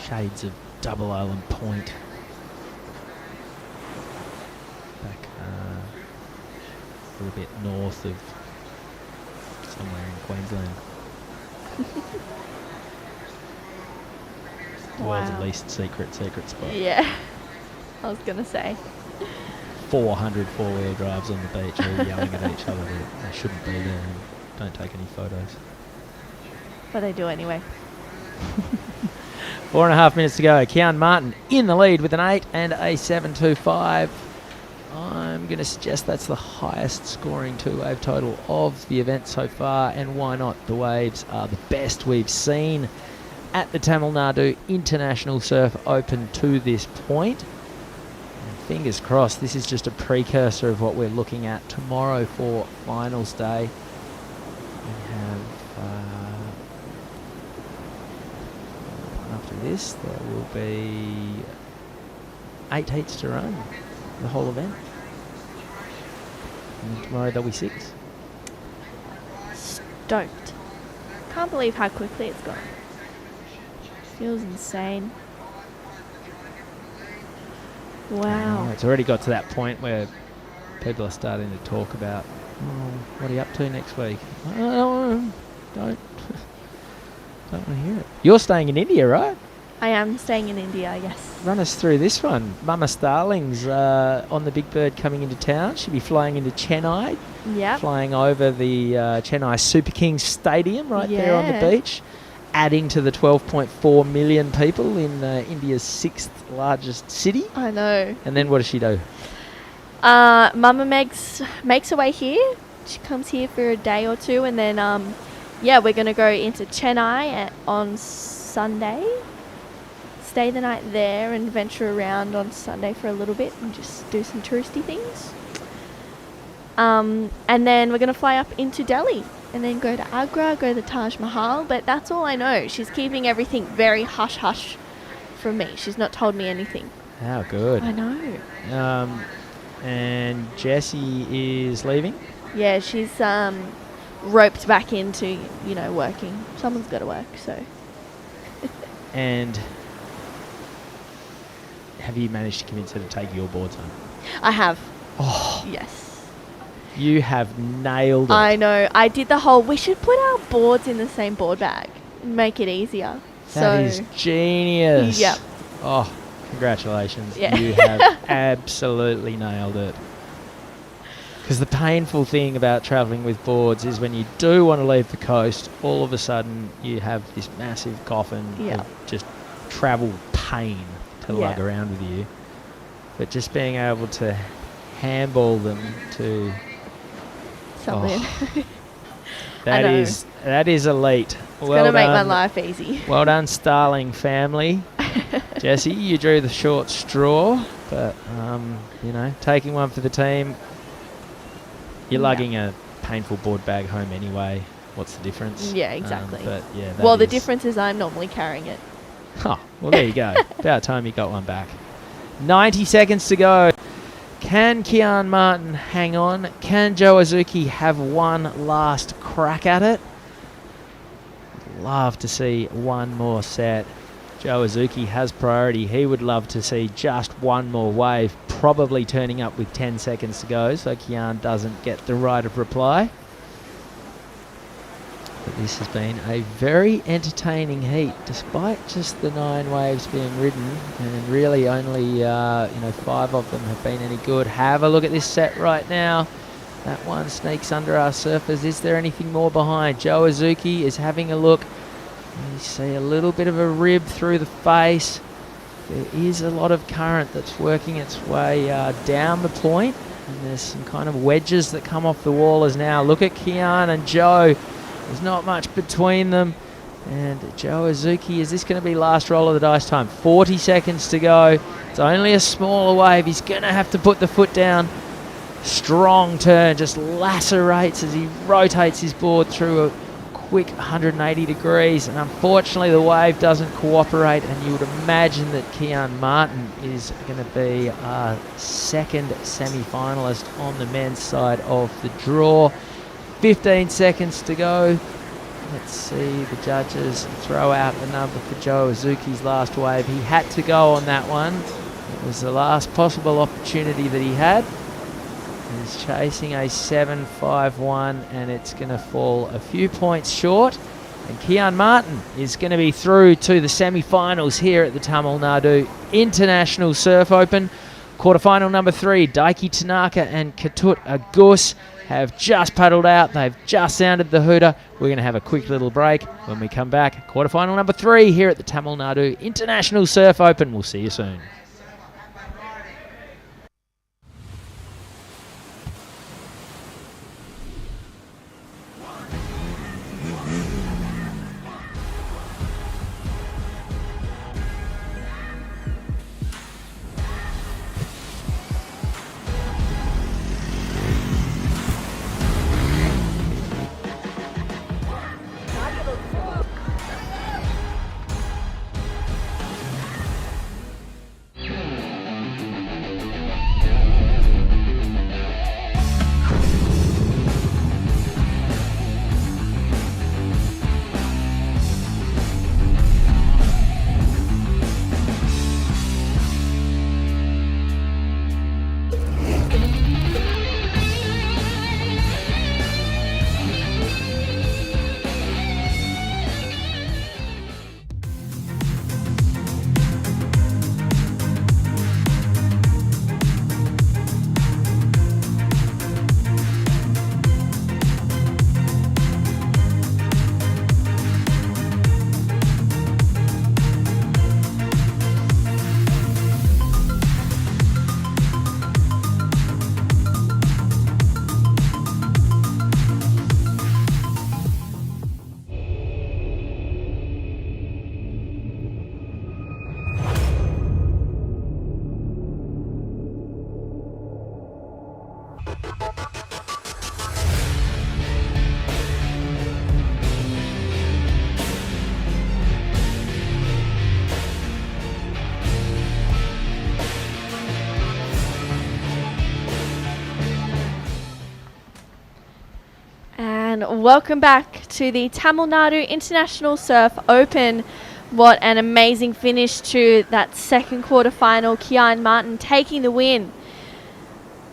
Shades of Double Island Point. Back a little bit north of somewhere in Queensland. The world's least secret spot. Yeah, I was going to say. 400 four-wheel drives on the beach all yelling at each other that they shouldn't be there. don't take any photos. But they do anyway. 4.5 minutes to go. Kian Martin in the lead with an 8 and a 7.25. I'm going to suggest that's the highest scoring two-wave total of the event so far, and why not? The waves are the best we've seen at the Tamil Nadu International Surf Open to this point. And fingers crossed, this is just a precursor of what we're looking at tomorrow for finals day. We have, after this, there will be 8 heats to run, the whole event. And tomorrow there'll be 6. Stoked. Can't believe how quickly it's gone. Feels insane. Wow. It's already got to that point where people are starting to talk about, what are you up to next week? Don't want to hear it. You're staying in India, right? I am staying in India, yes. Run us through this one. Mama Starling's on the Big Bird coming into town. She'll be flying into Chennai. Yep. Flying over the Chennai Super Kings Stadium right there on the beach. Adding to the 12.4 million people in India's 6th largest city. I know. And then what does she do? Mama makes her way here. She comes here for a day or two, and then we're going to go into Chennai on Sunday. Stay the night there and venture around on Sunday for a little bit and just do some touristy things. And then we're going to fly up into Delhi and then go to Agra, go to the Taj Mahal. But that's all I know. She's keeping everything very hush-hush from me. She's not told me anything. How good. I know. And Jessie is leaving? Yeah, she's roped back into, working. Someone's got to work, so. And have you managed to convince her to take your boards home? I have. Oh. Yes. You have nailed it. I know. I did the whole, we should put our boards in the same board bag and make it easier. That is genius. Yep. Oh, congratulations. Yeah. You have absolutely nailed it. Because the painful thing about travelling with boards is when you do want to leave the coast, all of a sudden you have this massive coffin of just travel pain to lug around with you. But just being able to handball them to something. That is elite. It's going to make my life easy. Well done, Starling family. Jessie, you drew the short straw, but taking one for the team. You're lugging a painful board bag home anyway. What's the difference? Yeah, exactly. The difference is I'm normally carrying it. Oh, well, there you go. About time you got one back. 90 seconds to go. Can Kian Martin hang on? Can Joe Azuki have one last crack at it? Love to see one more set. Joe Azuki has priority. He would love to see just one more wave, probably turning up with 10 seconds to go, so Kian doesn't get the right of reply. But this has been a very entertaining heat, despite just the 9 waves being ridden, and really only 5 of them have been any good. Have a look at this set right now. That one sneaks under our surfers. Is there anything more behind? Joe Azuki is having a look. You see a little bit of a rib through the face. There is a lot of current that's working its way down the point, and there's some kind of wedges that come off the wall as now. Look at Kian and Joe. There's not much between them. And Joe Azuki, is this going to be last roll of the dice time? 40 seconds to go. It's only a smaller wave. He's going to have to put the foot down. Strong turn, just lacerates as he rotates his board through a quick 180 degrees. And unfortunately, the wave doesn't cooperate. And you would imagine that Kian Martin is going to be our second semi-finalist on the men's side of the draw. 15 seconds to go. Let's see the judges throw out the number for Joe Azuki's last wave. He had to go on that one. It was the last possible opportunity that he had. He's chasing a 7.51 and it's going to fall a few points short. And Kian Martin is going to be through to the semi-finals here at the Tamil Nadu International Surf Open. Quarterfinal number 3, Daiki Tanaka and Katut Agus. have just paddled out. They've just sounded the hooter. We're going to have a quick little break. When we come back, quarterfinal number 3 here at the Tamil Nadu International Surf Open. We'll see you soon. And welcome back to the Tamil Nadu International Surf Open. What an amazing finish to that second quarter final. Kian Martin taking the win.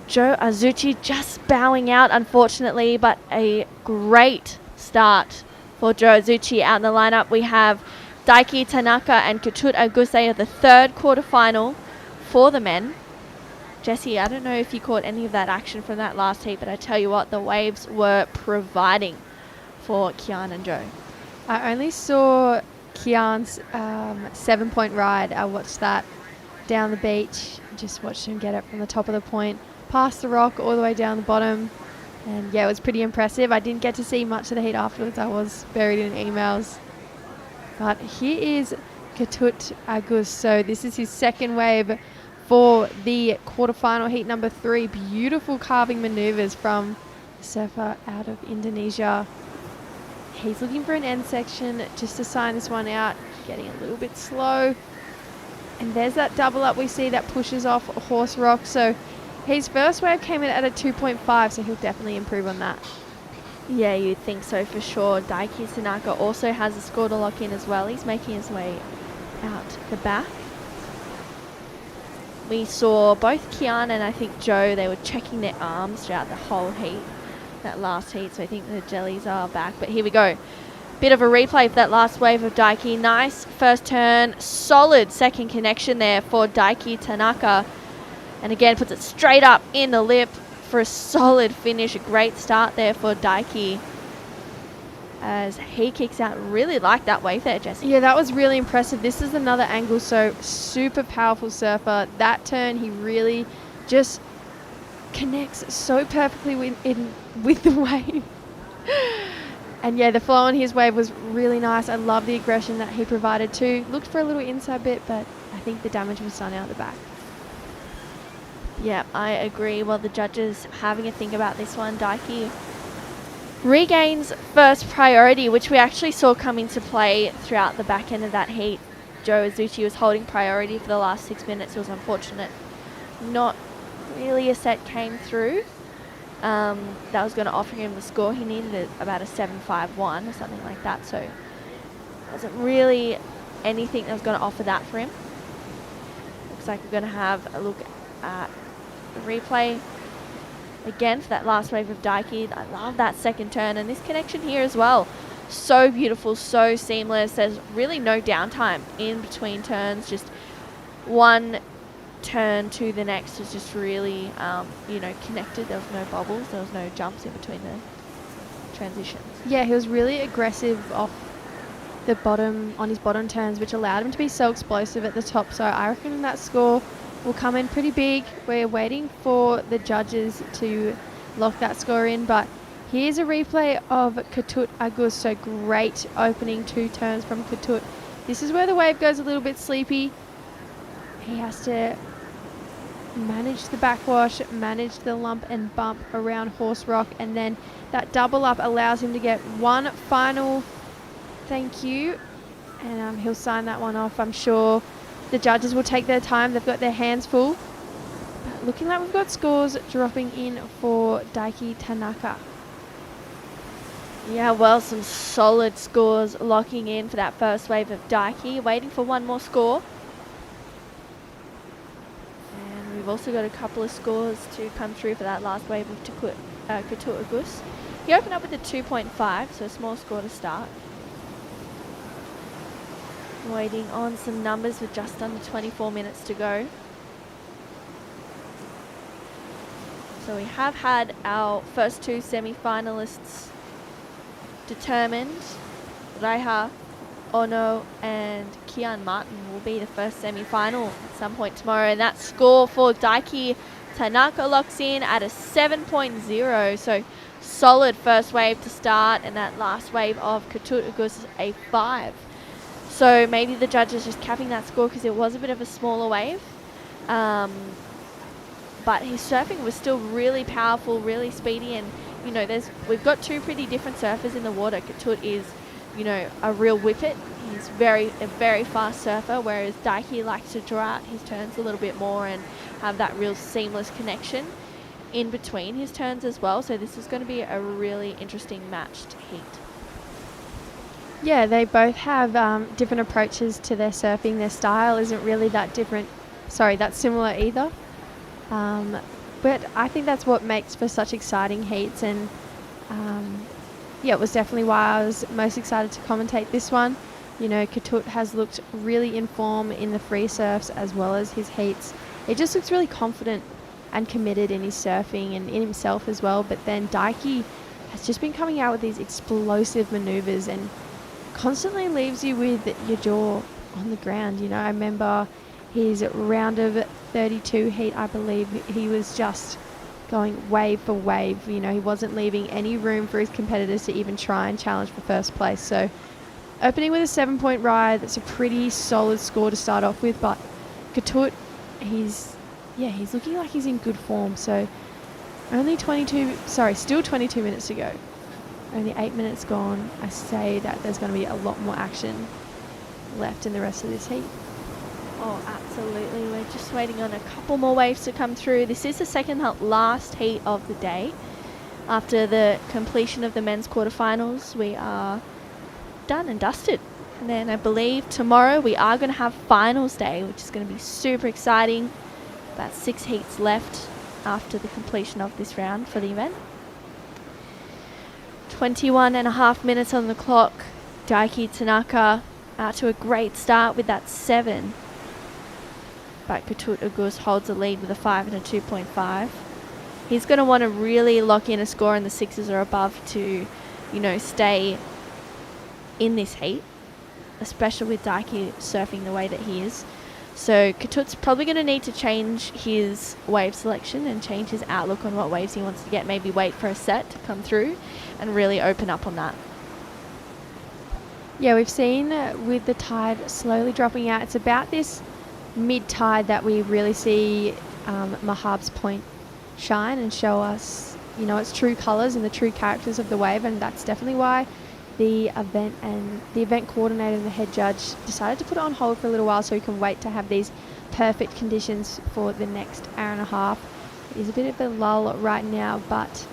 Joe Azuchi just bowing out, unfortunately, but a great start for Joe Azuchi. Out in the lineup, we have Daiki Tanaka and Katut Aguse at the third quarter final for the men. Jesse, I don't know if you caught any of that action from that last heat, but I tell you what, the waves were providing for Kian and Joe. I only saw Kian's 7-point ride. I watched that down the beach. Just watched him get it from the top of the point, past the rock, all the way down the bottom. And yeah, it was pretty impressive. I didn't get to see much of the heat afterwards. I was buried in emails. But here is Katut Agus. So this is his second wave for the quarterfinal heat number 3. Beautiful carving maneuvers from the surfer out of Indonesia. He's looking for an end section just to sign this one out. Getting a little bit slow. And there's that double up we see that pushes off Horse Rock. So his first wave came in at a 2.5, so he'll definitely improve on that. Yeah, you'd think so for sure. Daiki Tanaka also has a score to lock in as well. He's making his way out the back. We saw both Kian and I think Joe, they were checking their arms throughout the whole heat, that last heat, so I think the jellies are back. But here we go. Bit of a replay for that last wave of Daiki. Nice first turn, solid second connection there for Daiki Tanaka. And again, puts it straight up in the lip for a solid finish. A great start there for Daiki as he kicks out. Really like that wave there, Jesse. Yeah, that was really impressive. This is another angle, so super powerful surfer. That turn, he really just connects so perfectly with the wave. And yeah, the flow on his wave was really nice. I love the aggression that he provided too. Looked for a little inside bit, but I think the damage was done out the back. Yeah, I agree. Well, the judges having a think about this one. Daiki regains first priority, which we actually saw come into play throughout the back end of that heat. Joe Azuchi was holding priority for the last 6 minutes. It was unfortunate. Not really a set came through. That was going to offer him the score. He needed about a 7.51 or something like that. So it wasn't really anything that was going to offer that for him. Looks like we're going to have a look at the replay again for that last wave of Daiki. I love that second turn and this connection here as well. So beautiful, so seamless. There's really no downtime in between turns. Just one turn to the next was just really, connected. There was no bobbles. There was no jumps in between the transitions. Yeah, he was really aggressive off the bottom, on his bottom turns, which allowed him to be so explosive at the top. So I reckon that score will come in pretty big. We're waiting for the judges to lock that score in, but here's a replay of Ketut Agus. So great opening 2 turns from Ketut. This is where the wave goes a little bit sleepy. He has to manage the backwash, manage the lump and bump around Horse Rock, and then that double up allows him to get one final thank you, and he'll sign that one off. I'm sure the judges will take their time. They've got their hands full. But looking like we've got scores dropping in for Daiki Tanaka. Yeah, well, some solid scores locking in for that first wave of Daiki. Waiting for one more score. And we've also got a couple of scores to come through for that last wave of Ketut Agus. He opened up with a 2.5, so a small score to start. Waiting on some numbers with just under 24 minutes to go. So we have had our first 2 semi-finalists determined. Raiha Ono and Kian Martin will be the first semi-final at some point tomorrow, and that score for Daiki Tanaka locks in at a 7.0. So solid first wave to start, and that last wave of Ketut Agus a 5. So maybe the judges just capping that score because it was a bit of a smaller wave. But his surfing was still really powerful, really speedy, and we've got 2 pretty different surfers in the water. Ketut is, a real whippet. He's a very fast surfer, whereas Daiki likes to draw out his turns a little bit more and have that real seamless connection in between his turns as well. So this is going to be a really interesting matched heat. Yeah, they both have different approaches to their surfing. Their style isn't really that similar either. But I think that's what makes for such exciting heats, and it was definitely why I was most excited to commentate this one. Ketut has looked really in form in the free surfs as well as his heats. He just looks really confident and committed in his surfing and in himself as well. But then Daiki has just been coming out with these explosive maneuvers and constantly leaves you with your jaw on the ground. I remember his round of 32 heat, I believe, he was just going wave for wave. He wasn't leaving any room for his competitors to even try and challenge for first place. So opening with a 7-point ride, that's a pretty solid score to start off with. But Ketut, he's looking like he's in good form. So still 22 minutes to go. Only 8 minutes gone. I say that there's going to be a lot more action left in the rest of this heat. Oh, absolutely. We're just waiting on a couple more waves to come through. This is the second last heat of the day. After the completion of the men's quarterfinals, we are done and dusted. And then I believe tomorrow we are going to have finals day, which is going to be super exciting. About 6 heats left after the completion of this round for the event. 21.5 minutes on the clock. Daiki Tanaka out to a great start with that 7. But Ketut Agus holds a lead with a 5 and a 2.5. He's going to want to really lock in a score in the 6s or above to, stay in this heat, especially with Daiki surfing the way that he is. So Ketut's probably going to need to change his wave selection and change his outlook on what waves he wants to get. Maybe wait for a set to come through and really open up on that. Yeah, we've seen with the tide slowly dropping out, it's about this mid-tide that we really see Mahab's point shine and show us, its true colours and the true characters of the wave, and that's definitely why the event coordinator and the head judge decided to put it on hold for a little while so we can wait to have these perfect conditions for the next hour and a half. It is a bit of a lull right now, but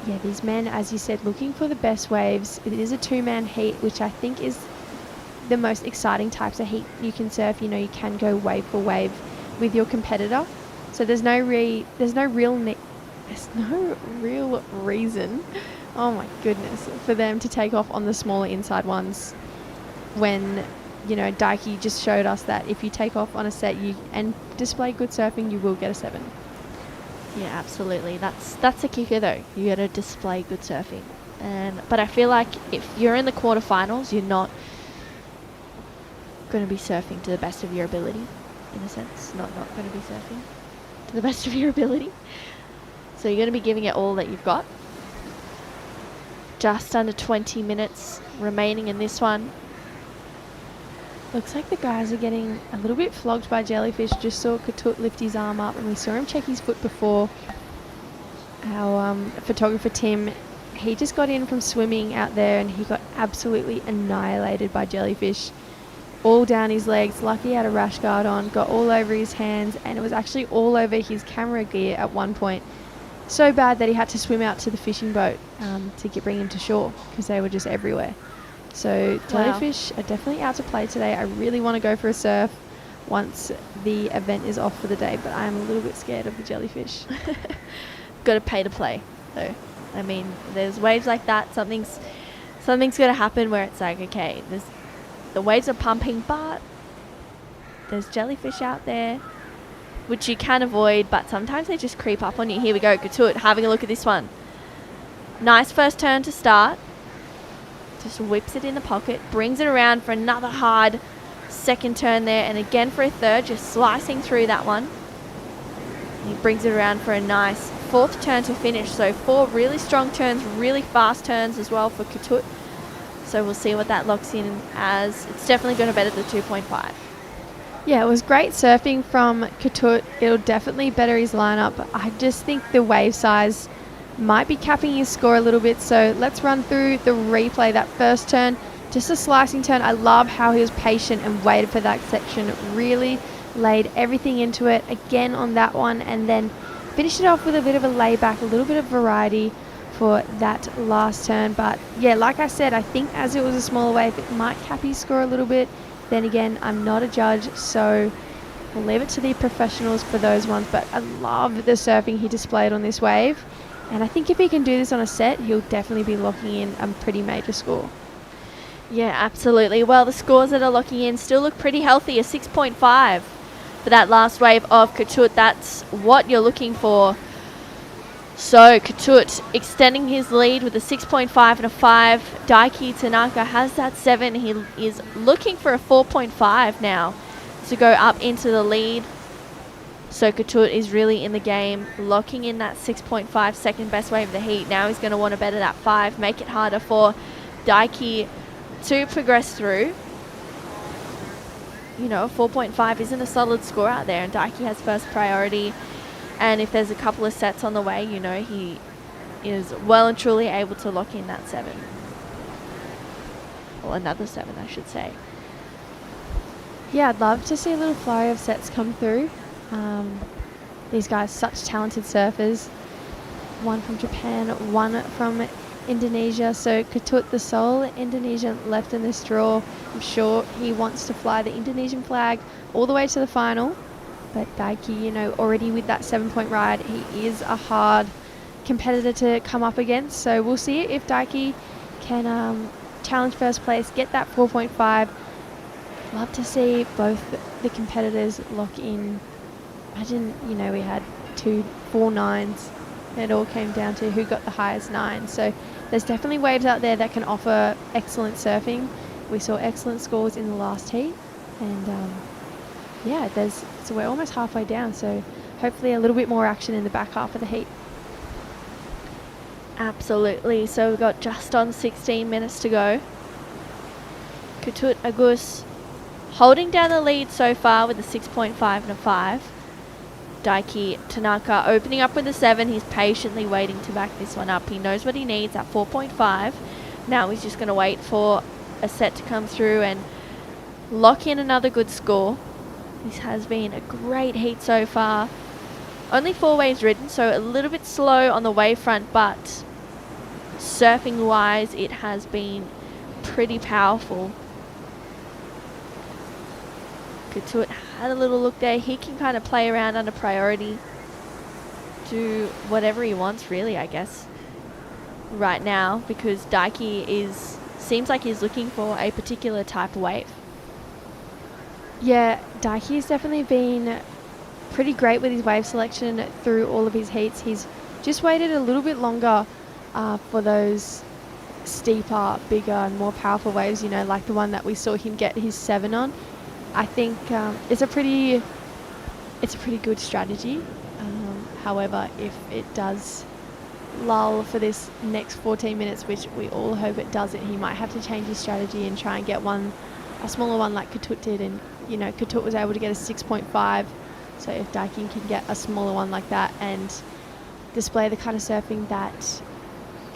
yeah, these men, as you said, looking for the best waves. It is a 2-man heat, which I think is the most exciting types of heat you can surf. You can go wave for wave with your competitor. So there's no real reason, oh my goodness, for them to take off on the smaller inside ones when Daiki just showed us that if you take off on a set and display good surfing, you will get a 7. Yeah, absolutely. That's the kicker though. You got to display good surfing. But I feel like if you're in the quarterfinals, you're not going to be surfing to the best of your ability, in a sense. Not going to be surfing to the best of your ability. So you're going to be giving it all that you've got. Just under 20 minutes remaining in this one. Looks like the guys are getting a little bit flogged by Jellyfish. Just saw Katut lift his arm up, and we saw him check his foot before. Our photographer Tim, he just got in from swimming out there, and he got absolutely annihilated by Jellyfish. All down his legs. Lucky he had a rash guard on, got all over his hands, and it was actually all over his camera gear at one point. So bad that he had to swim out to the fishing boat to bring him to shore because they were just everywhere. So Jellyfish are definitely out to play today. I really want to go for a surf once the event is off for the day, but I'm a little bit scared of the Jellyfish. Got to pay to play, though. I mean, there's waves like that. Something's going to happen where it's like, okay, the waves are pumping, but there's jellyfish out there, which you can avoid, but sometimes they just creep up on you. Here we go, Katut, having a look at this one. Nice first turn to start. Just whips it in the pocket, brings it around for another hard second turn there, and again for a third, just slicing through that one. He brings it around for a nice fourth turn to finish. So 4 really strong turns, really fast turns as well for Katut. So we'll see what that locks in as. It's definitely going to better the 2.5. Yeah, it was great surfing from Katut. It'll definitely better his lineup. I just think the wave size might be capping his score a little bit. So let's run through the replay. That first turn, just a slicing turn. I love how he was patient and waited for that section. Really laid everything into it again on that one, and then finished it off with a bit of a layback, a little bit of variety for that last turn. But yeah, like I said, I think as it was a smaller wave, it might cap his score a little bit. Then again, I'm not a judge, so we'll leave it to the professionals for those ones. But I love the surfing he displayed on this wave. And I think if he can do this on a set, he'll definitely be locking in a pretty major score. Yeah, absolutely. Well, the scores that are locking in still look pretty healthy. A 6.5 for that last wave of Katut. That's what you're looking for. So Katut extending his lead with a 6.5 and a 5. Daiki Tanaka has that 7. He is looking for a 4.5 now to go up into the lead. So Katut is really in the game, locking in that 6.5 second best wave of the heat. Now he's going to want to better that 5, make it harder for Daiki to progress through. You know, 4.5 isn't a solid score out there, and Daiki has first priority. And if there's a couple of sets on the way, you know, he is well and truly able to lock in that 7. Or another 7, I should say. Yeah, I'd love to see a little flurry of sets come through. These guys, such talented surfers. One from Japan, one from Indonesia. So Katut, the sole Indonesian left in this draw. I'm sure he wants to fly the Indonesian flag all the way to the final. But Daiki, you know, already with that 7-point ride, he is a hard competitor to come up against. So we'll see if Daiki can challenge first place, get that 4.5. Love to see both the competitors lock in. Imagine, you know, we had 4 9s. It all came down to who got the highest 9. So there's definitely waves out there that can offer excellent surfing. We saw excellent scores in the last heat. And yeah, so we're almost halfway down. So hopefully a little bit more action in the back half of the heat. Absolutely. So we've got just on 16 minutes to go. Katut Agus holding down the lead so far with a 6.5 and a 5. Daiki Tanaka opening up with a 7. He's patiently waiting to back this one up. He knows what he needs at 4.5. Now he's just going to wait for a set to come through and lock in another good score. This has been a great heat so far. Only 4 waves ridden, so a little bit slow on the wave front, but surfing wise it has been pretty powerful. Katut had a little look there. He can kind of play around under priority, do whatever he wants really, I guess, right now, because Daiki seems like he's looking for a particular type of wave. Yeah, Daiki's definitely been pretty great with his wave selection through all of his heats. He's just waited a little bit longer for those steeper, bigger and more powerful waves, you know, like the one that we saw him get his 7 on. I think it's a pretty good strategy. However, if it does lull for this next 14 minutes, which we all hope it doesn't, he might have to change his strategy and try and get a smaller one like Katut did. And, you know, Katut was able to get a 6.5. So if Daikin can get a smaller one like that and display the kind of surfing that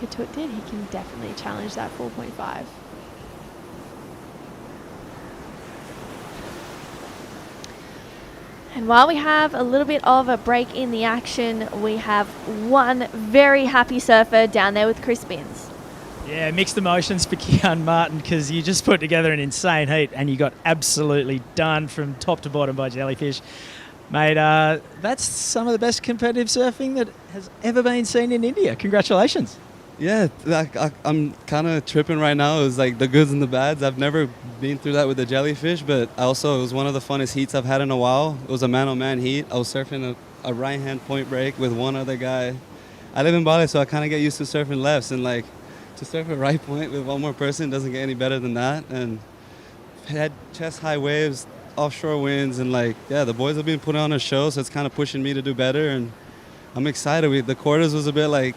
Katut did, he can definitely challenge that 4.5. And while we have a little bit of a break in the action, we have one very happy surfer down there with Chris Binns. Yeah, mixed emotions for Keon Martin because you just put together an insane heat and you got absolutely done from top to bottom by Jellyfish. Mate, that's some of the best competitive surfing that has ever been seen in India. Congratulations. Yeah, I'm kind of tripping right now. It was like the goods and the bads. I've never been through that with the Jellyfish, but it was one of the funnest heats I've had in a while. It was a man-on-man heat. I was surfing a right-hand point break with one other guy. I live in Bali, so I kind of get used to surfing lefts, and like to surf a right point with one more person doesn't get any better than that. And had chest-high waves, offshore winds, and like, yeah, the boys have been putting on a show, so it's kind of pushing me to do better, and I'm excited. The quarters was a bit like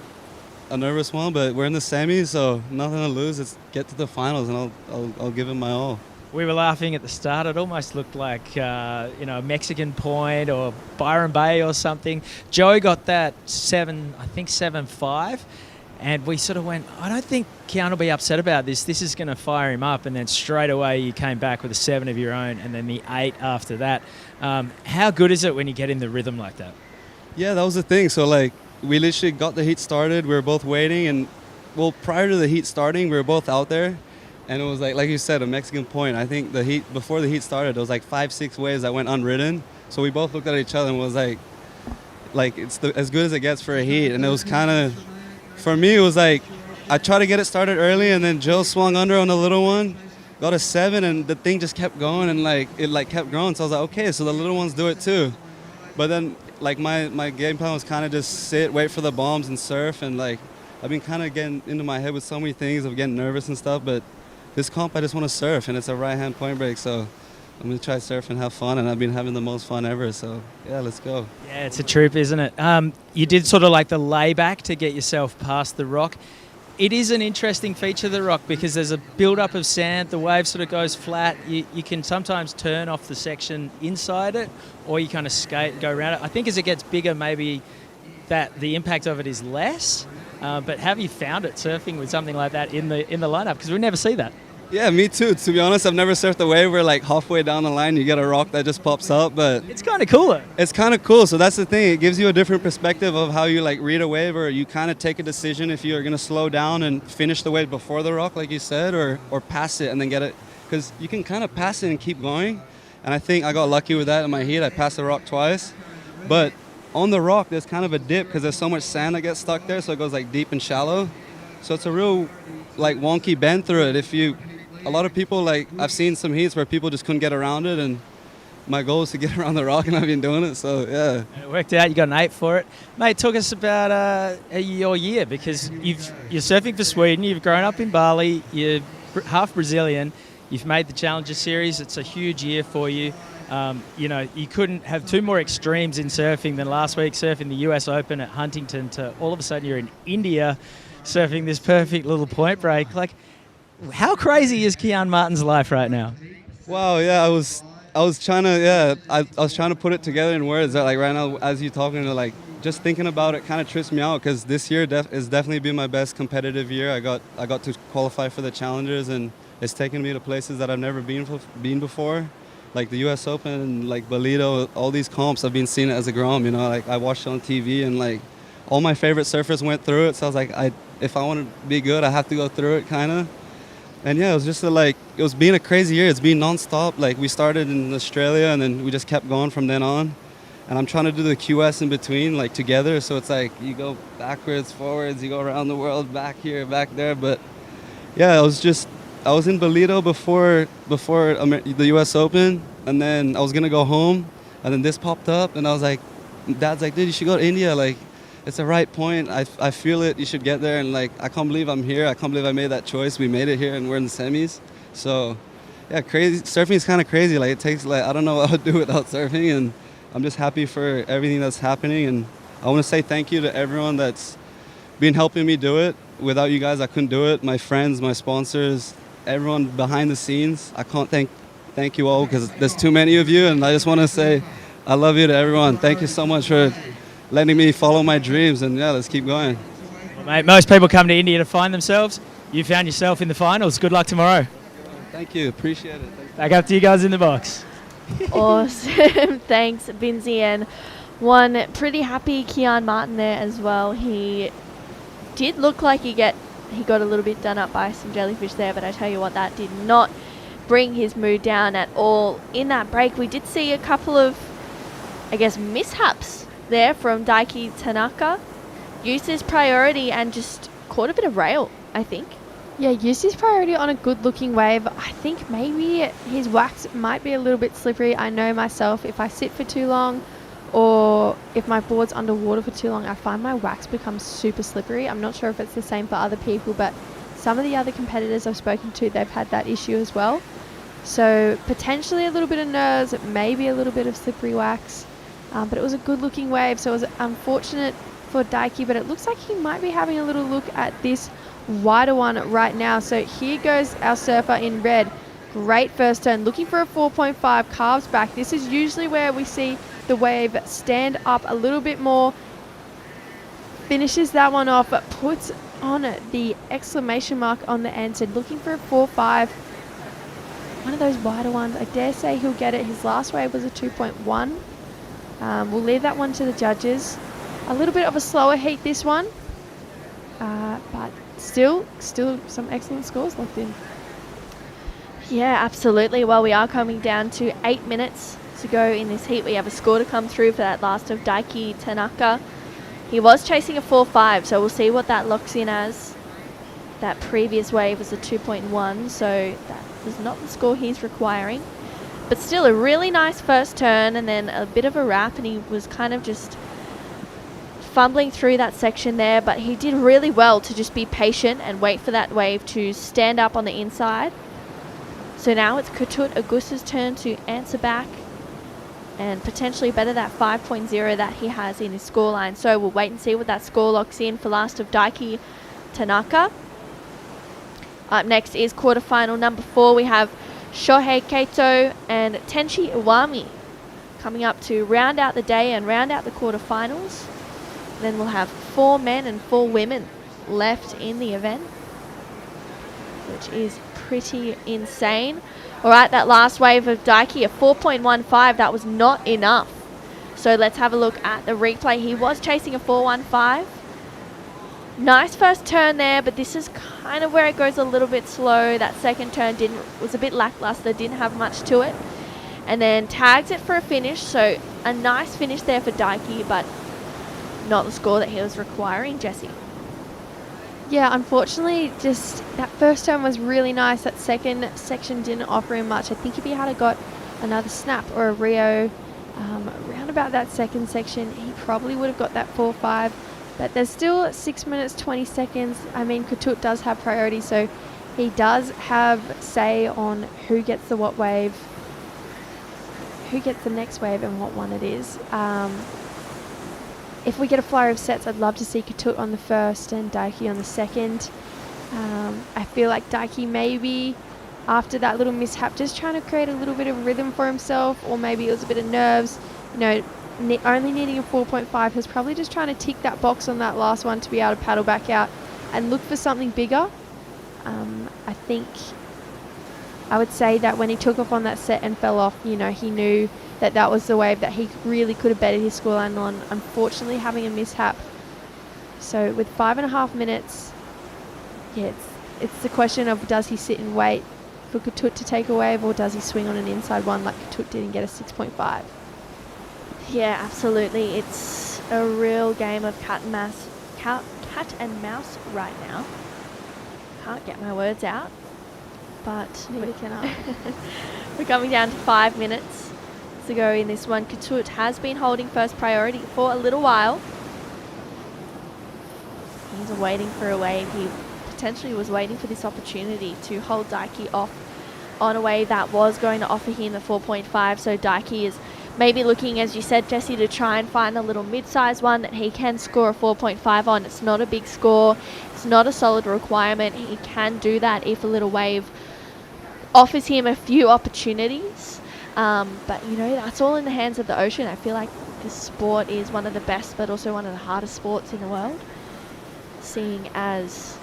a nervous one, but we're in the semis, so nothing to lose. Let's get to the finals, and I'll give it my all. We were laughing at the start. It almost looked like a Mexican point or Byron Bay or something. Joe got that 7.5, and we sort of went, I don't think Keon will be upset about this. This is going to fire him up, and then straight away you came back with a 7 of your own, and then the 8 after that. How good is it when you get in the rhythm like that? Yeah, that was the thing. So like, we literally got the heat started. We were both waiting, and well, prior to the heat starting, we were both out there, and it was like you said, a Mexican point. I think before the heat started, there was like 5-6 waves that went unridden. So we both looked at each other and was like it's as good as it gets for a heat. And it was kind of, for me, it was like I tried to get it started early, and then Jill swung under on the little one, got a 7, and the thing just kept going, and it kept growing. So I was like, okay, so the little ones do it too. But then like my game plan was kind of just sit, wait for the bombs and surf, and like I've been kind of getting into my head with so many things of getting nervous and stuff, but this comp I just want to surf, and it's a right hand point break, so I'm going to try surf and have fun, and I've been having the most fun ever, so yeah, let's go. Yeah, it's a trip, isn't it? You did sort of like the layback to get yourself past the rock. It is an interesting feature of the rock because there's a build-up of sand, the wave sort of goes flat. You can sometimes turn off the section inside it, or you kind of skate and go around it. I think as it gets bigger, maybe that the impact of it is less. But have you found it surfing with something like that in the lineup? Because we never see that. Yeah, me too. To be honest, I've never surfed a wave where like halfway down the line you get a rock that just pops up, but it's kind of cooler. It's kind of cool. So that's the thing. It gives you a different perspective of how you like read a wave, or you kind of take a decision if you're going to slow down and finish the wave before the rock, like you said, or pass it and then get it. Because you can kind of pass it and keep going. And I think I got lucky with that in my heat. I passed the rock twice. But on the rock, there's kind of a dip because there's so much sand that gets stuck there, so it goes like deep and shallow. So it's a real like wonky bend through it. A lot of people, like I've seen some heats where people just couldn't get around it, and my goal is to get around the rock, and I've been doing it, so yeah. And it worked out. You got an 8 for it. Mate, talk us about your year, because you're surfing for Sweden, you've grown up in Bali, you're half Brazilian, you've made the Challenger Series, it's a huge year for you. You couldn't have 2 more extremes in surfing than last week, surfing the US Open at Huntington, to all of a sudden you're in India surfing this perfect little point break. Like, how crazy is Keon Martin's life right now? Wow, yeah, I was trying to, I was trying to put it together in words that like right now as you're talking, to like just thinking about it kind of trips me out, because this year has definitely been my best competitive year. I got to qualify for the Challengers, and it's taken me to places that I've never been before, like the US Open and like Bolito. All these comps I've been seeing it as a Grom, like I watched it on TV, and like all my favorite surfers went through it, so I was like, if I want to be good, I have to go through it kind of. And yeah, it was just it was being a crazy year. It's been nonstop. Like we started in Australia, and then we just kept going from then on. And I'm trying to do the QS in between, like together. So it's like you go backwards, forwards, you go around the world, back here, back there. But yeah, I was in Bolito before the US Open, and then I was gonna go home, and then this popped up, and I was like, Dad's like, dude, you should go to India. Like, it's the right point. I feel it. You should get there. And like, I can't believe I'm here. I can't believe I made that choice. We made it here, and we're in the semis. So, yeah, crazy. Surfing is kind of crazy. Like, it takes like I don't know what I would do without surfing, and I'm just happy for everything that's happening. And I want to say thank you to everyone that's been helping me do it. Without you guys, I couldn't do it. My friends, my sponsors, everyone behind the scenes. I can't thank you all because there's too many of you, and I just want to say I love you to everyone. Thank you so much for letting me follow my dreams, and yeah, let's keep going. Well, mate, most people come to India to find themselves. You found yourself in the finals. Good luck tomorrow. Thank you. Appreciate it. Back up to you guys in the box. Awesome. Thanks, Binzi. And one pretty happy Kian Martin there as well. He did look like he got a little bit done up by some jellyfish there, but I tell you what, that did not bring his mood down at all. In that break, we did see a couple of, I guess, mishaps there from Daiki Tanaka. Used his priority and just caught a bit of rail, I think. Yeah, used his priority on a good-looking wave. I think maybe his wax might be a little bit slippery. I know myself, if I sit for too long or if my board's underwater for too long, I find my wax becomes super slippery. I'm not sure if it's the same for other people, but some of the other competitors I've spoken to, they've had that issue as well. So potentially a little bit of nerves, maybe a little bit of slippery wax. But it was a good-looking wave, so it was unfortunate for Daiki, but it looks like he might be having a little look at this wider one right now. So here goes our surfer in red. Great first turn, looking for a 4.5, carves back. This is usually where we see the wave stand up a little bit more. Finishes that one off, but puts on the exclamation mark on the end. So looking for a 4.5. One of those wider ones. I dare say he'll get it. His last wave was a 2.1. We'll leave that one to the judges. A little bit of a slower heat, this one. But still some excellent scores locked in. Yeah, absolutely. Well, we are coming down to 8 minutes to go in this heat. We have a score to come through for that last of Daiki Tanaka. He was chasing a 4.5, so we'll see what that locks in as. That previous wave was a 2.1, so that was not the score he's requiring. But still a really nice first turn and then a bit of a wrap, and he was kind of just fumbling through that section there, but he did really well to just be patient and wait for that wave to stand up on the inside. So now it's Kutut Agusa's turn to answer back and potentially better that 5.0 that he has in his scoreline. So we'll wait and see what that score locks in for last of Daiki Tanaka. Up next is quarterfinal number 4. We have Shohei Kato and Tenshi Iwami coming up to round out the day and round out the quarterfinals. Then we'll have 4 men and 4 women left in the event, which is pretty insane. All right, that last wave of Daiki, a 4.15, that was not enough. So let's have a look at the replay. He was chasing a 4.15. Nice first turn there, but this is kind of where it goes a little bit slow. That second turn was a bit lackluster, didn't have much to it. And then tags it for a finish, so a nice finish there for Daiki, but not the score that he was requiring. Jessie. Yeah, unfortunately, just that first turn was really nice. That second section didn't offer him much. I think if he had got another snap or a Rio around about that second section, he probably would have got that 4.5. But there's still 6 minutes, 20 seconds. I mean, Kutut does have priority, so he does have say on who gets the what wave, who gets the next wave and what one it is. If we get a flurry of sets, I'd love to see Kutut on the first and Daiki on the second. I feel like Daiki maybe after that little mishap just trying to create a little bit of rhythm for himself, or maybe it was a bit of nerves. You know, only needing a 4.5, he's probably just trying to tick that box on that last one to be able to paddle back out and look for something bigger. I think I would say that when he took off on that set and fell off, you know, he knew that that was the wave that he really could have bettered his scoreline on. Unfortunately, having a mishap. So with 5.5 minutes, yeah, it's the question of does he sit and wait for Kutut to take a wave, or does he swing on an inside one like Kutut did and get a 6.5? Yeah, absolutely. It's a real game of cat and mouse right now. Can't get my words out. but Neither can I. we're coming down to 5 minutes to go in this one. Katut has been holding first priority for a little while. He's waiting for a wave. He potentially was waiting for this opportunity to hold Daiki off on a wave that was going to offer him the 4.5. So Daiki is maybe looking, as you said, Jesse, to try and find a little mid-sized one that he can score a 4.5 on. It's not a big score. It's not a solid requirement. He can do that if a little wave offers him a few opportunities. But, you know, that's all in the hands of the ocean. I feel like this sport is one of the best, but also one of the hardest sports in the world. Seeing as,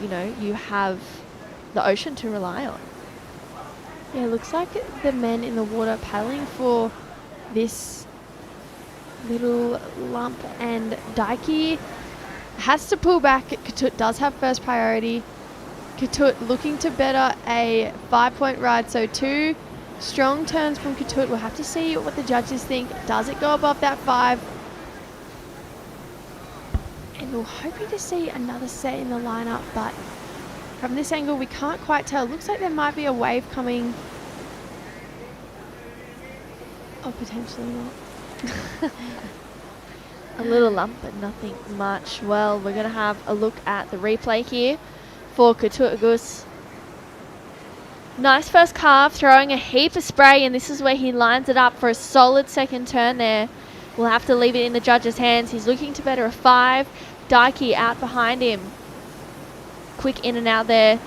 you know, you have the ocean to rely on. Yeah, it looks like the men in the water paddling for this little lump, and Daiki has to pull back. Katut does have first priority. Katut looking to better a 5-point ride, so 2 strong turns from Katut. We'll have to see what the judges think. Does it go above that 5? And we're hoping to see another set in the lineup, but from this angle we can't quite tell. Looks like there might be a wave coming. Or potentially not. A little lump, but nothing much. Well, we're going to have a look at the replay here for Katut. Nice first carve, throwing a heap of spray, and this is where he lines it up for a solid second turn there. We'll have to leave it in the judge's hands. He's looking to better a 5. Daiki out behind him. Quick in and out there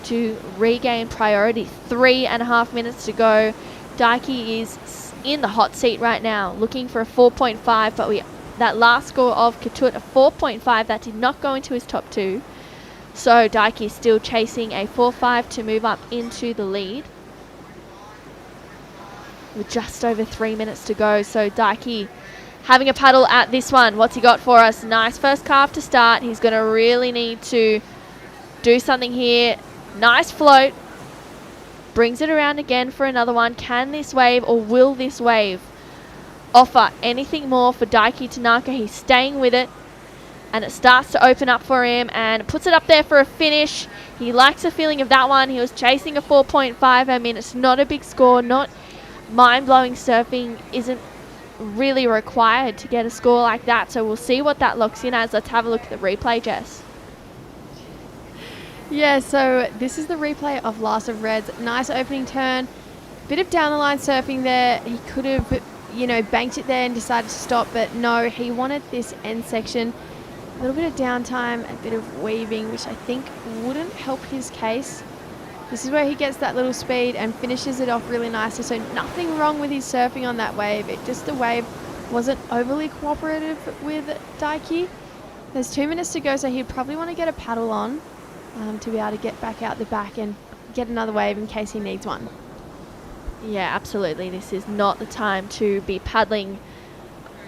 to regain priority. 3.5 minutes to go. Daiki is in the hot seat right now, looking for a 4.5, but that last score of Katut, a 4.5, that did not go into his top 2. So Daiki is still chasing a 4.5 to move up into the lead, with just over 3 minutes to go. So Daiki having a paddle at this one. What's he got for us? Nice first carve to start. He's going to really need to do something here. Nice float. Brings it around again for another one. Can this wave, or will this wave, offer anything more for Daiki Tanaka? He's staying with it, and it starts to open up for him and puts it up there for a finish. He likes the feeling of that one. He was chasing a 4.5. I mean, it's not a big score, not mind-blowing surfing, isn't really required to get a score like that. So we'll see what that locks in as. Let's have a look at the replay, Jess. Yeah, so this is the replay of Last of Reds. Nice opening turn. Bit of down the line surfing there. He could have, you know, banked it there and decided to stop, but no, he wanted this end section. A little bit of downtime, a bit of weaving, which I think wouldn't help his case. This is where he gets that little speed and finishes it off really nicely. So nothing wrong with his surfing on that wave. It just, the wave wasn't overly cooperative with Daiki. There's 2 minutes to go, so he'd probably want to get a paddle on to be able to get back out the back and get another wave in case he needs one. Yeah, absolutely. This is not the time to be paddling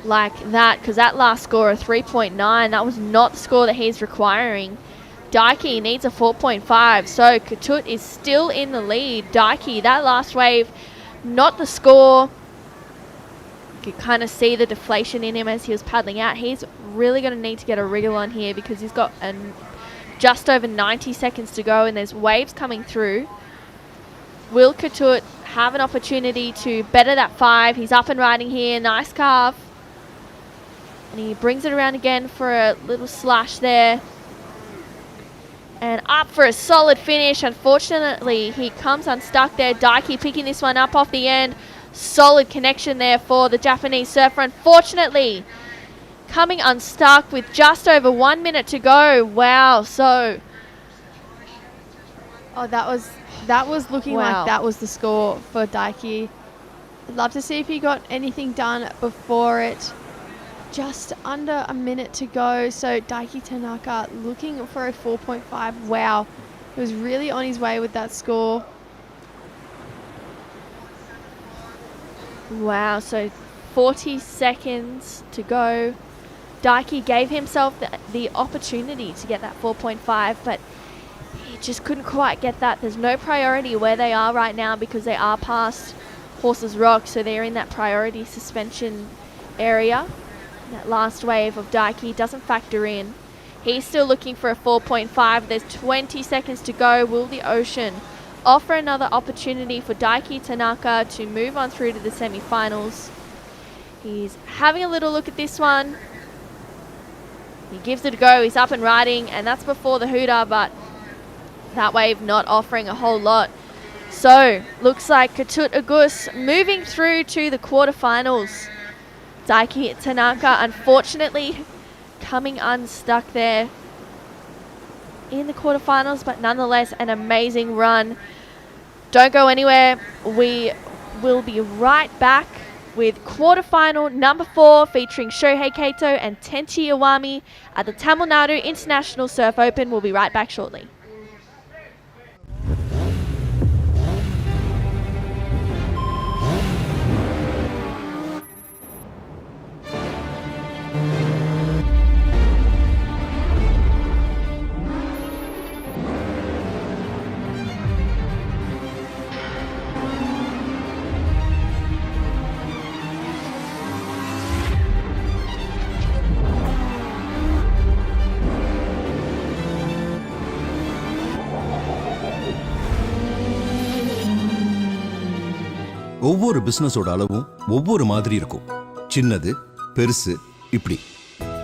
like that, because that last score of 3.9, that was not the score that he's requiring. Daiki needs a 4.5, so Katut is still in the lead. Daiki, that last wave, not the score. You could kind of see the deflation in him as he was paddling out. He's really going to need to get a wriggle on here, because he's got just over 90 seconds to go, and there's waves coming through. Will Katut have an opportunity to better that 5? He's up and riding here. Nice carve. And he brings it around again for a little slash there. And up for a solid finish. Unfortunately, he comes unstuck there. Daiki picking this one up off the end. Solid connection there for the Japanese surfer. Unfortunately, coming unstuck with just over 1 minute to go. Wow. So, oh, that was looking like that was the score for Daiki. I'd love to see if he got anything done before it. Just under a minute to go. So Daiki Tanaka looking for a 4.5. Wow. He was really on his way with that score. Wow. So 40 seconds to go. Daiki gave himself the opportunity to get that 4.5, but he just couldn't quite get that. There's no priority where they are right now, because they are past Horses Rock, so they're in that priority suspension area. That last wave of Daiki doesn't factor in. He's still looking for a 4.5. There's 20 seconds to go. Will the Ocean offer another opportunity for Daiki Tanaka to move on through to the semi-finals? He's having a little look at this one. He gives it a go. He's up and riding, and that's before the hooter, but that wave not offering a whole lot. So, looks like Katut Agus moving through to the quarterfinals. Daiki Tanaka, unfortunately, coming unstuck there in the quarterfinals, but nonetheless an amazing run. Don't go anywhere. We will be right back with quarterfinal number 4 featuring Shohei Kato and Tenchi Iwami at the Tamil Nadu International Surf Open. We'll be right back shortly. ஒவ்வொரு பிசினஸோட அளவும் ஒவ்வொரு மாதிரி இருக்கும். சின்னது, பெருசு, இப்படி.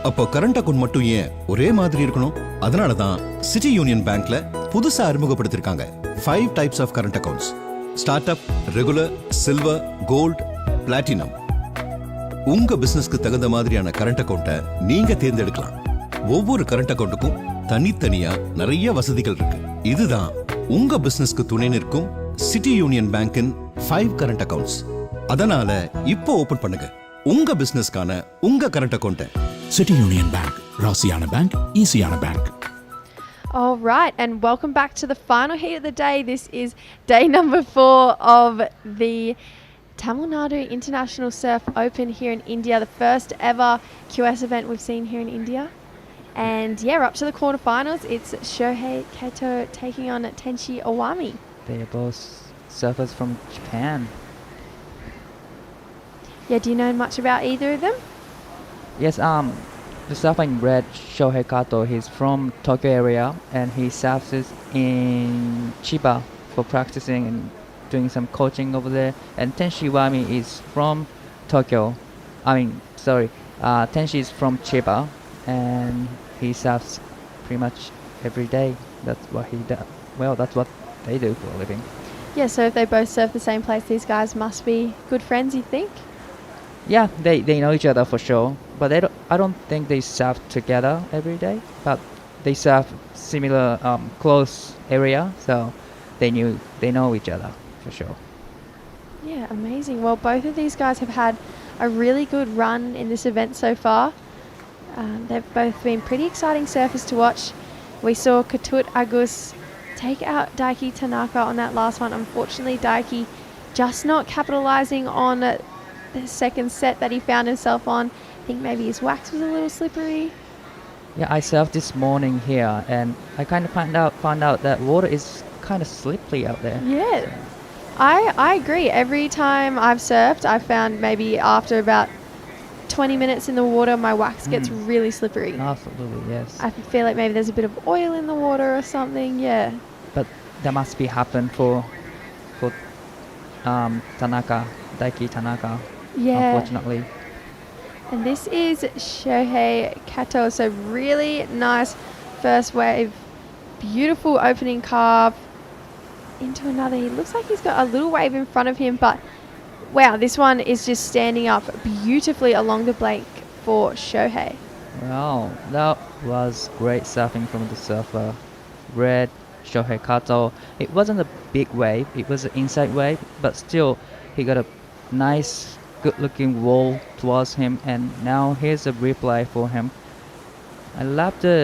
அப்போ current account மட்டும் ஏன் ஒரே மாதிரி இருக்கணும்? அதனால தான் சிட்டி யூனியன் பேங்க்ல புதுசா அறிமுகப்படுத்திருக்காங்க 5 types of current accounts. Start up, regular, silver, gold, platinum. உங்க பிசினஸ்க்கு தகுந்த மாதிரியான கரண்ட் அக்கவுண்ட்டை நீங்க தேர்ந்தெடுக்கலாம். ஒவ்வொரு கரண்ட் அக்கவுண்ட்டுக்கும் தனித்தனியா நிறைய வசதிகள் இருக்கு. இதுதான் உங்க பிசினஸ்க்கு துணை நிற்கும் சிட்டி யூனியன் பேங்கின் 5 கரண்ட் அக்கவுண்ட்ஸ். அதனால இப்போ ஓபன் பண்ணுங்க உங்க பிசினஸ்க்கான உங்க current account. City Union Bank, ராசியான பேங்க், ஈஸியான bank. All right, and welcome back to the final heat of the day. This is day number 4 of the Tamil Nadu International Surf Open here in India, the first ever QS event we've seen here in India. And yeah, we're up to the quarterfinals. It's Shohei Kato taking on Tenchi Iwami. They are both surfers from Japan. Yeah, do you know much about either of them? Yes, the surfer in red, Shohei Kato, he's from Tokyo area and he surfs in Chiba for practicing and doing some coaching over there. And Tenchi Iwami is from Tokyo. Tenchi is from Chiba and he surfs pretty much every day. That's what he does. Well, that's what they do for a living. Yeah, so if they both surf the same place, these guys must be good friends, you think? Yeah, they know each other for sure, but I don't think they surf together every day, but they surf similar close area, so they know each other for sure. Yeah, amazing. Well, both of these guys have had a really good run in this event so far. They've both been pretty exciting surfers to watch. We saw Katut Agus take out Daiki Tanaka on that last one. Unfortunately, Daiki just not capitalizing on the second set that he found himself on. I think maybe his wax was a little slippery. Yeah, I surfed this morning here and I kind of found out that water is kind of slippery out there. Yeah, I agree. Every time I've surfed, I've found maybe after about 20 minutes in the water, my wax gets really slippery. Absolutely, yes. I feel like maybe there's a bit of oil in the water or something, yeah. But that must be happen for Tanaka, Daiki Tanaka, Yeah. unfortunately. And this is Shohei Kato, so really nice first wave, beautiful opening carve into another. He looks like he's got a little wave in front of him, but wow, this one is just standing up beautifully along the break for Shohei. Wow, that was great surfing from the surfer. Red Shohei Kato. It wasn't a big wave, it was an inside wave, but still he got a nice good looking wall towards him, and now here's a replay for him. I love the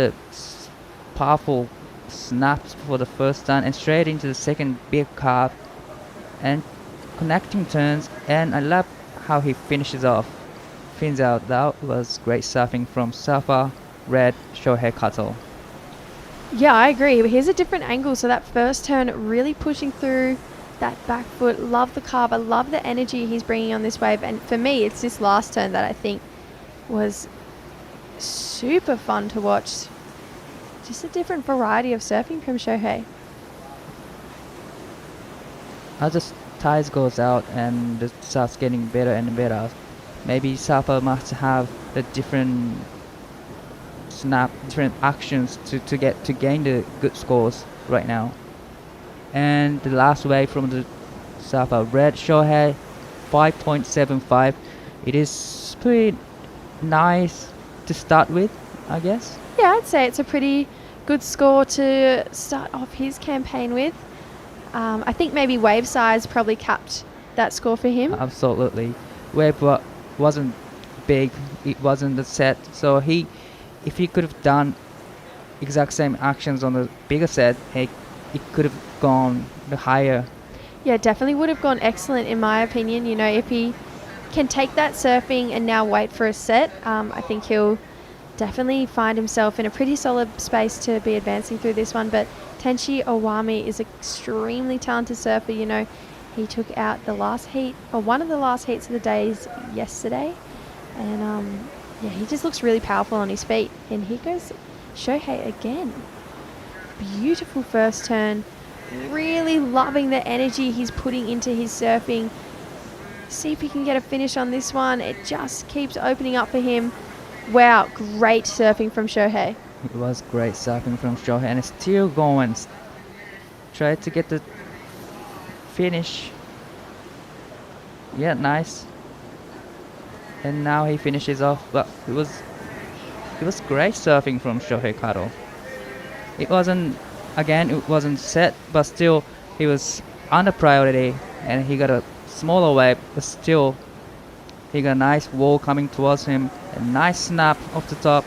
powerful snaps for the first turn and straight into the second big carve and connecting turns, and I love how he finishes off. Fins out. That was great surfing from surfer red Shohei Kato. Yeah, I agree. But here's a different angle. So that first turn really pushing through that back foot. Love the carve. I love the energy he's bringing on this wave. And for me, it's this last turn that I think was super fun to watch. just a different variety of surfing from Shohei. As the tides goes out and it starts getting better and better, maybe surfer must have the different different actions to gain the good scores right now. And the last wave from the surfer, red Shohei, 5.75. It is pretty nice to start with, I guess. Yeah, I'd say it's a pretty good score to start off his campaign with. I think maybe wave size probably capped that score for him. Absolutely. Wave wasn't big, it wasn't the set, so if he could have done exact same actions on the bigger set, it could have gone the higher. Yeah, definitely would have gone excellent in my opinion. You know, if he can take that surfing and now wait for a set, I think he'll definitely find himself in a pretty solid space to be advancing through this one. But Tenshi Owami is an extremely talented surfer. You know, he took out the last heat, or one of the last heats of the days yesterday. And yeah, he just looks really powerful on his feet. And here goes Shohei again. Beautiful first turn. Really loving the energy he's putting into his surfing. See if he can get a finish on this one. It just keeps opening up for him. Wow, great surfing from Shohei. It was great surfing from Shohei, and it's still going. Try to get the finish. Yeah, nice. And now he finishes off. But it was great surfing from Shohei Kado. It wasn't set, but still he was under priority, and he got a smaller wave, but still he got a nice wall coming towards him, a nice snap off the top,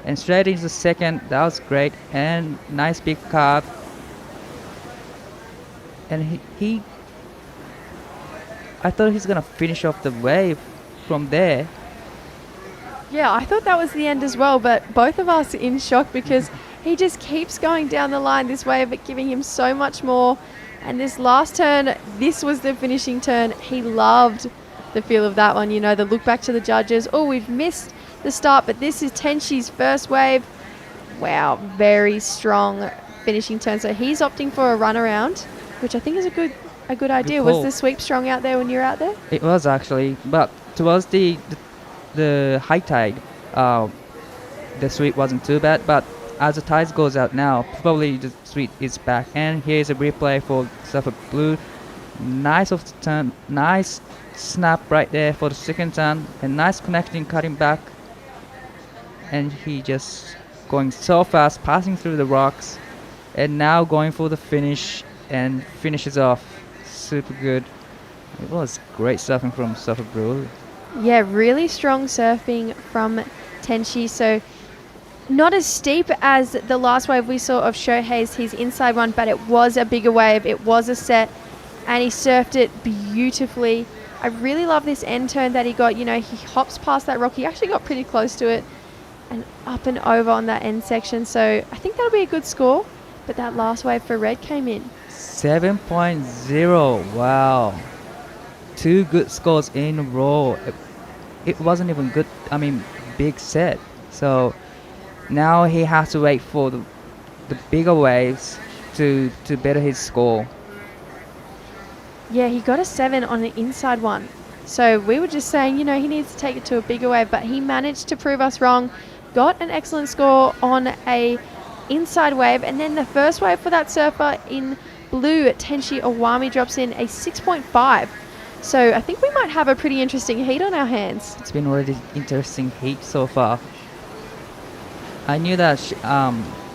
and straight into the second. That was great, and nice big carve. And I thought he's gonna finish off the wave from there. Yeah, I thought that was the end as well, but both of us in shock because he just keeps going down the line this wave, but giving him so much more. And this last turn, this was the finishing turn. He loved the feel of that one, you know, the look back to the judges. Oh, we've missed the start, but this is Tenshi's first wave. Wow, very strong finishing turn. So he's opting for a run around, which I think is a good idea. Good was the sweep strong out there when you were out there? It was actually, but towards the high tide, the sweep wasn't too bad, but as the tide goes out now, probably the sweep is back. And here's a replay for Surfer Blue. Nice off the turn, nice snap right there for the second turn, and nice connecting, cutting back. And he just going so fast, passing through the rocks, and now going for the finish, and finishes off super good. It was great surfing from Surfer Blue. Yeah, really strong surfing from Tenshi. So not as steep as the last wave we saw of Shohei's, his inside one, but it was a bigger wave. It was a set, and he surfed it beautifully. I really love this end turn that he got. You know, he hops past that rock. He actually got pretty close to it and up and over on that end section. So I think that'll be a good score. But that last wave for red came in. 7.0. Wow. 2 good scores in a row. It wasn't even good, big set. So now he has to wait for the bigger waves to better his score. Yeah, he got a 7 on the inside one. So we were just saying, you know, he needs to take it to a bigger wave, but he managed to prove us wrong. Got an excellent score on a inside wave, and then the first wave for that surfer in blue, Tenshi Owami, drops in a 6.5. So I think we might have a pretty interesting heat on our hands. It's been already interesting heat so far. I knew that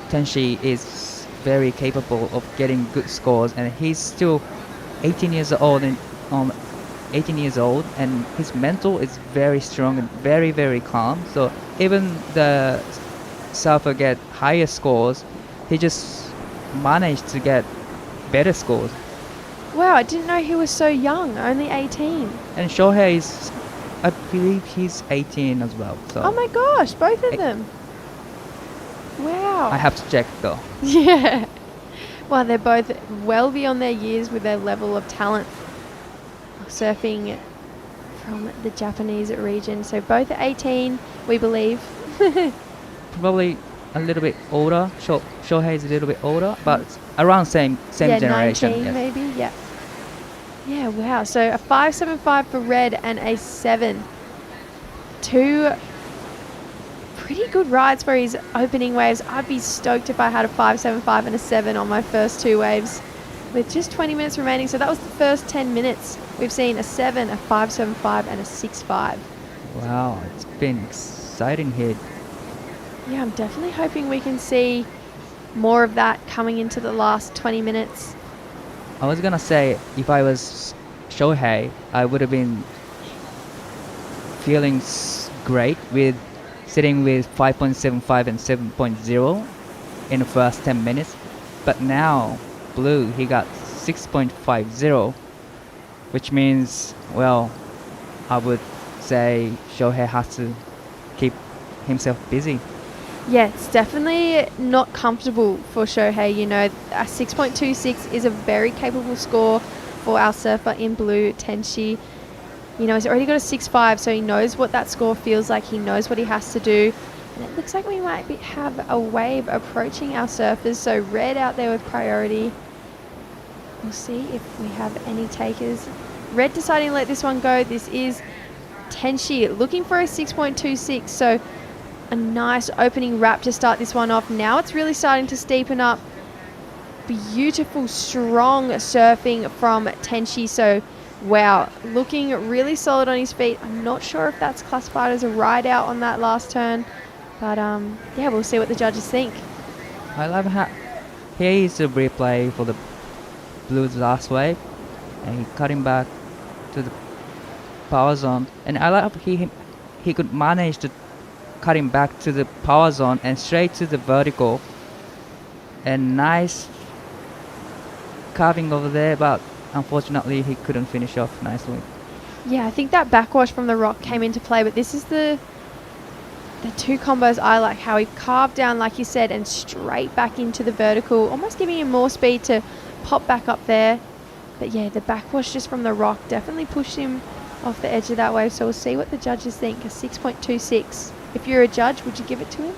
Tenshi is very capable of getting good scores, and he's still 18 years old, and his mental is very strong and very, very calm. So even the surfer get higher scores, he just managed to get better scores. Wow, I didn't know he was so young, only 18. And Shohei is, I believe he's 18 as well. So Oh my gosh, both of them. Wow. I have to check though. Yeah. Well, they're both well beyond their years with their level of talent surfing from the Japanese region. So both are 18, we believe. Probably a little bit older. Shohei is a little bit older, but around same yeah, generation. 19 yes. maybe. Yeah. Yeah. Wow. So a 5.75 for red and a 7. Two pretty good rides for his opening waves. I'd be stoked if I had a 5.75 and a 7 on my first 2 waves. With just 20 minutes remaining, so that was the first 10 minutes. We've seen a 7, a 5.75, and a 6.5. Wow, it's been exciting here. Yeah, I'm definitely hoping we can see more of that coming into the last 20 minutes. I was gonna say, if I was Shohei, I would have been feeling great with sitting with 5.75 and 7.0 in the first 10 minutes. But now, Blue, he got 6.50, which means, well, I would say Shohei has to keep himself busy. Yeah, it's definitely not comfortable for Shohei. You know, a 6.26 is a very capable score for our surfer in blue, Tenshi. You know, he's already got a 6.5, so he knows what that score feels like. He knows what he has to do. And it looks like we might have a wave approaching our surfers, so red out there with priority. We'll see if we have any takers. Red deciding to let this one go. This is Tenshi looking for a 6.26, so a nice opening wrap to start this one off. Now it's really starting to steepen up. Beautiful, strong surfing from Tenshi. So, wow, looking really solid on his feet. I'm not sure if that's classified as a ride out on that last turn, but yeah, we'll see what the judges think. I love how here is the replay for the Blues last wave, and he cut him back to the power zone. And I love he could manage to cut him back to the power zone and straight to the vertical. And nice carving over there, but unfortunately he couldn't finish off nicely. Yeah, I think that backwash from the rock came into play, but this is the two combos I like. How he carved down, like you said, and straight back into the vertical, almost giving him more speed to pop back up there. But yeah, the backwash just from the rock definitely pushed him off the edge of that wave. So we'll see what the judges think. A 6.26. If you're a judge, would you give it to him?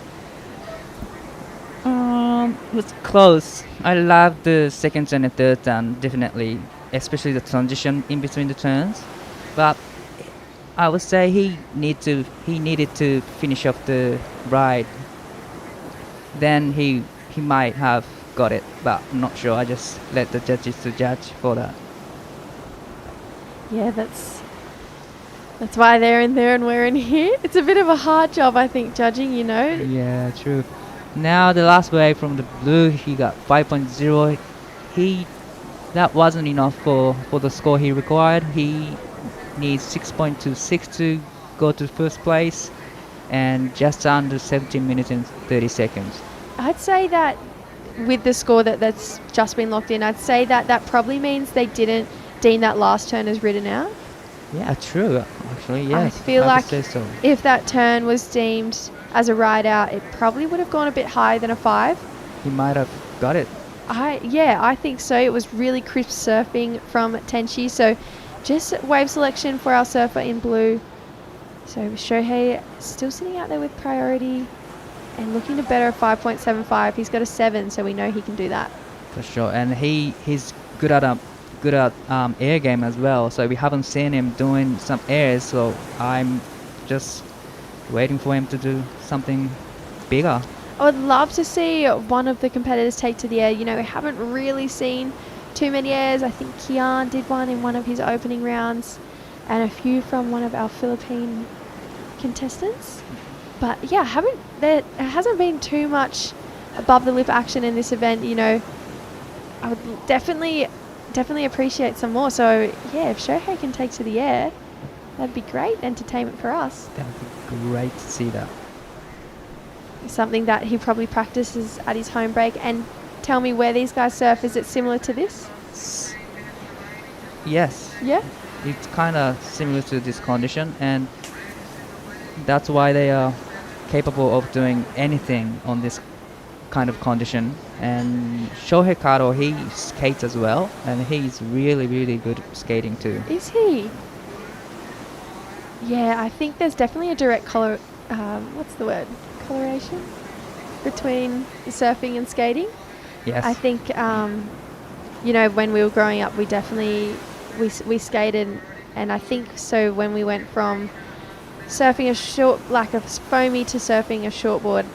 It was close. I love the second turn and third turn, definitely, especially the transition in between the turns. But I would say he needed to finish off the ride. Then he might have got it, but I'm not sure. I just let the judges to judge for that. Yeah, that's why they're in there and we're in here. It's a bit of a hard job, I think, judging, you know. Yeah, true. Now the last wave from the blue, he got 5.0. That wasn't enough for the score he required. He needs 6.26 to go to first place, and just under 17 minutes and 30 seconds. I'd say that with the score that's just been locked in, I'd say that probably means they didn't deem that last turn as ridden out. Yeah, true. Actually, yes. I feel would like say so. if that turn was deemed as a ride out, it probably would have gone a bit higher than a 5. He might have got it. I think so. It was really crisp surfing from Tenshi. So just wave selection for our surfer in blue. So Shohei still sitting out there with priority and looking to better a 5.75. He's got a 7, so we know he can do that. For sure. And he's good at air game as well. So we haven't seen him doing some airs. So I'm just waiting for him to do something bigger. I would love to see one of the competitors take to the air. You know, we haven't really seen too many airs. I think Kian did one in one of his opening rounds, and a few from one of our Philippine contestants. But yeah, there hasn't been too much above the lip action in this event. You know, I would definitely appreciate some more. So yeah, if Shohei can take to the air, that'd be great entertainment for us. That would be great to see that. Something that he probably practices at his home break. And tell me where these guys surf. Is it similar to this? Yes. Yeah? It's kind of similar to this condition, and that's why they are capable of doing anything on this kind of condition. And Shohei Kato, he skates as well, and he's really, really good skating too. Is he? Yeah, I think there's definitely a direct coloration. between surfing and skating. Yes. I think, when we were growing up, we definitely we skated, and I think so when we went from surfing a foamy to surfing a shortboard,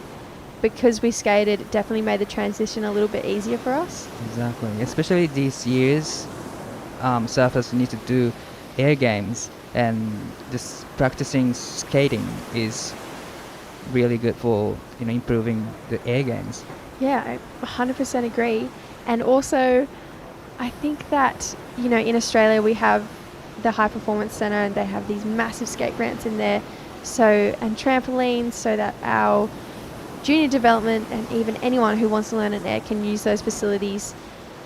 because we skated, it definitely made the transition a little bit easier for us. Exactly. Especially these years, surfers need to do air games, and just practicing skating is really good for improving the air games. Yeah, I 100% agree. And also, I think that, in Australia we have the High Performance Centre, and they have these massive skate ramps in there, and trampolines, so that our junior development and even anyone who wants to learn an air can use those facilities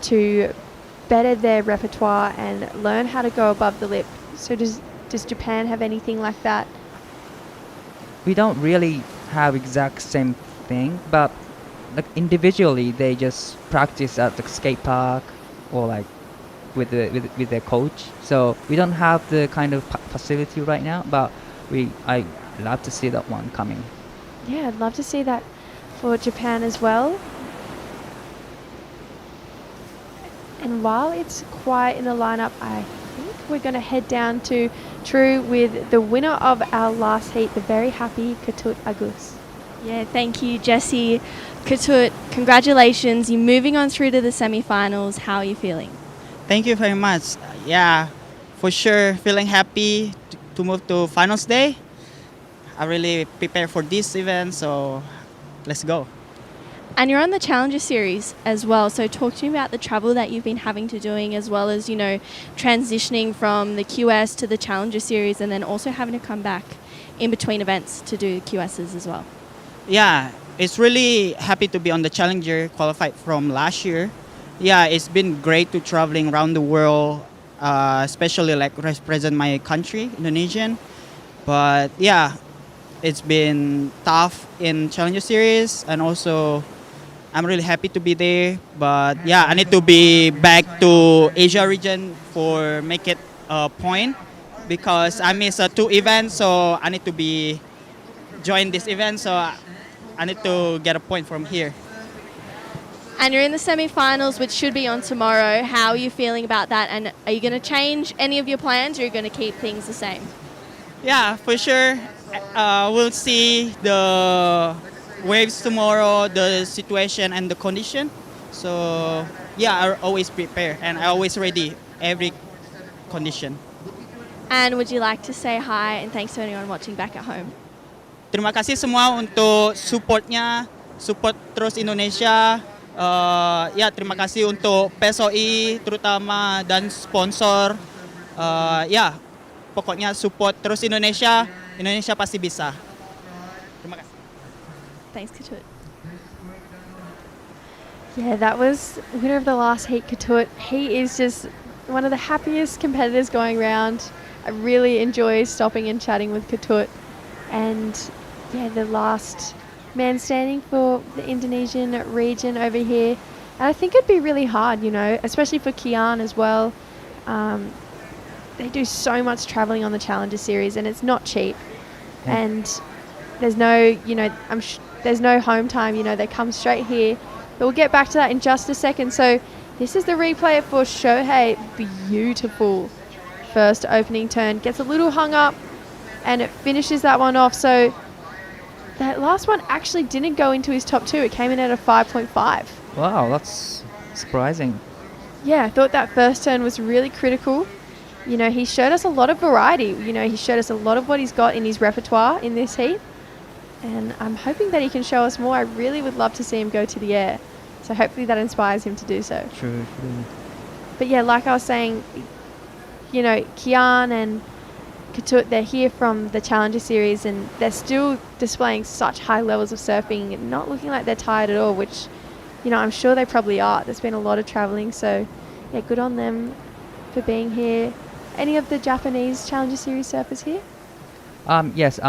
to better their repertoire and learn how to go above the lip. So does Japan have anything like that? We don't really have exact same thing, but like individually they just practice at the skate park or like with their coach. So we don't have the kind of facility right now, but I love to see that one coming. Yeah, I'd love to see that for Japan as well. And while it's quiet in the lineup, I think we're going to head down to True with the winner of our last heat, the very happy Ketut Agus. Yeah, thank you, Jessie. Ketut, congratulations. You're moving on through to the semi-finals. How are you feeling? Thank you very much. Yeah, for sure, feeling happy to move to finals day. I really prepared for this event, so let's go. And you're on the Challenger Series as well, so talk to me about the travel that you've been having to doing, as well as, transitioning from the QS to the Challenger Series, and then also having to come back in between events to do QSs as well. Yeah, it's really happy to be on the Challenger, qualified from last year. Yeah, it's been great to traveling around the world, especially like represent my country, Indonesian. But yeah, it's been tough in Challenger Series, and also I'm really happy to be there. But yeah, I need to be back to Asia region for make it a point, because I missed 2 events, so I need to be join this event. So I need to get a point from here. And you're in the semi-finals, which should be on tomorrow. How are you feeling about that? And are you going to change any of your plans, or are you going to keep things the same? Yeah, for sure. We'll see the waves tomorrow, the situation and the condition. So yeah, I always prepare and I always ready every condition. And would you like to say hi and thanks to anyone watching back at home? Terima kasih semua untuk supportnya, support terus Indonesia. Ya, terima kasih untuk PSOI terutama dan sponsor. Ya, pokoknya support terus Indonesia. Indonesia pasti bisa. Terima kasih. Thanks, Ketut. Yeah, that was winner of the last heat, Ketut. He is just one of the happiest competitors going around. I really enjoy stopping and chatting with Ketut. And yeah, the last man standing for the Indonesian region over here. And I think it'd be really hard, especially for Kian as well. They do so much traveling on the Challenger Series, and it's not cheap. Yeah. And there's no, there's no home time. They come straight here. But we'll get back to that in just a second. So this is the replay for Shohei. Beautiful first opening turn. Gets a little hung up, and it finishes that one off. So that last one actually didn't go into his top 2. It came in at a 5.5. Wow, that's surprising. Yeah, I thought that first turn was really critical. He showed us a lot of variety. He showed us a lot of what he's got in his repertoire in this heat. And I'm hoping that he can show us more. I really would love to see him go to the air. So hopefully that inspires him to do so. True. But yeah, like I was saying, Kian and Ketut, they're here from the Challenger Series, and they're still displaying such high levels of surfing and not looking like they're tired at all, which, I'm sure they probably are. There's been a lot of traveling, so yeah, good on them for being here. Any of the Japanese Challenger Series surfers here? Yes,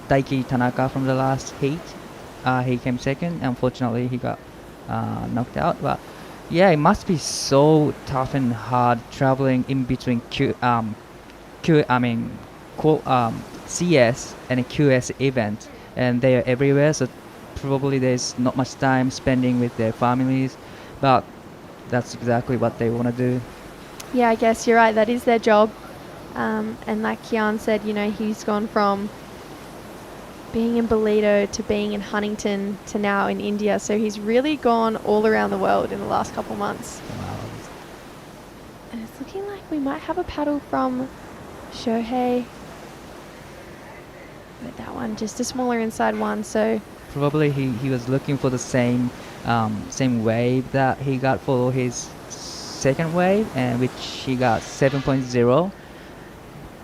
Daiki Tanaka from the last heat. He came second. Unfortunately, he got knocked out. But yeah, it must be so tough and hard traveling in between CS and a QS event, and they are everywhere. So probably there's not much time spending with their families, but that's exactly what they want to do. Yeah, I guess you're right. That is their job. And like Kian said, you know, he's gone from being in Bolito to being in Huntington to now in India. So he's really gone all around the world in the last couple months. Wow. And it's looking like we might have a paddle from Shohei. But that one, just a smaller inside one. So Probably he was looking for the same wave that he got for his second wave, and which he got 7.0.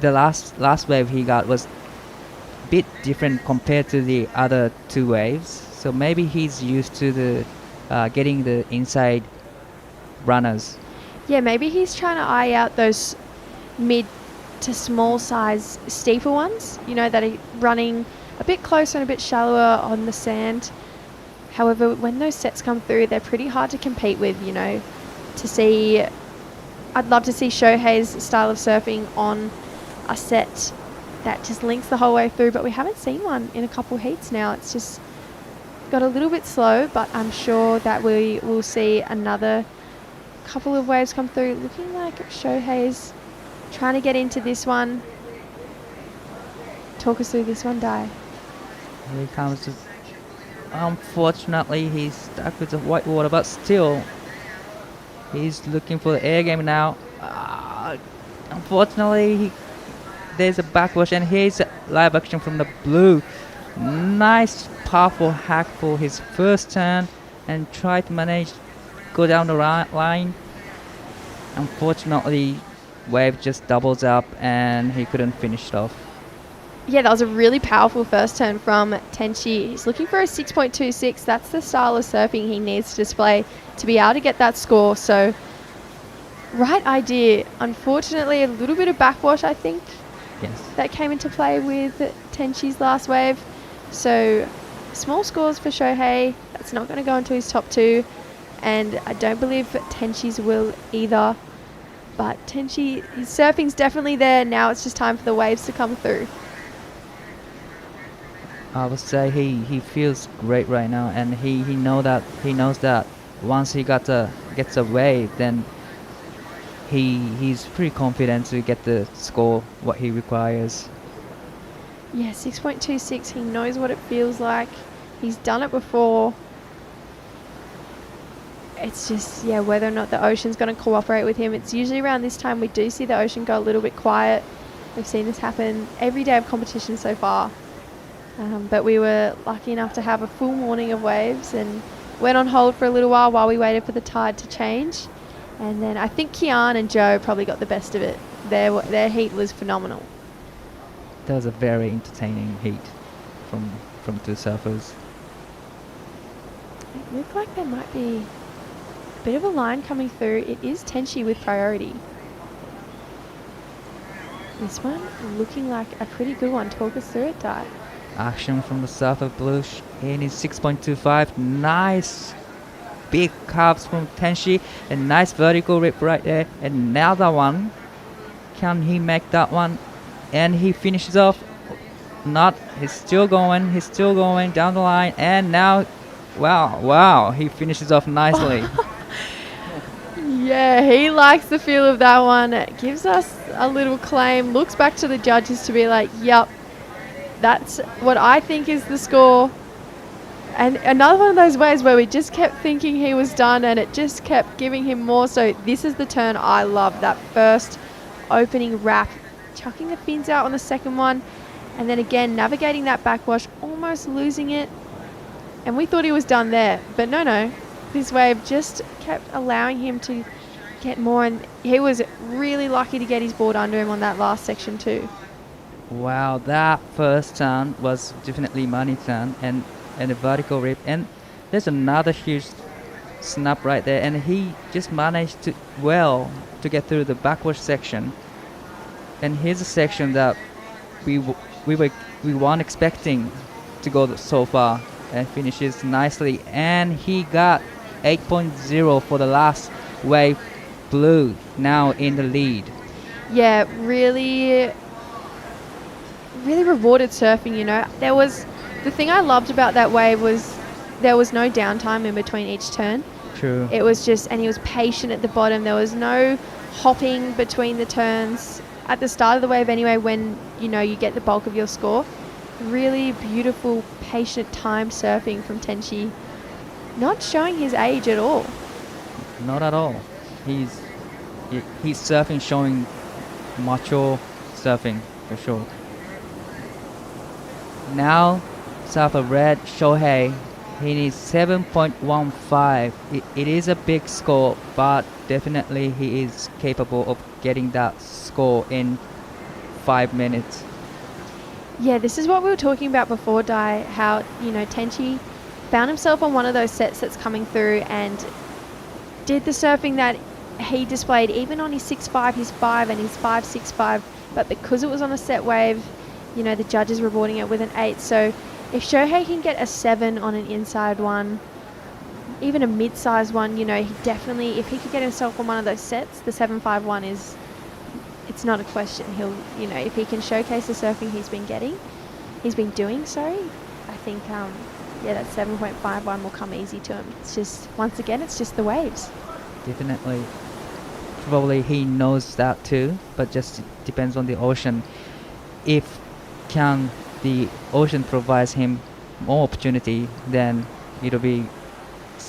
The last wave he got was a bit different compared to the other two waves. So maybe he's used to the getting the inside runners. yeah, maybe he's trying to eye out those mid to small size steeper ones, you know, that are running a bit closer and a bit shallower on the sand. However, when those sets come through, they're pretty hard to compete with, you know. I'd love to see Shohei's style of surfing on a set that just links the whole way through, but we haven't seen one in a couple heats now. It's just got a little bit slow, but I'm sure that we will see another couple of waves come through. Looking like Shohei's trying to get into this one. Talk us through this one, Dai. Here he comes. Unfortunately, he's stuck with the white water, but still, he's looking for the air game now. Unfortunately, there's a backwash, and here's a live action from the blue. Nice, powerful hack for his first turn, and try to manage go down the line. Unfortunately, wave just doubles up, and he couldn't finish it off. Yeah, that was a really powerful first turn from Tenchi. He's looking for a 6.26. That's the style of surfing he needs to display to be able to get that score. So, right idea. Unfortunately, a little bit of backwash, I think, Yes. that came into play with Tenchi's last wave. So, small scores for Shohei. That's not going to go into his top two. And I don't believe Tenchi's will either. But Tenchi, his surfing's definitely there. Now it's just time for the waves to come through. I would say he feels great right now, and he knows that once he gets a wave, then he's pretty confident to get the score what he requires. Yeah, 6.26. He knows what it feels like. He's done it before. It's just, yeah, whether or not the ocean's going to cooperate with him. It's usually around this time we do see the ocean go a little bit quiet. We've seen this happen every day of competition so far. But we were lucky enough to have a full morning of waves and went on hold for a little while we waited for the tide to change. And then I think Kian and Joe probably got the best of it. Their heat was phenomenal. That was a very entertaining heat from two surfers. It looked like there might be a bit of a line coming through. It is Tenchi with priority. This one looking like a pretty good one. Talk us through it, Dai. Action from the surfer blue in his 6.25. Nice big carves from Tenchi, a nice vertical rip right there. And now that one, can he make that one? And he finishes off. Not, he's still going down the line, and now, wow, he finishes off nicely. Yeah, he likes the feel of that one. It gives us a little claim, looks back to the judges to be like, yep, that's what I think is the score. And another one of those ways where we just kept thinking he was done and it just kept giving him more. So this is the turn I love, that first opening wrap, chucking the fins out on the second one, and then again navigating that backwash, almost losing it. And we thought he was done there, but no. This wave just kept allowing him to get more, and he was really lucky to get his board under him on that last section too. Wow, that first turn was definitely money turn, and a vertical rip, and there's another huge snap right there, and he just managed to get through the backwash section. And here's a section that we weren't expecting to go so far, and finishes nicely, and he got 8.0 for the last wave. Blue now in the lead. Yeah, really rewarded surfing, you know. The thing I loved about that wave was there was no downtime in between each turn. True. It was just, and he was patient at the bottom. There was no hopping between the turns at the start of the wave anyway, when you get the bulk of your score. Really beautiful, patient time surfing from Tenchi. Not showing his age at all. Not at all. He's surfing showing mature surfing for sure. Now, south of red, Shohei, he needs 7.15. It is a big score, but definitely he is capable of getting that score in 5 minutes. Yeah, this is what we were talking about before, Dai, how, Tenchi found himself on one of those sets that's coming through and did the surfing that he displayed even on his 6.5, his 5 and his 5.65, but because it was on a set wave, the judges were rewarding it with an 8. So if Shohei can get a 7 on an inside one, even a mid-sized one, he definitely, if he could get himself on one of those sets, the 7.51 is, it's not a question. He'll, if he can showcase the surfing he's been doing, I think, that 7.51 will come easy to him. It's just, once again, it's just the waves. Definitely. Probably he knows that too, but just depends on the ocean. If the ocean provides him more opportunity, then it'll be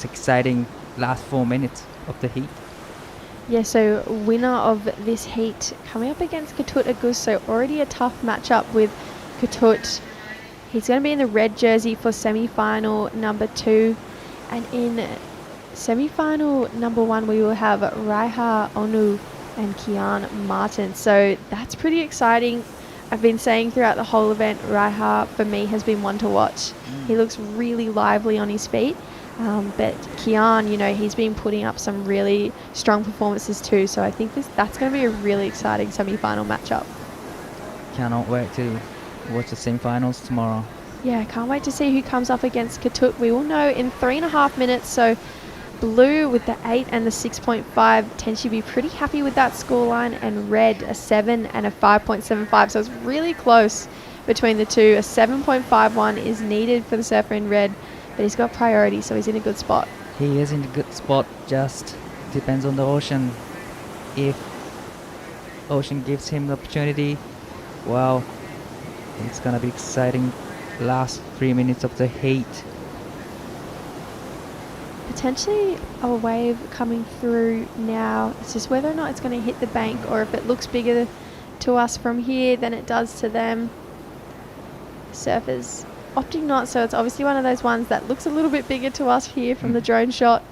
exciting last 4 minutes of the heat. Yeah, so winner of this heat coming up against Ketut Agus, so already a tough matchup with Ketut. He's going to be in the red jersey for semi-final number 2, and in semi-final number 1 we will have Raiha Onu and Kian Martin. So that's pretty exciting. I've been saying throughout the whole event, Raiha for me has been one to watch. He looks really lively on his feet. But Kian, he's been putting up some really strong performances too. So I think that's going to be a really exciting semi-final matchup. Cannot wait to watch the semi-finals tomorrow. Yeah, I can't wait to see who comes up against Ketut. We will know in 3.5 minutes. So blue with the 8 and the 6.5. Tenchi be pretty happy with that scoreline. And red, a 7 and a 5.75. So it's really close between the two. A 7.51 is needed for the surfer in red. But he's got priority, so he's in a good spot. He is in a good spot, just depends on the ocean. If ocean gives him the opportunity, well, it's gonna be exciting last 3 minutes of the heat. Potentially a wave coming through now. It's just whether or not it's going to hit the bank, or if it looks bigger to us from here than it does to them. Surfers opting not, so it's obviously one of those ones that looks a little bit bigger to us here from the drone shot.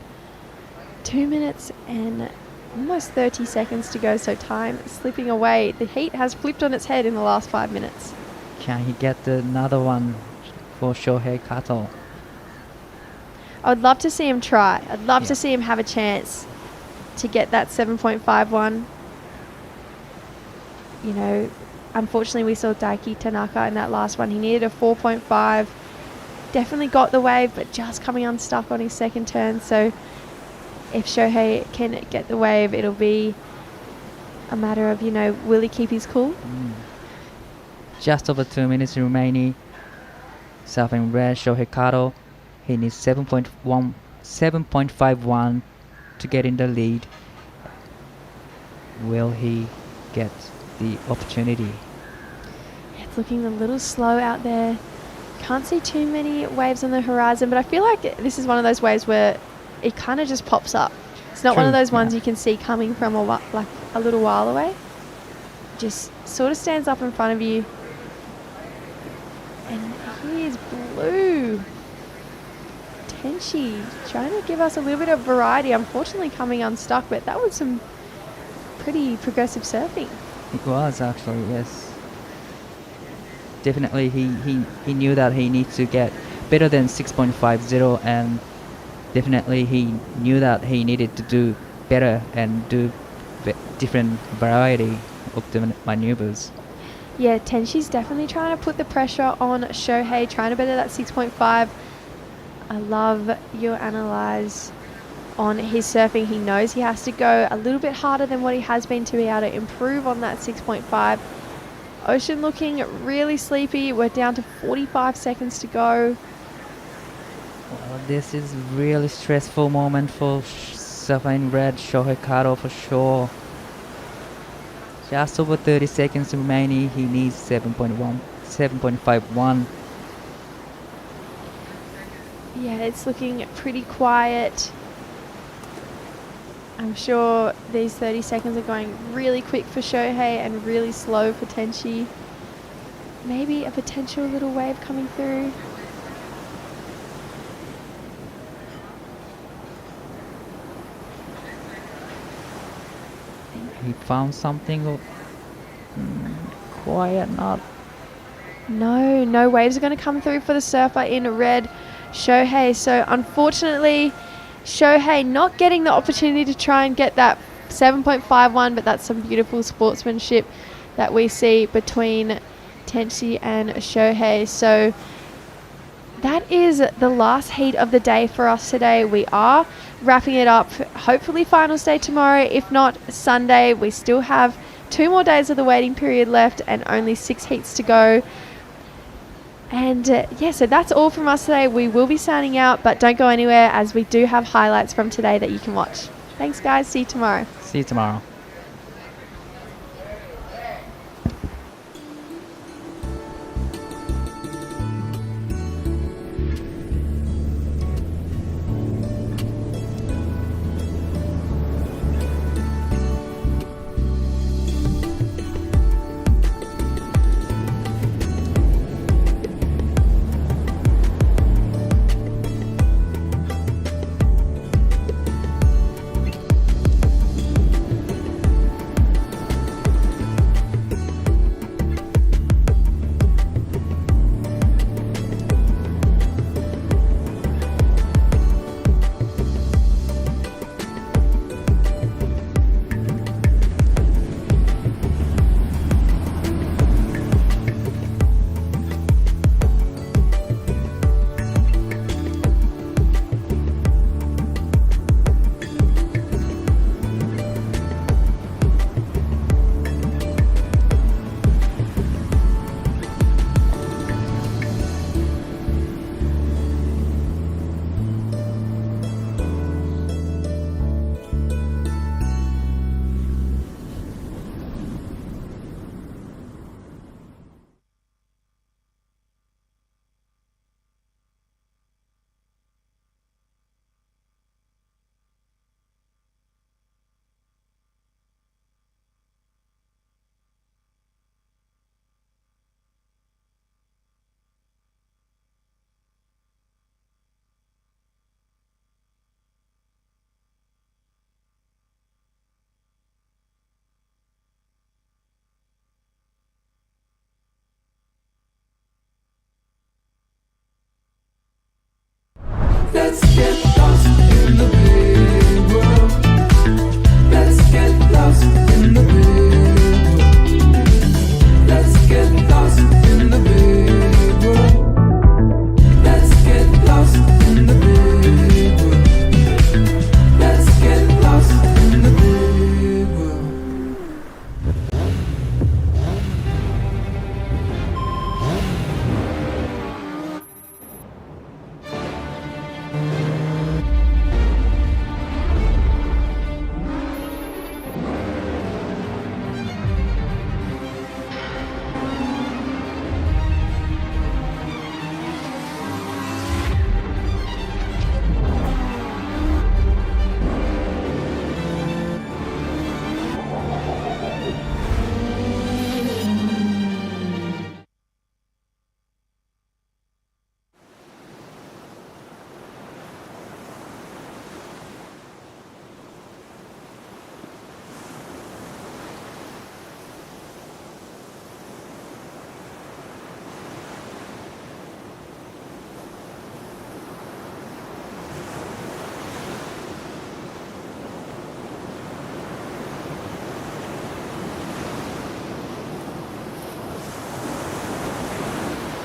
2 minutes and almost 30 seconds to go, so time slipping away. The heat has flipped on its head in the last 5 minutes. Can he get another one for Shohei Kato? I would love to see him try. I'd love to see him have a chance to get that 7.51. Unfortunately, we saw Daiki Tanaka in that last one. He needed a 4.5. Definitely got the wave, but just coming unstuck on his second turn. So if Shohei can get the wave, it'll be a matter of, will he keep his cool? Just over 2 minutes remaining. Surfing red, Shohei Kato. He needs 7.51 to get in the lead. Will he get the opportunity? It's looking a little slow out there. Can't see too many waves on the horizon, but I feel like this is one of those waves where it kind of just pops up. It's not one of those ones you can see coming from a little while away. Just sort of stands up in front of you. And here's blue. Tenchi trying to give us a little bit of variety. Unfortunately coming unstuck, but that was some pretty progressive surfing. It was actually, yes. Definitely he knew that he needs to get better than 6.50, and definitely he knew that he needed to do better and do different variety of the maneuvers. Yeah, Tenchi's definitely trying to put the pressure on Shohei, trying to better that 6.5. I love your analyze on his surfing. He knows he has to go a little bit harder than what he has been to be able to improve on that 6.5. Ocean looking really sleepy. We're down to 45 seconds to go. Well, this is really stressful moment for surfer in red, Shohei Kato for sure. Just over 30 seconds remaining. He needs 7.51. Yeah, it's looking pretty quiet. I'm sure these 30 seconds are going really quick for Shohei and really slow for Tenchi. Maybe a potential little wave coming through. He found something. Quiet, not. No waves are going to come through for the surfer in red, Shohei. So unfortunately, Shohei not getting the opportunity to try and get that 7.51, but that's some beautiful sportsmanship that we see between Tenchi and Shohei. So that is the last heat of the day for us today. We are wrapping it up. Hopefully finals day tomorrow. If not, Sunday. We still have 2 more days of the waiting period left and only 6 heats to go. And so that's all from us today. We will be signing out, but don't go anywhere as we do have highlights from today that you can watch. Thanks, guys. See you tomorrow. See you tomorrow.